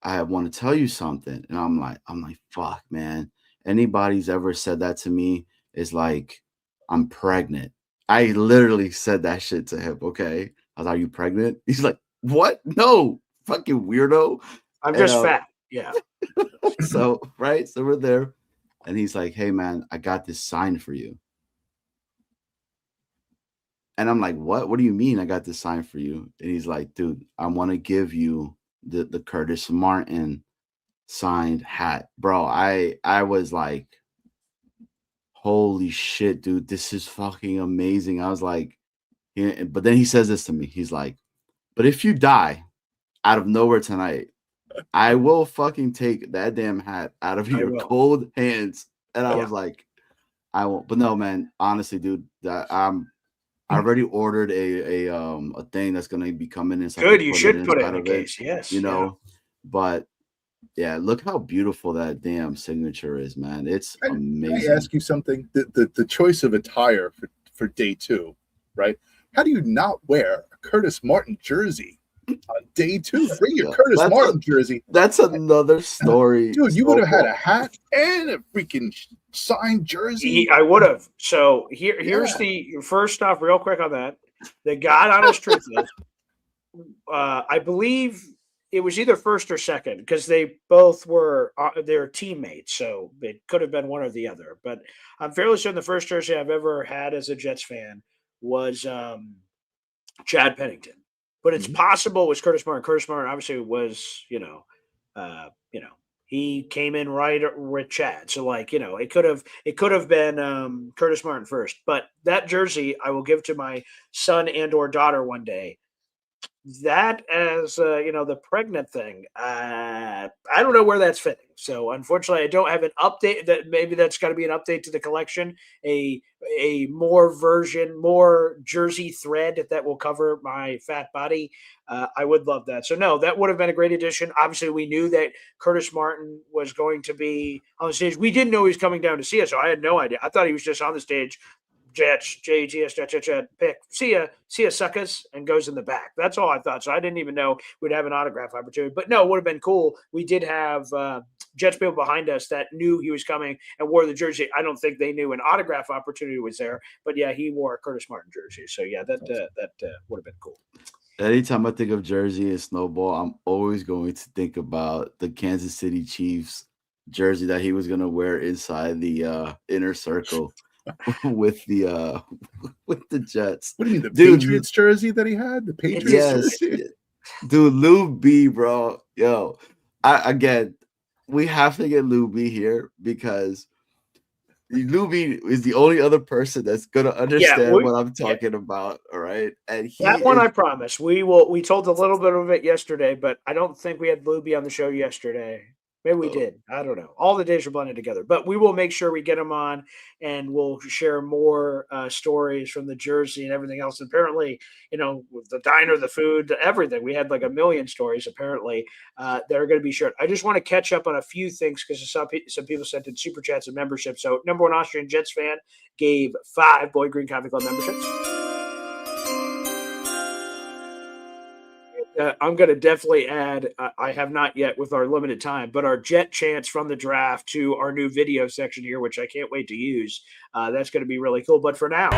I want to tell you something. And I'm like, fuck, man. Anybody's ever said that to me is like, I'm pregnant. I literally said that shit to him. Okay. I was like, are you pregnant? He's like, what? No, fucking weirdo. I'm just fat. Yeah. So, right. So we're there. And he's like, hey, man, I got this sign for you. And I'm like, what? What do you mean I got this sign for you? And he's like, dude, I want to give you the Curtis Martin signed hat. Bro, I was like, holy shit, dude, this is fucking amazing. I was like, yeah, but then he says this to me. He's like, but if you die out of nowhere tonight, I will fucking take that damn hat out of your cold hands. And I was like, I won't. But no, man, honestly, dude, I already ordered a thing that's gonna be coming in. Good, you should put it in a case. Yes, you know. But yeah, look how beautiful that damn signature is, man. It's amazing. Can I ask you something? The choice of attire for day 2, right? How do you not wear a Curtis Martin jersey on day 2? Bring your Curtis Martin jersey. That's another story, dude. You would have had a hat and a freaking signed jersey. I would have. So here's the first off, real quick on that. The God honest truth is, I believe it was either first or second because they both were their teammates, so it could have been one or the other. But I'm fairly certain the first jersey I've ever had as a Jets fan was Chad Pennington. But it's possible it was Curtis Martin. Curtis Martin obviously was, you know, he came in right with Chad. So it could have been Curtis Martin first. But that jersey I will give to my son and or daughter one day. That as the pregnant thing, I don't know where that's fitting. So unfortunately, I don't have an update. That maybe that's got to be an update to the collection, a more jersey thread that will cover my fat body. I would love that. So no, that would have been a great addition. Obviously, we knew that Curtis Martin was going to be on the stage. We didn't know he was coming down to see us, so I had no idea. I thought he was just on the stage. Jets, JETS, pick, see ya, suckers, and goes in the back. That's all I thought. So I didn't even know we'd have an autograph opportunity. But no, it would have been cool. We did have Jets people behind us that knew he was coming and wore the jersey. I don't think they knew an autograph opportunity was there. But yeah, he wore a Curtis Martin jersey. So yeah, that would have been cool. Anytime I think of jersey and Snowball, I'm always going to think about the Kansas City Chiefs jersey that he was going to wear inside the inner circle. with the Jets. What do you mean, the Patriots jersey that he had? The Patriots jersey? Dude, Lou B, bro. Yo, we have to get Lou B here because Lou B is the only other person that's gonna understand what I'm talking about. All right. And I promise. We told a little bit of it yesterday, but I don't think we had Lou B on the show yesterday. Maybe we did. I don't know. All the days are blended together. But we will make sure we get him on, and we'll share more stories from the jersey and everything else. Apparently, with the diner, the food, everything. We had like a million stories, apparently, that are going to be shared. I just want to catch up on a few things because some people sent in Super Chats and membership. So, number one Austrian Jets fan gave 5 Boy Green Coffee Club memberships. I'm going to definitely add, I have not yet with our limited time, but our Jet chants from the draft to our new video section here, which I can't wait to use. That's going to be really cool. But for now,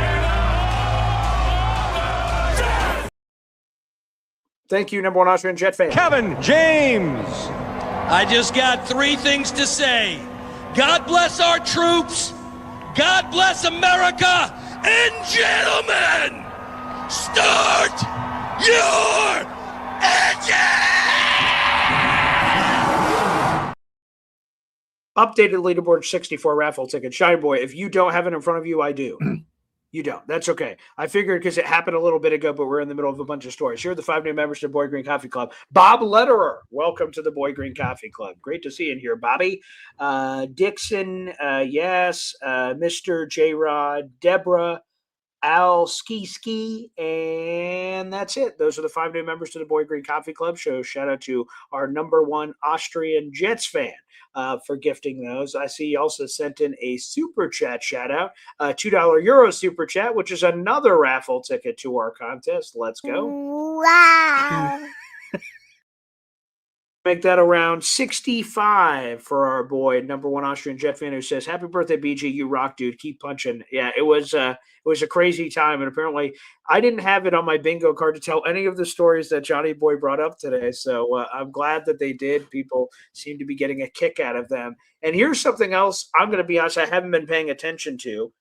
thank you, number one Austrian Jet fan. Kevin James. I just got 3 things to say. God bless our troops. God bless America. And gentlemen, start your updated leaderboard 64 raffle ticket. Shine Boy, if you don't have it in front of you, I do. You don't. That's okay. I figured because it happened a little bit ago, but we're in the middle of a bunch of stories. Here are the 5 new members to Boy Green Coffee Club. Bob Lederer, welcome to the Boy Green Coffee Club. Great to see you in here, Bobby. Dixon, yes. Mr. J-Rod, Deborah, Al Ski, and that's it. Those are the 5 new members to the Boy Green Coffee Club. So shout out to our number one Austrian Jets fan for gifting those. I see you also sent in a super chat shout out, $2 Euro super chat, which is another raffle ticket to our contest. Let's go. Wow. Make that around 65 for our boy, number one Austrian Jet fan, who says, "Happy birthday, BG! You rock, dude. Keep punching." Yeah, it was a crazy time, and apparently, I didn't have it on my bingo card to tell any of the stories that Johnny Boy brought up today. So I'm glad that they did. People seem to be getting a kick out of them. And here's something else. I'm going to be honest. I haven't been paying attention to.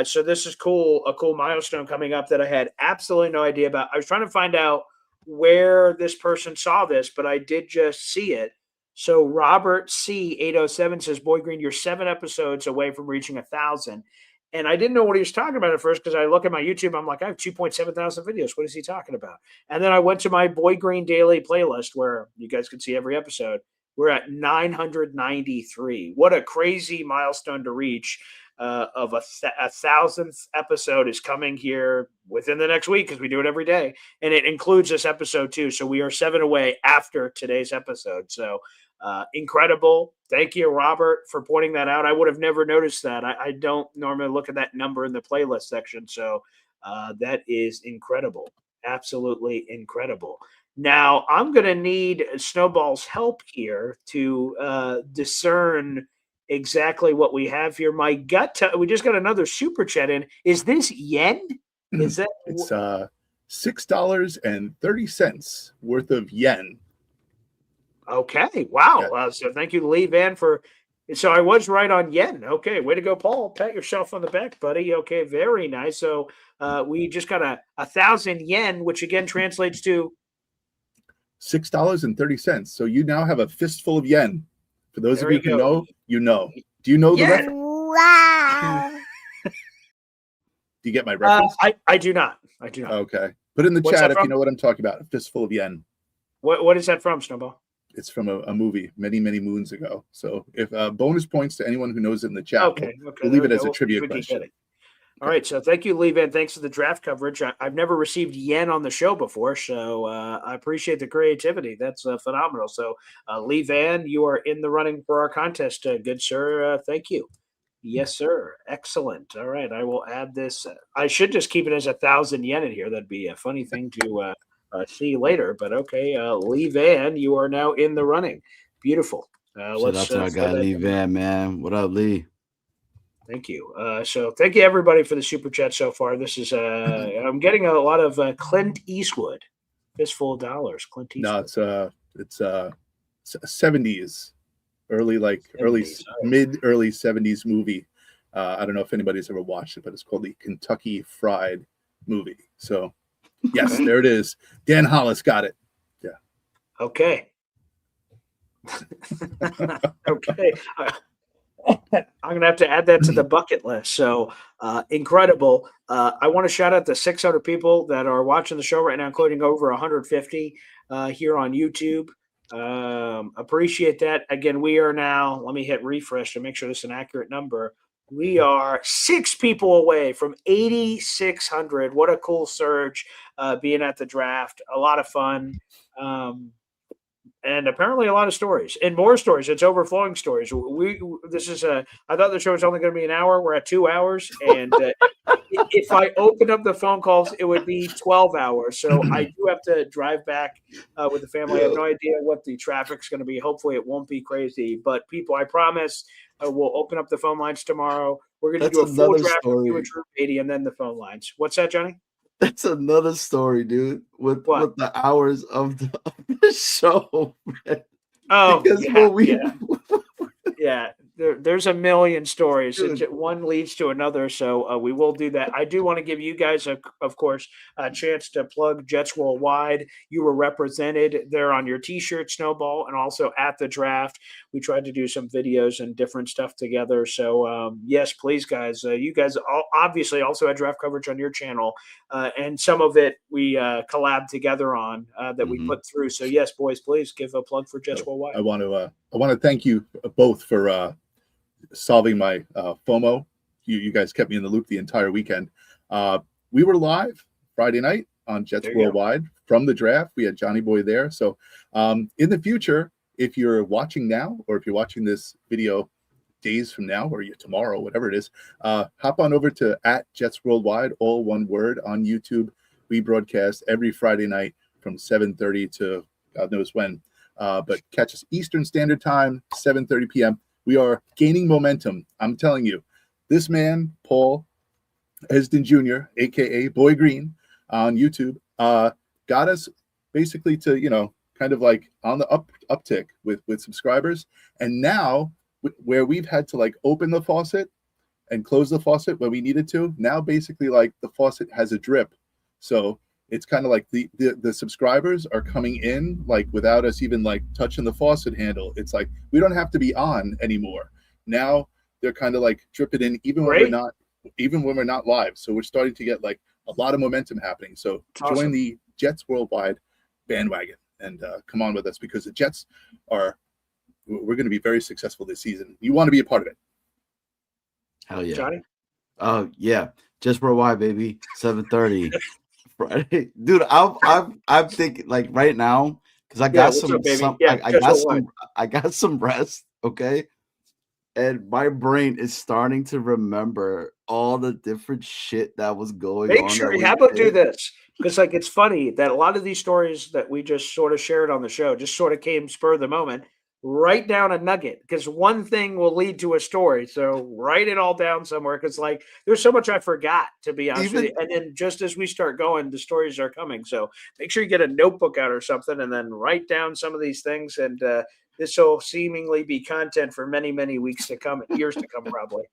So this is cool. A cool milestone coming up that I had absolutely no idea about. I was trying to find out where this person saw this, but I did just see it. So Robert C807 says, "Boy Green, you're 7 episodes away from reaching 1,000." And I didn't know what he was talking about at first because I look at my YouTube. I'm like, I have 2.7 thousand videos. What is he talking about? And then I went to my Boy Green Daily playlist where you guys can see every episode. We're at 993. What a crazy milestone to reach. Of a 1,000th episode is coming here within the next week because we do it every day, and it includes this episode too. So we are 7 away after today's episode. So incredible. Thank you, Robert, for pointing that out. I would have never noticed that. I don't normally look at that number in the playlist section. So that is incredible. Absolutely incredible. Now I'm going to need Snowball's help here to discern exactly what we have here. My gut, we just got another super chat in. Is this yen? Is that? It's $6.30 worth of yen. Okay. Wow. Yeah. So thank you, Lee Van, for. So I was right on yen. Okay. Way to go, Paul. Pat yourself on the back, buddy. Okay. Very nice. So we just got 1,000 yen, which again translates to $6.30. So you now have a fistful of yen. For those There of you you who go. know, you know. Do you know the Yeah. reference? Wow. Do you get my reference? I do not. I do not. Okay. Put in the What's chat that if you from? know what I'm talking about. A fistful of yen. What is that from, Snowball? It's from a movie many, many moons ago. So if bonus points to anyone who knows it in the chat. Okay. We'll There leave we it go. as a We'll see trivia if we can question. get it. All right. So thank you, Lee Van. Thanks for the draft coverage. I've never received yen on the show before, so I appreciate the creativity. That's phenomenal. So Lee Van, you are in the running for our contest, good sir. Thank you. Yes, sir. Excellent. All right. I will add this. I should just keep it as 1,000 yen in here. That'd be a funny thing to see later. But okay, Lee Van, you are now in the running. Beautiful. Shout out to our guy Lee Van, man. What up, Lee? Thank you. So thank you everybody for the super chat so far. This is I'm getting a lot of Clint Eastwood. Fistful of dollars. Clint Eastwood. No, it's 70s, early 70s. early 70s movie. I don't know if anybody's ever watched it, but it's called the Kentucky Fried Movie. So yes, there it is. Dan Hollis got it. Yeah. Okay. Okay. I'm going to have to add that to the bucket list. So incredible. I want to shout out the 600 people that are watching the show right now, including over 150 here on YouTube. Appreciate that. Again, we are now, let me hit refresh to make sure this is an accurate number. We are 6 people away from 8,600. What a cool surge being at the draft. A lot of fun. And apparently a lot of stories and more stories. It's overflowing stories. I thought the show was only going to be an hour. We're at 2 hours. And if I open up the phone calls, it would be 12 hours. So I do have to drive back with the family. I have no idea what the traffic's going to be. Hopefully it won't be crazy, but people, I promise we'll open up the phone lines tomorrow. We're going to do a full draft with you and Drew Beatty and then the phone lines. What's that, Johnny? That's another story, dude. With the hours of the show, man. Oh, because yeah. There's a million stories. One leads to another, so we will do that. I do want to give you guys, of course, a chance to plug Jets Worldwide. You were represented there on your T-shirt, Snowball, and also at the draft. We tried to do some videos and different stuff together. So, yes, please, guys. You guys obviously also had draft coverage on your channel, and some of it we collabed together on that we put through. So, yes, boys, please give a plug for Jets Worldwide. I want to thank you both for solving my FOMO. You guys kept me in the loop the entire weekend. We were live Friday night on Jets Worldwide from the draft. We had Johnny Boy there. So in the future, if you're watching now or if you're watching this video days from now or tomorrow, whatever it is, hop on over to @Jets Worldwide, all one word, on YouTube. We broadcast every Friday night from 7:30 to God knows when. But catch us Eastern Standard Time, 7:30 p.m. We are gaining momentum. I'm telling you, this man, Paul Esden Jr., a.k.a. Boy Green, on YouTube, got us basically to, kind of like on the uptick with subscribers. And now, where we've had to open the faucet and close the faucet when we needed to, now basically the faucet has a drip. So it's kind of like the subscribers are coming in without us even touching the faucet handle. It's like we don't have to be on anymore. Now they're kind of dripping in even when we're not live. So we're starting to get a lot of momentum happening. So join the Jets Worldwide bandwagon and come on with us, because the Jets we're going to be very successful this season. You want to be a part of it. Hell yeah. Johnny? Oh yeah. Jets Worldwide, baby. 7:30. Friday, dude. I'm thinking right now because I got I got some rest, okay, and my brain is starting to remember all the different shit that was going on. Make sure you have to do this, because it's funny that a lot of these stories that we just sort of shared on the show just sort of came spur of the moment. Write down a nugget, because one thing will lead to a story. So write it all down somewhere, because there's so much I forgot, to be honest with you. And then just as we start going, the stories are coming. So make sure you get a notebook out or something and then write down some of these things. And this will seemingly be content for many, many weeks to come, years to come, probably.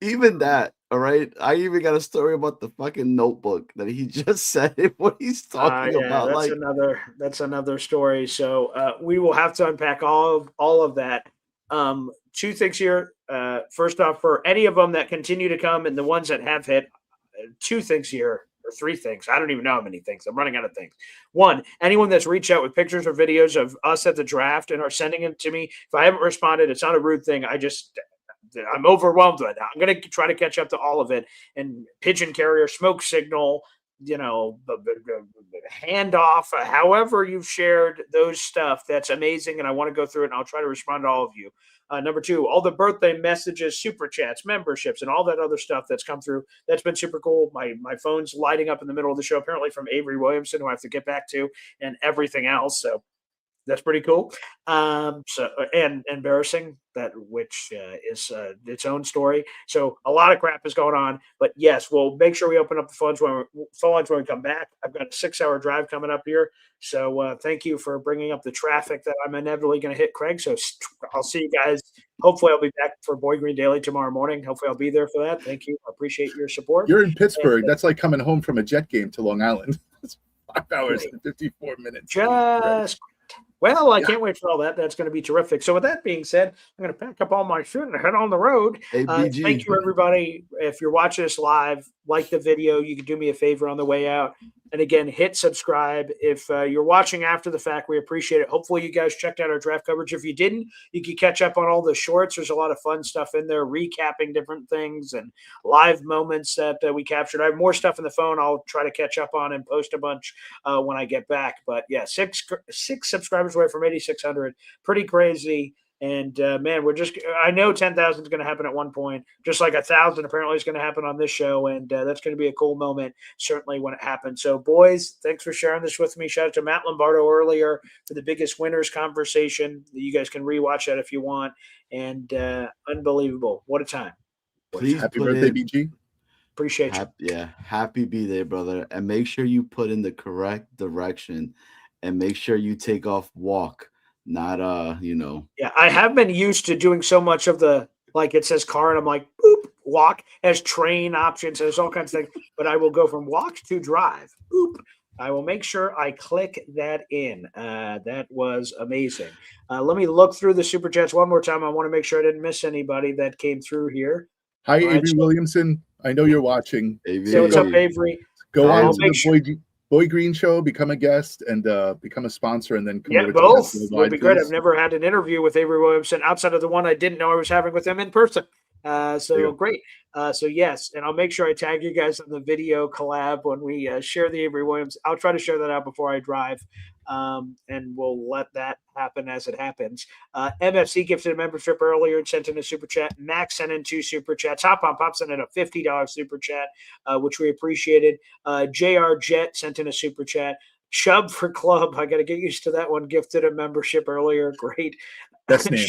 Even that, all right. I even got a story about the fucking notebook that he just said what he's talking Yeah, about. Like, that's another story. So we will have to unpack all of that. Two things here. First off, for any of them that continue to come and the ones that have hit, two things here or three things. I don't even know how many things. I'm running out of things. One, anyone that's reached out with pictures or videos of us at the draft and are sending it to me, if I haven't responded, it's not a rude thing. I'm overwhelmed with it. I'm going to try to catch up to all of it. And pigeon carrier, smoke signal, handoff, however you've shared those stuff. That's amazing. And I want to go through it and I'll try to respond to all of you. Number two, all the birthday messages, super chats, memberships, and all that other stuff that's come through. That's been super cool. My phone's lighting up in the middle of the show, apparently from Avery Williamson, who I have to get back to, and everything else. So that's pretty cool. And embarrassing that which is its own story. So a lot of crap is going on, but yes, we'll make sure we open up the phones when we come back. I've got a 6-hour drive coming up here. So thank you for bringing up the traffic that I'm inevitably going to hit, Craig. So I'll see you guys. Hopefully I'll be back for Boy Green Daily tomorrow morning. Hopefully I'll be there for that. Thank you. I appreciate your support. You're in Pittsburgh. That's like coming home from a Jet game to Long Island. It's 5 hours and 54 minutes. Well, I can't wait for all that. That's going to be terrific. So with that being said, I'm going to pack up all my shit and head on the road. Thank you, everybody. If you're watching us live, like the video. You can do me a favor on the way out. And again, hit subscribe. If you're watching after the fact, we appreciate it. Hopefully you guys checked out our draft coverage. If you didn't, you can catch up on all the shorts. There's a lot of fun stuff in there, recapping different things and live moments that we captured. I have more stuff in the phone I'll try to catch up on and post a bunch when I get back. But yeah, six subscribers away from 8,600. Pretty crazy. And man, I know 10,000 is going to happen at one point, just like 1,000 apparently is going to happen on this show. And that's going to be a cool moment, certainly, when it happens. So, boys, thanks for sharing this with me. Shout out to Matt Lombardo earlier for the biggest winners conversation. You guys can rewatch that if you want. And unbelievable. What a time. Please happy birthday, BG. Appreciate you. Happy birthday, brother. And make sure you put in the correct direction and make sure you take off walk. Not Yeah, I have been used to doing so much of the, like it says car and I'm like boop, walk, as train options, there's all kinds of things, but I will go from walk to drive. Boop. I will make sure I click that in. That was amazing. Let me look through the super chats one more time. I want to make sure I didn't miss anybody that came through here. Hi, Avery Williamson. I know you're watching. Say what's up, Avery. Go on to the Boy Green Show, become a guest, and become a sponsor, and then come over both to would be great. I've never had an interview with Avery Williamson outside of the one I didn't know I was having with him in person. So great. So yes, and I'll make sure I tag you guys on the video collab when we share the Avery Williams. I'll try to share that out before I drive, and we'll let that happen as it happens. MFC gifted a membership earlier and sent in a super chat. Max sent in 2 super chats. Hop on Pop sent in a $50 super chat, which we appreciated. JR Jet sent in a super chat. Chubb for Club. I got to get used to that one. Gifted a membership earlier. Great. Best name.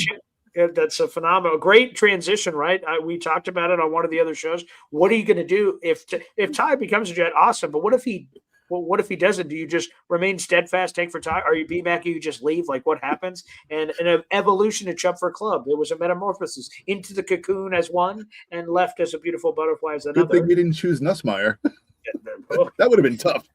That's a phenomenal, great transition, right? We talked about it on one of the other shows. What are you going to do if Ty becomes a Jet? Awesome, but what if he doesn't? Do you just remain steadfast, take for Ty? Are you B-Mac? You just leave? Like what happens? And an evolution to Chubb for Club. It was a metamorphosis into the cocoon as one and left as a beautiful butterfly as another. Good thing we didn't choose Nussmeier. That would have been tough.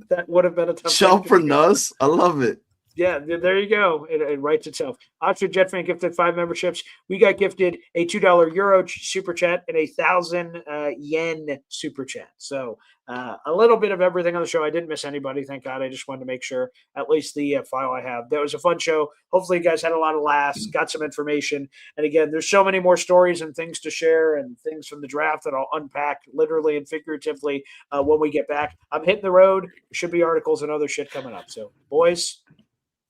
That would have been a tough. Chubb for Nuss. I love it. Yeah, there you go. It writes itself. Oxford Jet fan gifted 5 memberships. We got gifted a $2 Euro super chat and a 1,000 yen super chat. So a little bit of everything on the show. I didn't miss anybody, thank God. I just wanted to make sure at least the file I have. That was a fun show. Hopefully you guys had a lot of laughs, got some information. And again, there's so many more stories and things to share and things from the draft that I'll unpack literally and figuratively when we get back. I'm hitting the road. There should be articles and other shit coming up. So, boys,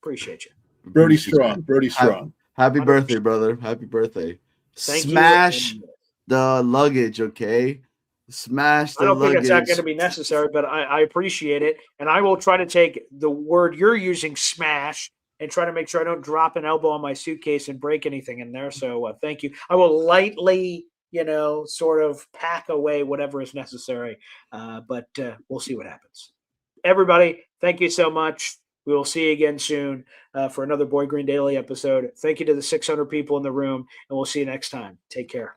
appreciate you. Brody Strong. Happy birthday, brother. Happy birthday. Thank Smash you. the luggage, okay? Smash the luggage. I don't think it's not going to be necessary, but I appreciate it. And I will try to take the word you're using, smash, and try to make sure I don't drop an elbow on my suitcase and break anything in there. So thank you. I will lightly, sort of pack away whatever is necessary. But we'll see what happens. Everybody, thank you so much. We will see you again soon for another Boy Green Daily episode. Thank you to the 600 people in the room, and we'll see you next time. Take care.